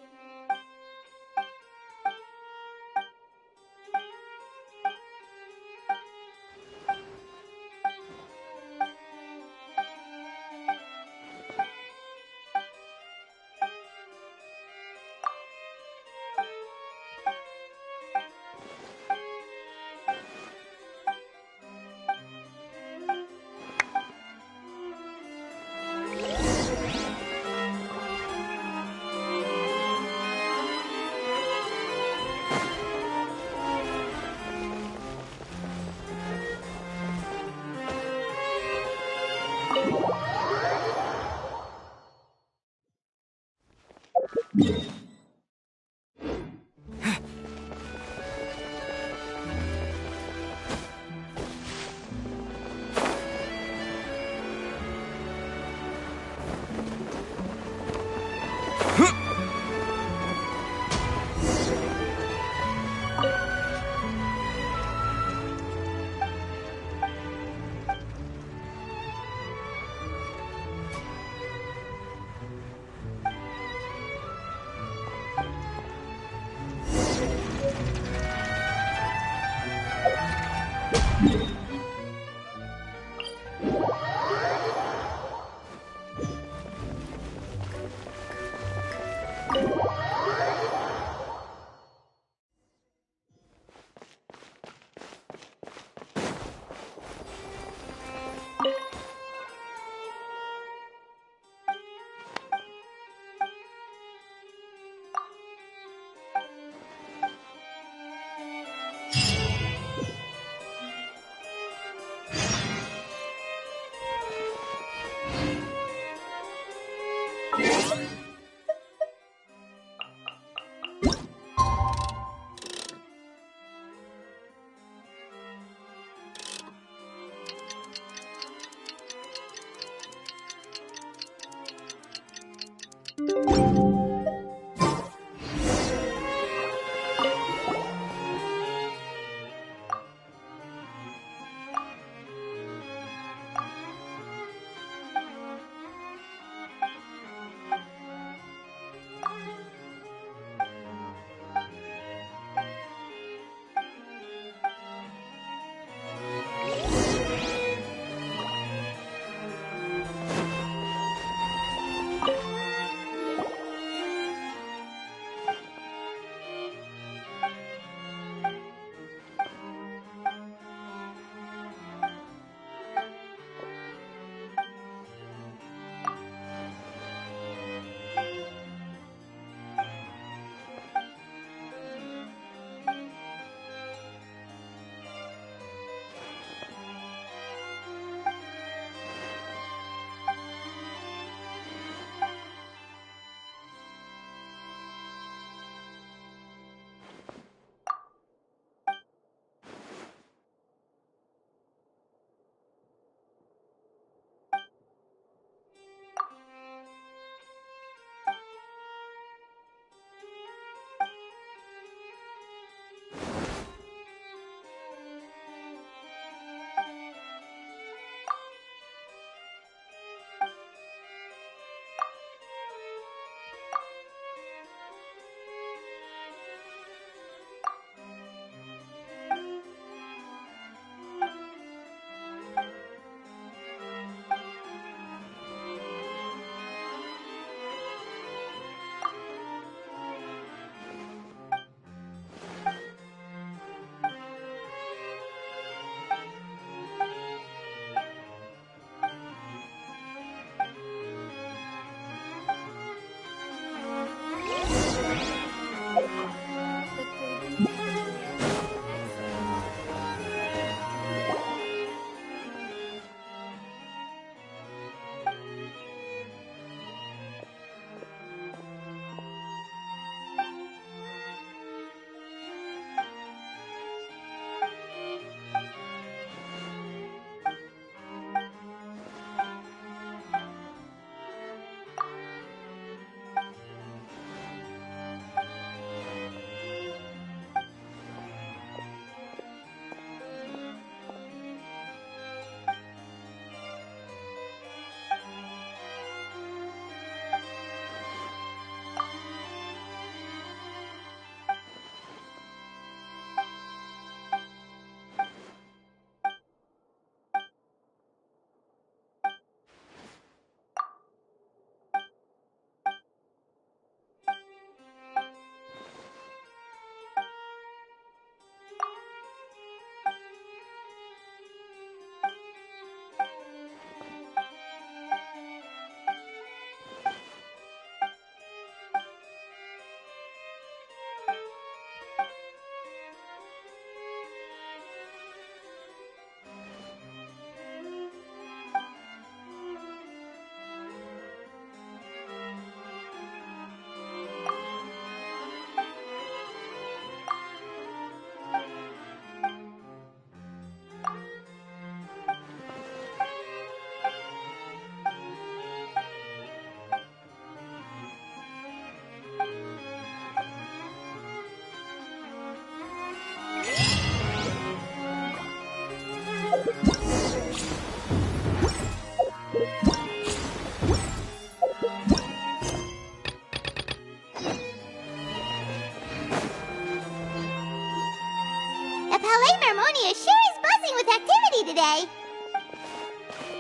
The Palais Mermonia sure is buzzing with activity today.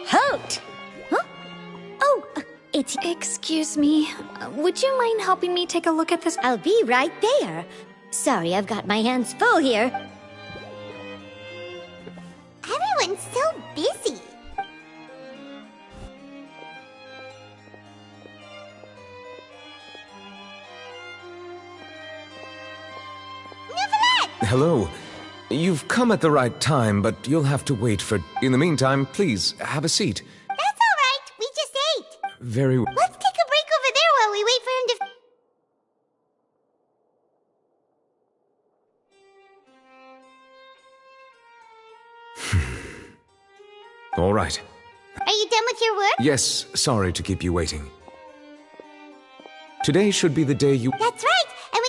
Halt! Huh? Oh, it's... Excuse me. Would you mind helping me take a look at this? I'll be right there. Sorry, I've got my hands full here. Everyone's so busy. Hello. You've come at the right time, but you'll have to wait for... In the meantime, please, have a seat. That's all right. We just ate. Very well. Let's take a break over there while we wait for him to... All right. Are you done with your work? Yes, sorry to keep you waiting. Today should be the day you... That's right. And we...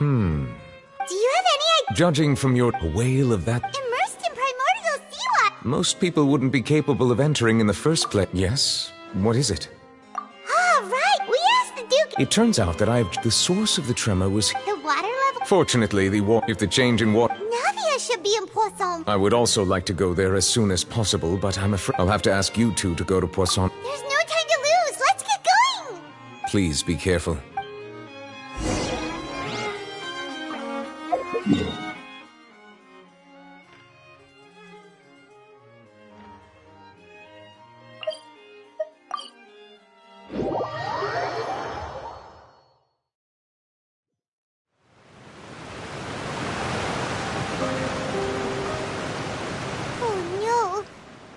Do you have any idea? Judging from your whale of that... Immersed in primordial sea water. Most people wouldn't be capable of entering in the first place. Yes? What is it? Ah, right. We asked the Duke... It turns out that the source of the tremor was... The water level... Fortunately, if the change in water... Navia should be in Poisson. I would also like to go there as soon as possible, but I'm afraid I'll have to ask you two to go to Poisson. There's no time to lose. Let's get going. Please be careful. Oh no.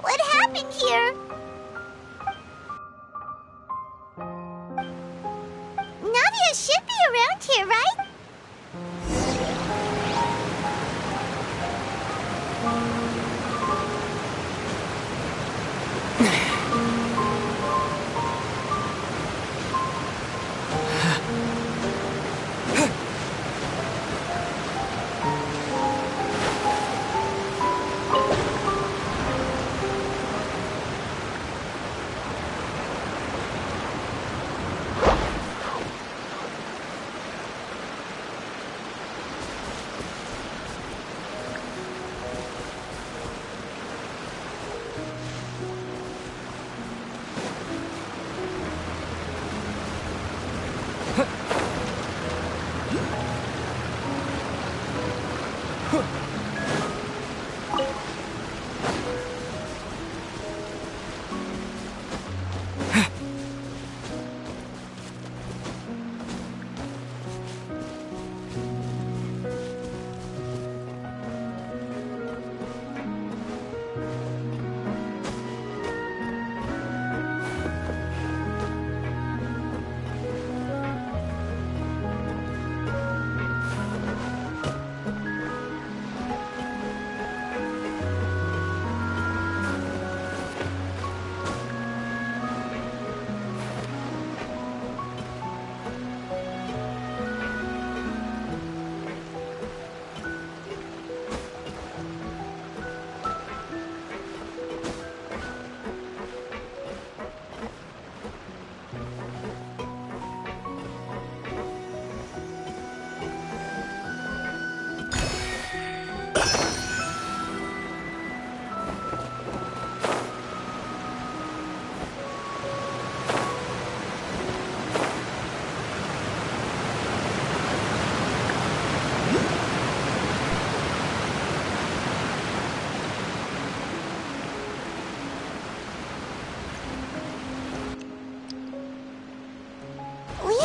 What happened here? Navia should be around here, right?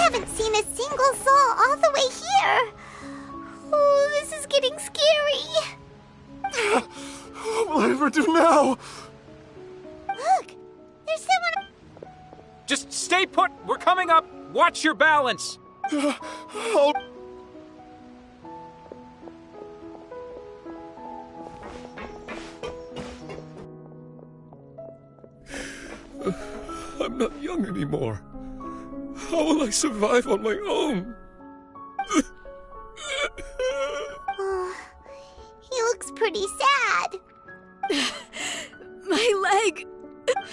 Haven't seen a single soul all the way here. Oh, this is getting scary. What will I ever do now? Look, there's someone. Just stay put. We're coming up. Watch your balance. I'm not young anymore. How will I survive on my own? pretty sad. My leg!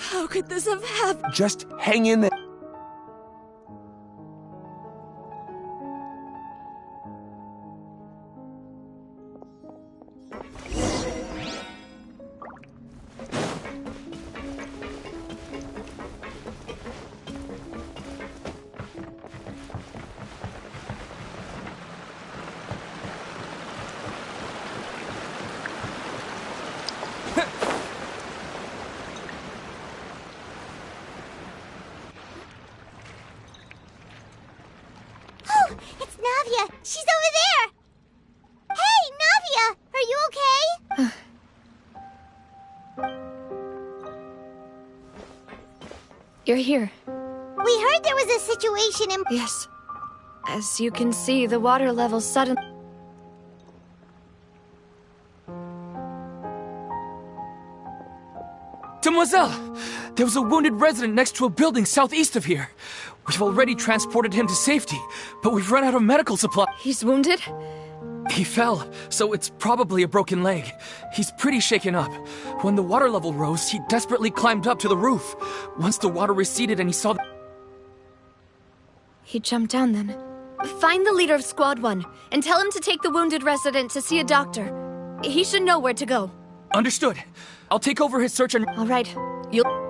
How could this have happened? Just hang in there. It's Navia! She's over there! Hey, Navia! Are you okay? You're here. We heard there was a situation in... Yes. As you can see, the water level suddenly... Demoiselle! There was a wounded resident next to a building southeast of here. We've already transported him to safety, but we've run out of medical supply. He's wounded? He fell, so it's probably a broken leg. He's pretty shaken up. When the water level rose, he desperately climbed up to the roof. Once the water receded and he saw He jumped down then. Find the leader of Squad 1 and tell him to take the wounded resident to see a doctor. He should know where to go. Understood. I'll take over his search and... All right. You'll...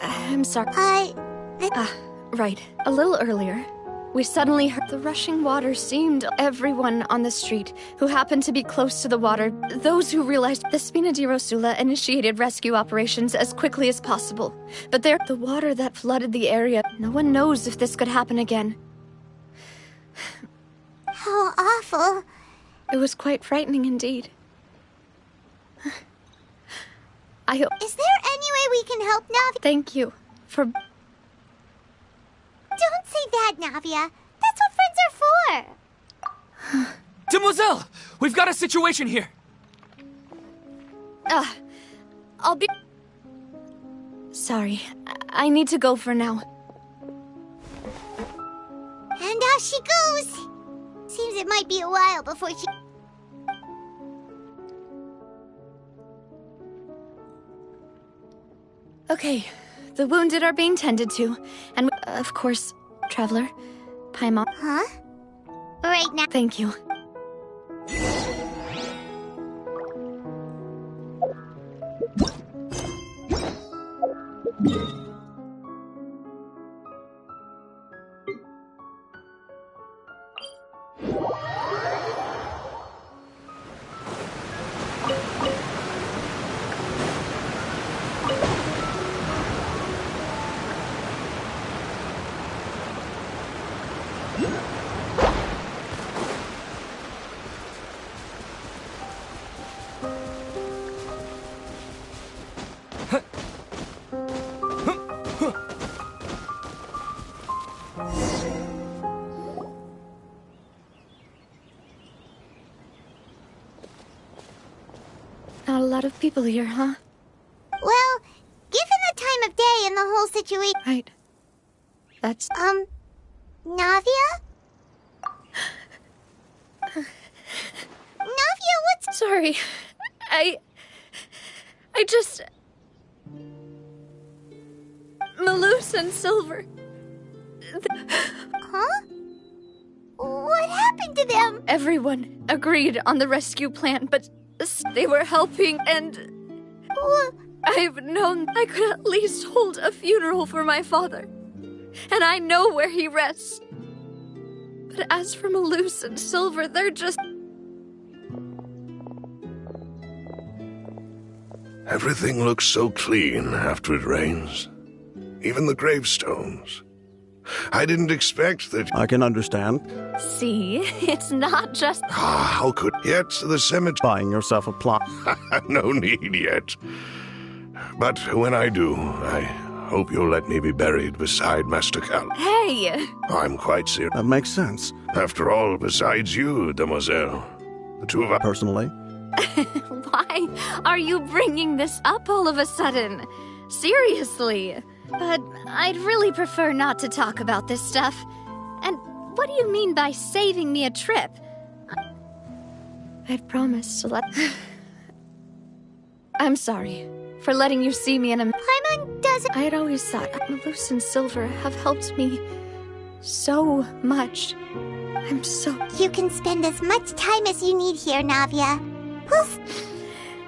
I'm sorry. Right. A little earlier, we suddenly heard the rushing water seemed everyone on the street who happened to be close to the water, those who realized the Spina di Rosula initiated rescue operations as quickly as possible. But the water that flooded the area, no one knows if this could happen again. How awful. It was quite frightening indeed. I hope... Is there any way we can help Navia? Thank you for... Don't say that, Navia. That's what friends are for. Demoiselle! We've got a situation here! I'll be... Sorry. I need to go for now. And off she goes. Seems it might be a while before she... Okay, the wounded are being tended to, and of course, Traveler, Paimon. Huh? Right now. Thank you. Not a lot of people here, huh? Well, given the time of day and the whole situation... Right. That's... Navia? Navia, what's... Sorry. I just... Malus and Silver... Huh? What happened to them? Everyone agreed on the rescue plan, but they were helping and... I've known I could at least hold a funeral for my father. And I know where he rests. But as for Malus and Silver, they're just... Everything looks so clean after it rains. Even the gravestones. I didn't expect that... I can understand. See, it's not just... How could... Yet the cemetery... Buying yourself a plot. No need yet. But when I do, I hope you'll let me be buried beside Master Cal. Hey! I'm quite serious. That makes sense. After all, besides you, Demoiselle, the two of us... Personally? Why are you bringing this up all of a sudden? Seriously. But I'd really prefer not to talk about this stuff. And what do you mean by saving me a trip? I'd promised to let... I'm sorry for letting you see me in a... Paimon doesn't... I had always thought Malus and Silver have helped me so much. I'm so... You can spend as much time as you need here, Navia. Poof!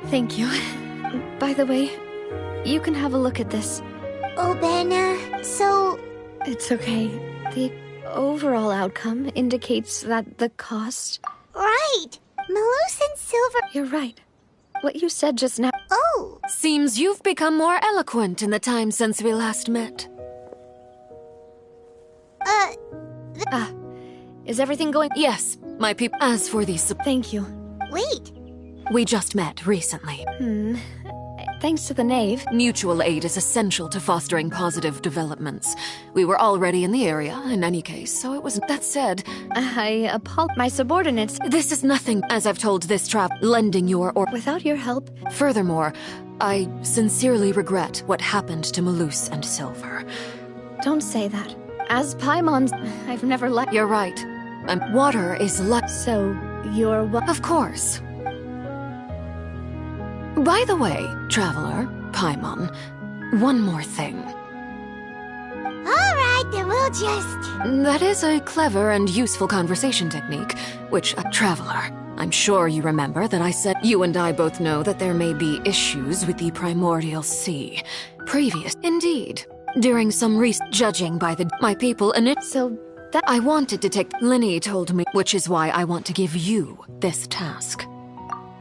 Thank you. By the way, you can have a look at this. Oh, Benna, so... It's okay. The overall outcome indicates that the cost... Right! Malus and Silver... You're right. What you said just now... Oh! Seems you've become more eloquent in the time since we last met. Is everything going... Yes, my people... As for these... Thank you. Wait! We just met recently. Thanks to the Knave. Mutual aid is essential to fostering positive developments. We were already in the area, in any case, so it wasn't... That said... I apologize. My subordinates... This is nothing, as I've told this trap, lending your or... Without your help... Furthermore, I sincerely regret what happened to Malus and Silver. Don't say that. As Paimon's... I've never let... You're right. Water is So, you're what? Of course. By the way, Traveler, Paimon, one more thing. Alright, then we'll just... That is a clever and useful conversation technique, which, Traveler, I'm sure you remember that I said you and I both know that there may be issues with the Primordial Sea. Indeed. During some judging by my people and it... So, that... I wanted to take... Lyney told me, which is why I want to give you this task.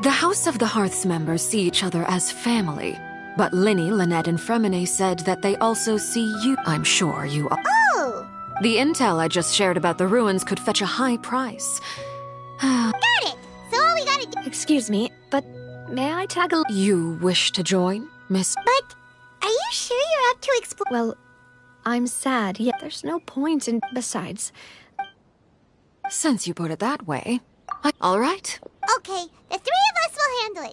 The House of the Hearth's members see each other as family, but Lyney, Lynette, and Fremine said that they also see you. I'm sure you are. Oh! The intel I just shared about the ruins could fetch a high price. Got it! So all we gotta do... Excuse me, but may I tag a... You wish to join, Miss... But are you sure you're up to explore... Well, I'm sad, yet there's no point in... Besides... Since you put it that way... All right. Okay, the three of us will handle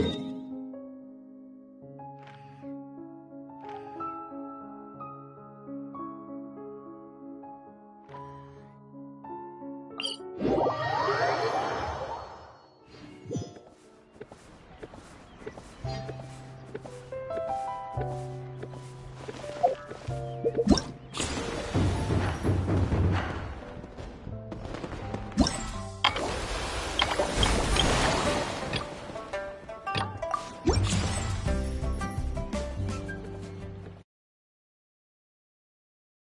it.